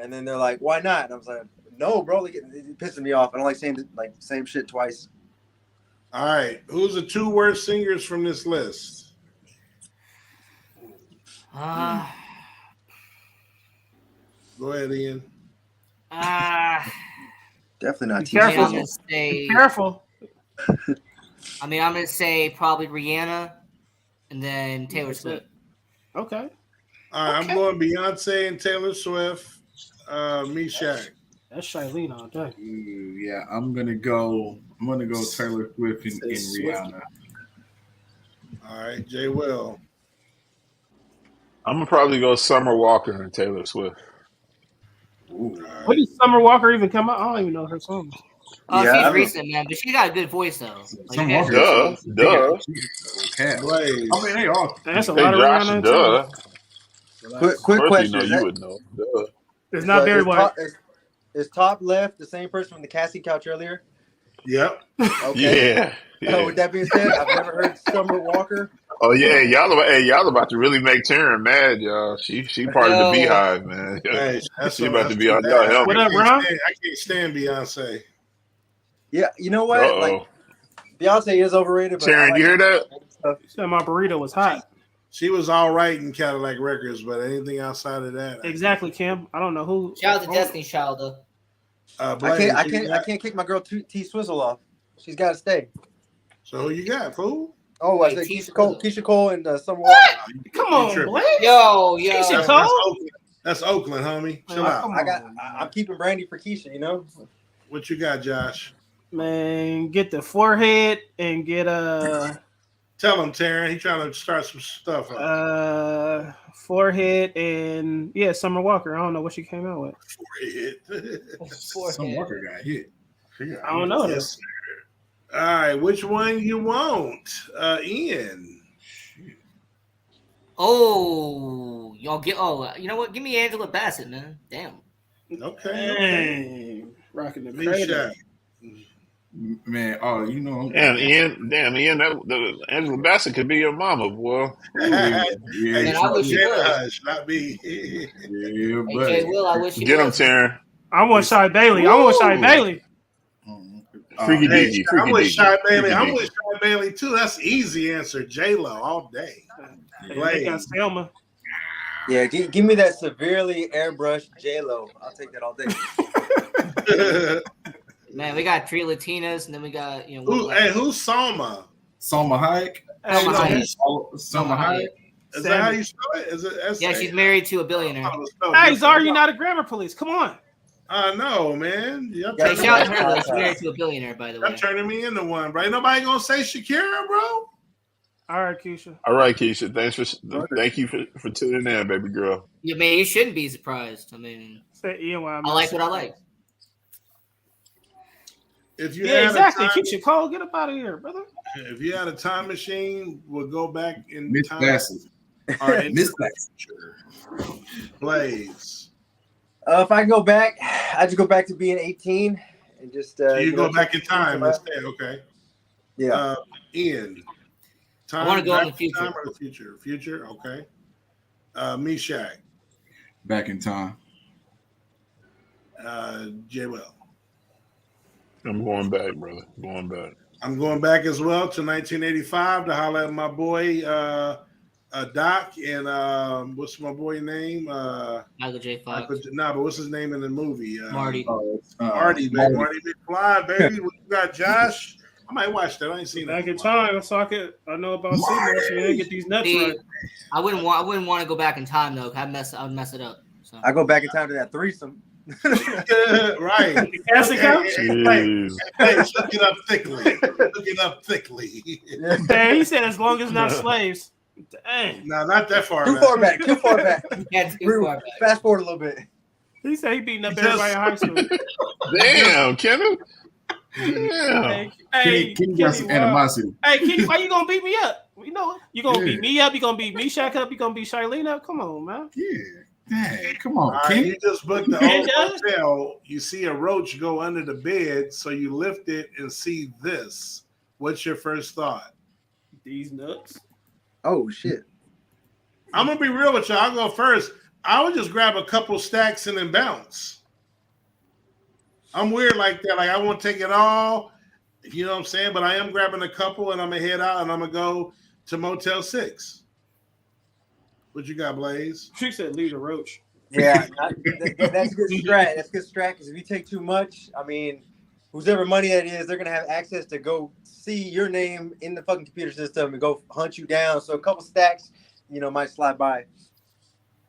and then they're like, "Why not?" And I was like, "No, bro, like, it pisses me off. I don't like saying like same shit twice." All right, who's the 2 worst singers from this list? Go ahead, Ian. Definitely not. Careful. Careful. I'm going to say probably Rihanna and then Taylor Swift. Okay. All right, I'm going Beyonce and Taylor Swift. Shaq. That's Shailene all day. Yeah, I'm gonna go Taylor Swift and Rihanna. All right, Jay Will. I'm gonna probably go Summer Walker and Taylor Swift. Right. When did Summer Walker even come out? I don't even know her songs. Oh, she's recent, man, but she got a good voice though. Like, duh. I mean, they all. That's a lot of Rihanna. Duh. Quick question. You would know. Duh. It's not very white. Is top left the same person from the casting couch earlier? Yep. Okay. Yeah. Oh, with that being said, I've never heard Summer Walker. Oh yeah, y'all about to really make Taryn mad, y'all. She part of the Beehive, man. Hey, she about to be on y'all helmet. What up, Ron? I can't stand Beyonce. Yeah, you know what? Like Beyonce is overrated. But Taryn, you hear that? Said my burrito was hot. She was all right in Cadillac Records, but anything outside of that, exactly, Kim. I don't know who. Shout out to Destiny's Child though. I can't kick my girl T Swizzle off. She's got to stay. So who you got, fool? Oh, I said Keisha Cole and Summer Walker. Come on, Blake. Yo. Keisha Cole. That's Oakland, homie. Chill out. I'm keeping Brandy for Keisha. You know. What you got, Josh? Man, get the forehead and get Tell him, Taryn. He trying to start some stuff up. Forehead and Summer Walker. I don't know what she came out with. Forehead. Summer Walker got hit. I don't know this. All right, which one you want, Ian? Oh, y'all get. Oh, you know what? Give me Angela Bassett, man. Damn. Okay. Rocking the cradle. Man, Ian, that Angela Bassett could be your mama, boy. Man, I wish you would. Not me. Yeah, but hey, Will, I wish you get him, Taryn. I want Shy Bailey. Freaky Diggy. I'm with Shy Bailey. I'm with Shy Bailey too. That's easy answer. J-Lo all day. They got Selma. Yeah, give me that severely airbrushed J-Lo. I'll take that all day. Man, we got 3 Latinas, and then we got who's Salma? Salma Hayek. Salma Hayek. Is that how you spell it? Is it S-A? Yeah, she's married to a billionaire. Hey, Zara, you're not a grammar police. Come on. No, man. Hey, shout out to her. She's married to a billionaire, by the way. You're turning me into one, bro. Ain't nobody gonna say Shakira, bro. All right, Keisha. Thank you for tuning in, baby girl. Yeah, man, you shouldn't be surprised. I mean, I like what I like. If you Keisha Cole, get up out of here, brother. If you had a time machine, we'll go back in Miss time. Bassett. Miss Bassett. Blaze. If I go back, I just go back to being 18 and just. So you go back in time instead, okay? Yeah. Ian, time. I want to go in the future. Time or the future? Future, okay. Meshach. Back in time. J-Well. I'm going back, brother. Going back. I'm going back as well to 1985 to holler at my boy Doc and what's my boy name? Michael J. Fox. But what's his name in the movie? Marty. Marty McFly, baby. What you got, Josh? I might watch that. I ain't seen that. Back in time, so I know about Seymour, so you didn't get these nuts right. I wouldn't want to go back in time though. I'd mess it up. So. I go back in time to that threesome. Right. That's the couch. Hey, look it up thickly. Look it up thickly. Hey, he said as long as not slaves. Dang. No, not that far. Too far back. Yeah, too far back. Fast forward a little bit. He said he beating up everybody in high school. Damn, Kenneth. Hey, Kenny got some animosity. Hey, Kenny, why you gonna beat me up? You know, you gonna beat me up. You gonna beat Meshach up. You gonna beat Charlene up. Come on, man. Yeah. Dang, come on, Right, Kenny. you just booked the old hotel. You see a roach go under the bed, so you lift it and see this. What's your first thought? These nuts. Oh shit! I'm gonna be real with you. I'll go first. I would just grab a couple stacks and then bounce. I'm weird like that. Like I won't take it all, you know what I'm saying? But I am grabbing a couple and I'm gonna head out and I'm gonna go to Motel 6. What you got, Blaze? She said leave the roach. Yeah, that's good strat. That's good strat because if you take too much, I mean, whoever money that is, they're gonna have access to go see your name in the fucking computer system and go hunt you down. So a couple stacks, might slide by.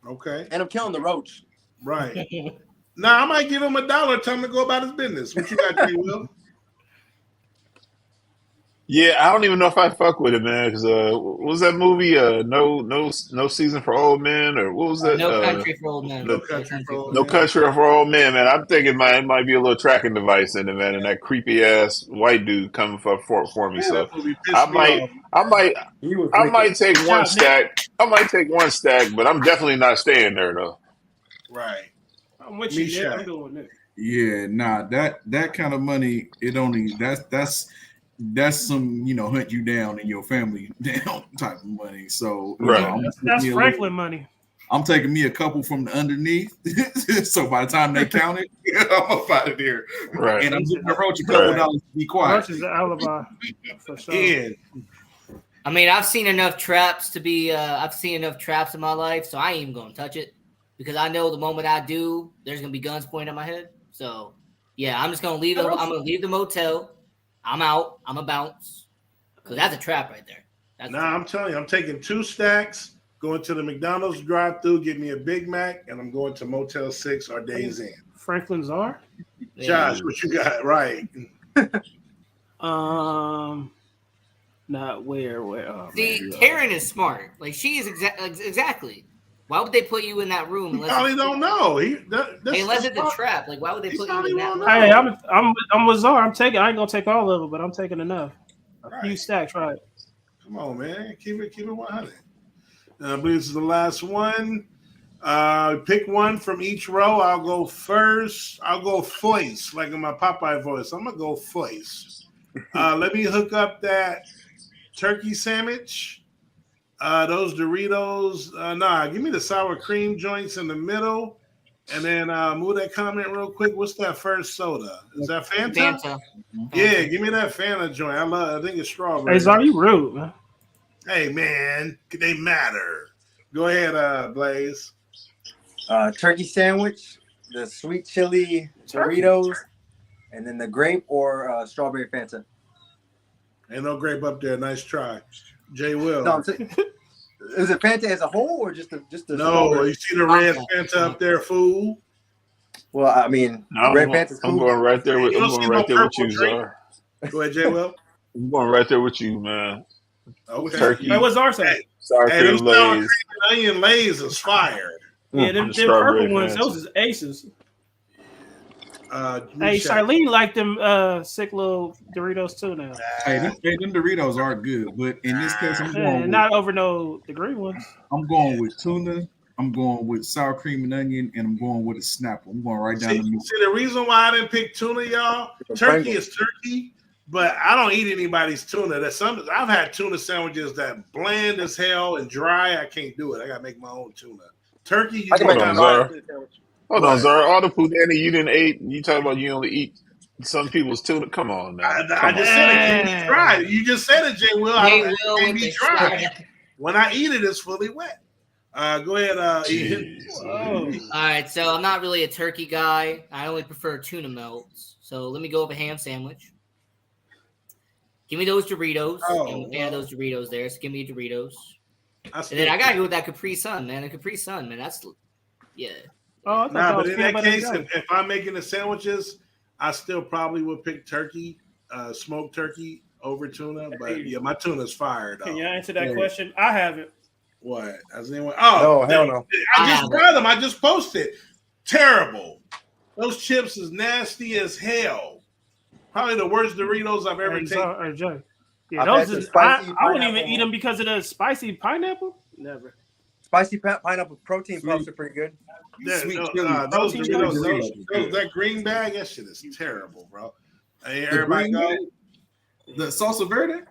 Okay. And I'm killing the roach. Right. Now I might give him $1, tell him to go about his business. What you got, Will? Yeah, I don't even know if I fuck with it, man. Because what was that movie? No Season for Old Men, or what was that? No Country for Old Men. No Country for Old Men, man. I'm thinking it might be a little tracking device in it, man, and that creepy ass white dude coming for me. Yeah, so I might take one stack. I might take one stack, but I'm definitely not staying there though. Right. I'm with you. Yeah, I'm doing it. Yeah, nah, that kind of money, that's some hunt you down and your family down type of money. So right, that's Franklin money. I'm taking me a couple from the underneath. So by the time they count it, I'm up out of there. Right. And I'm giving the roach a couple dollars to be quiet. Roach is an alibi for sure. Yeah. I mean, I've seen enough traps in my life, so I ain't even gonna touch it because I know the moment I do, there's gonna be guns pointed at my head. So yeah, I'm just gonna leave. I'm gonna leave the motel. I'm out. I'm a bounce because that's a trap right there. I'm telling you, I'm taking 2 stacks, going to the McDonald's drive-thru, get me a Big Mac, and I'm going to Motel 6 or Days Inn. Franklin Czar. Josh, what you got? Right. Not where. Oh, see, Karen is smart. Like she is exactly. Why would they put you in that room? He probably don't know. Unless it's a trap. Like why would they put you in that room? Hey, I'm with Czar. I ain't gonna take all of it, but I'm taking enough. A few stacks, right? Come on, man. Keep it 100. I believe this is the last one. Pick one from each row. I'll go first. I'll go Foyce, like in my Popeye voice. I'm gonna go Foyce. Let me hook up that turkey sandwich. Those Doritos. Give me the sour cream joints in the middle. And then move that comment real quick. What's that first soda? Is that Fanta? Fanta. Yeah, give me that Fanta joint. I think it's strawberry. Hey, Czar, you rude, man. Hey, man, they matter. Go ahead, Blaze. Turkey sandwich, the sweet chili Doritos, and then the grape or strawberry Fanta. Ain't no grape up there. Nice try. Jay Will. No, is it Fanta as a whole or just the No, you see the red Fanta up there, fool? Well, I mean, red Fanta's cool. I'm going right there with you, Czar. Go ahead, Jay Will. I'm going right there with you, man. Okay. Turkey. Hey, what's our say? Sour cream Lays. Onion Lays is fire. Yeah, them purple ones, those is aces. Hey, Charlene like them sick little Doritos too now. Hey, them Doritos are good, but in this case, I'm going not over the green ones. I'm going with tuna. I'm going with sour cream and onion, and I'm going with a snapper. I'm going right down the middle. See, the reason why I didn't pick tuna, y'all, turkey is turkey, but I don't eat anybody's tuna. I've had tuna sandwiches that bland as hell and dry. I can't do it. I gotta make my own tuna. Turkey, you hold on, Zara. All the food Andy you didn't eat. You talking about you only eat some people's tuna? Come on, man. I just said it can be dry. You just said it, Jay Will. It can be dry. When I eat it, it's fully wet. Go ahead, Ian. All right, so I'm not really a turkey guy. I only prefer tuna melts. So let me go with a ham sandwich. Give me those Doritos. I'm a fan of those Doritos there. So give me Doritos. And then I gotta go with that Capri Sun, man. The Capri Sun, man. That's yeah. But in that case, if I'm making the sandwiches, I still probably would pick turkey, smoked turkey over tuna. But yeah, my tuna's fire though. Can you answer that question? I haven't. What? Has anyone? Oh, no, hell no. I just tried them. I just posted. Terrible. Those chips is nasty as hell. Probably the worst Doritos I've ever taken. Jay. Yeah, those is I wouldn't even eat them because of the spicy pineapple. Never. Spicy pineapple protein puffs are pretty good. Those Doritos, that green bag, that shit is terrible, bro. Hey, everybody go. The salsa verde?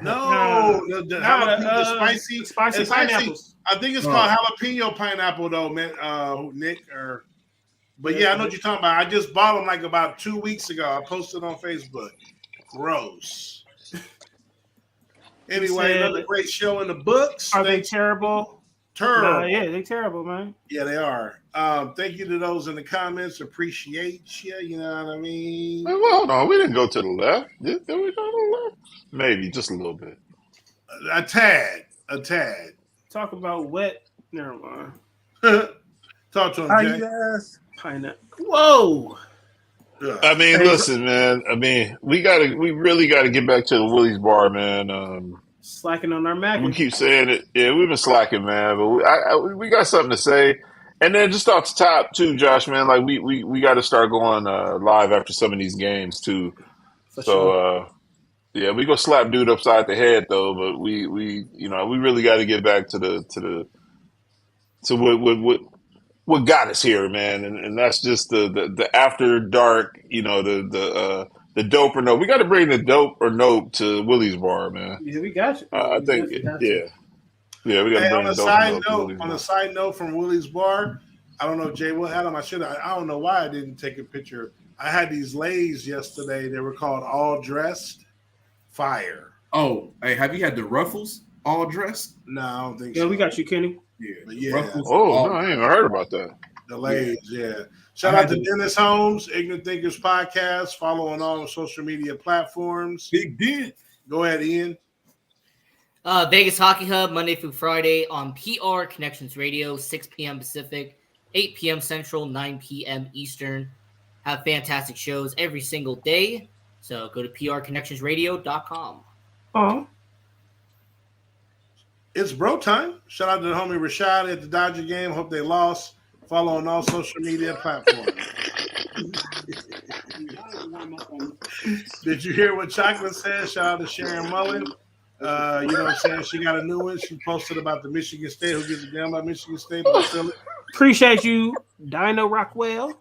No, the spicy pineapples. I think it's called jalapeno pineapple, though, man. Nick, but yeah, I know what you're talking about. I just bought them like about 2 weeks ago. I posted on Facebook. Gross. Anyway, another great show in the books. Are they terrible? Terrible. Yeah, they're terrible, man. Yeah, they are. Thank you to those in the comments. Appreciate you. You know what I mean? Well, hold on. We didn't go to the left. Did we go to the left? Maybe just a little bit. A tad. Talk about wet. Never mind. Talk to him, Jay. Yes. Pineapple. Whoa. I mean, listen, man. I mean, we really gotta get back to the Willie's Bar, man. Slacking on our Mac. We keep saying it. Yeah, we've been slacking, man. But we got something to say. And then just off the top too, Josh, man. Like we got to start going live after some of these games too. Yeah, we go slap dude upside the head though. But we really got to get back to what got us here, man. And that's just the after dark, the dope or no. We got to bring the dope or nope to Willie's Bar, man. Yeah, we got you. I think, yeah. Yeah, we got to bring the dope or nope to Willie's Bar. On a side note from Willie's Bar, I don't know if Jay Will had them. I don't know why I didn't take a picture. I had these Lays yesterday. They were called All Dressed. Fire. Oh, hey, have you had the Ruffles All Dressed? No, I don't think so. Yeah, we got you, Kenny. Yeah. Ruffles, no, I ain't even heard about that. The Lays, yeah. Shout out to Dennis Holmes, Ignorant Thinkers Podcast. Follow on all social media platforms. Big deal. Go ahead, Ian. Vegas Hockey Hub, Monday through Friday on PR Connections Radio, 6 p.m. Pacific, 8 p.m. Central, 9 p.m. Eastern. Have fantastic shows every single day. So go to prconnectionsradio.com. Oh. It's bro time. Shout out to the homie Rashad at the Dodger game. Hope they lost. Follow on all social media platforms. Did you hear what Chocolate said? Shout out to Sharon Mullen. You know what I'm saying? She got a new one. She posted about the Michigan State. Who gives a damn about Michigan State? But still it. Appreciate you, Dino Rockwell.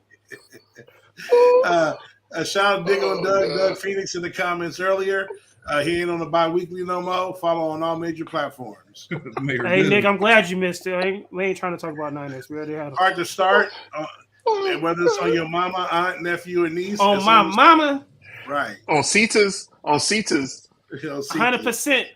Shout out to Dig on Doug Phoenix in the comments earlier. He ain't on the bi-weekly no more. Follow on all major platforms. Hey, Nick, I'm glad you missed it. We ain't trying to talk about Niners. We already had hard to start, whether it's on your mama, aunt, nephew, or niece. On my mama. Right. On Cetas. 100%.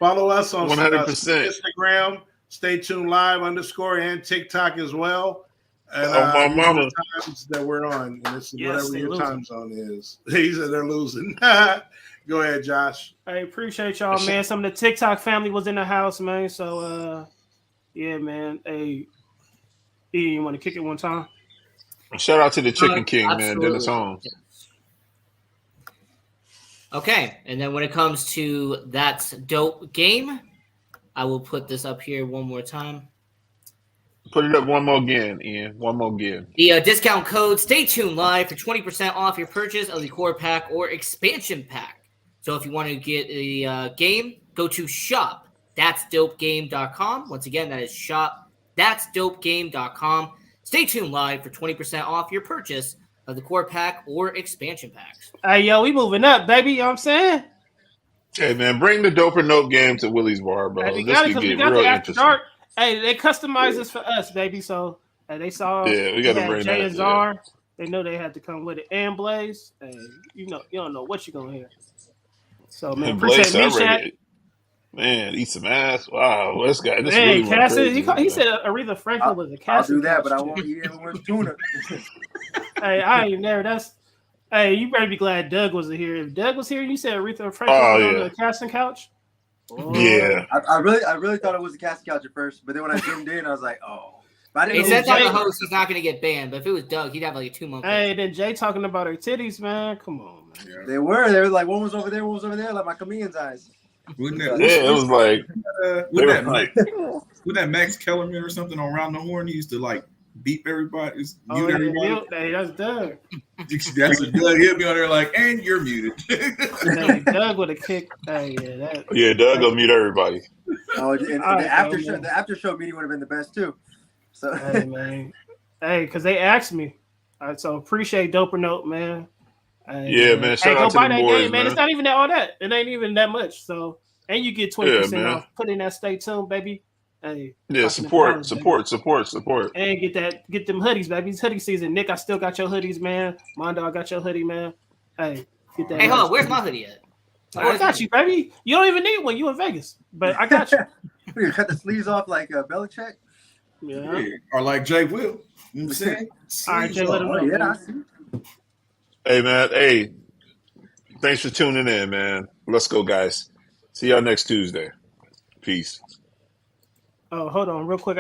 Follow us on 100%. Instagram. Stay tuned live _ and TikTok as well. And my mama. Times that we're on, and it's whatever your losing. time zone is. He said they're losing. Go ahead, Josh. I appreciate y'all, man. Some of the TikTok family was in the house, man. So, yeah, man. Hey, you want to kick it one time? Shout out to the Chicken King, absolutely. Man, Dennis Holmes. Okay, and then when it comes to That's Dope Game, I will put this up here one more time. Put it up one more again, Ian. One more again. The discount code, stay tuned live for 20% off your purchase of the core pack or expansion pack. So if you want to get a game, go to shop. That's dopegame.com. Once again, that is shop. That's dopegame.com. Stay tuned live for 20% off your purchase of the core pack or expansion packs. Hey, yo, we moving up, baby. You know what I'm saying? Hey, man, bring the Doper Note game to Willie's Bar, bro. Hey, we this got it could because we get got real the After interesting. Dark. Hey, they customized this for us, baby. So they saw we got to bring Jay that. and Czar. They know they had to come with it. And Blaze. And you don't know what you're going to hear. So, man, appreciate me, Shaq. Man, eat some ass. Wow, this guy. This hey, really went crazy. He said Aretha Franklin was a casting I'll do that, couch. but I won't eat it with tuna. Hey, I ain't there. Hey, you better be glad Doug wasn't here. If Doug was here, you said Aretha Franklin was on the casting couch. Oh. Yeah, I really thought it was a casting couch at first, but then when I zoomed in, I was like, oh. But I didn't know the host, he's not going to get banned. But if it was Doug, he'd have like a 2-month. Hey, then Jay talking about her titties, man. Come on, man. Yeah. They were like, one was over there, like my comedian's eyes. It was like, with that Max Kellerman or something on Round the Horn, he used to like beep everybody, mute everybody. Hey, that's Doug. That's a Doug. He'll be on there like, and you're muted. Hey, Doug would have kicked. Hey, Doug will mute everybody. Oh, and the after show meeting would have been the best too. So hey, man, because they asked me. So appreciate Doper Note, man. Man. Shout out to the boys, game, man. It's not even all that. It ain't even that much. So, and you get 20% off. Put in that stay tuned, baby. Hey, support. And get them hoodies, baby. It's hoodie season. Nick, I still got your hoodies, man. Mondo, I got your hoodie, man. Hey, get that. Hey, hold on. Where's my hoodie at? I got you, baby. You don't even need one. You in Vegas, but I got you. You cut the sleeves off like Belichick. Yeah. Or like Jay Will. You know what I'm saying? All right, Jay, let him know. Yeah. Hey, man. Hey, thanks for tuning in, man. Let's go, guys. See y'all next Tuesday. Peace. Oh, hold on real quick.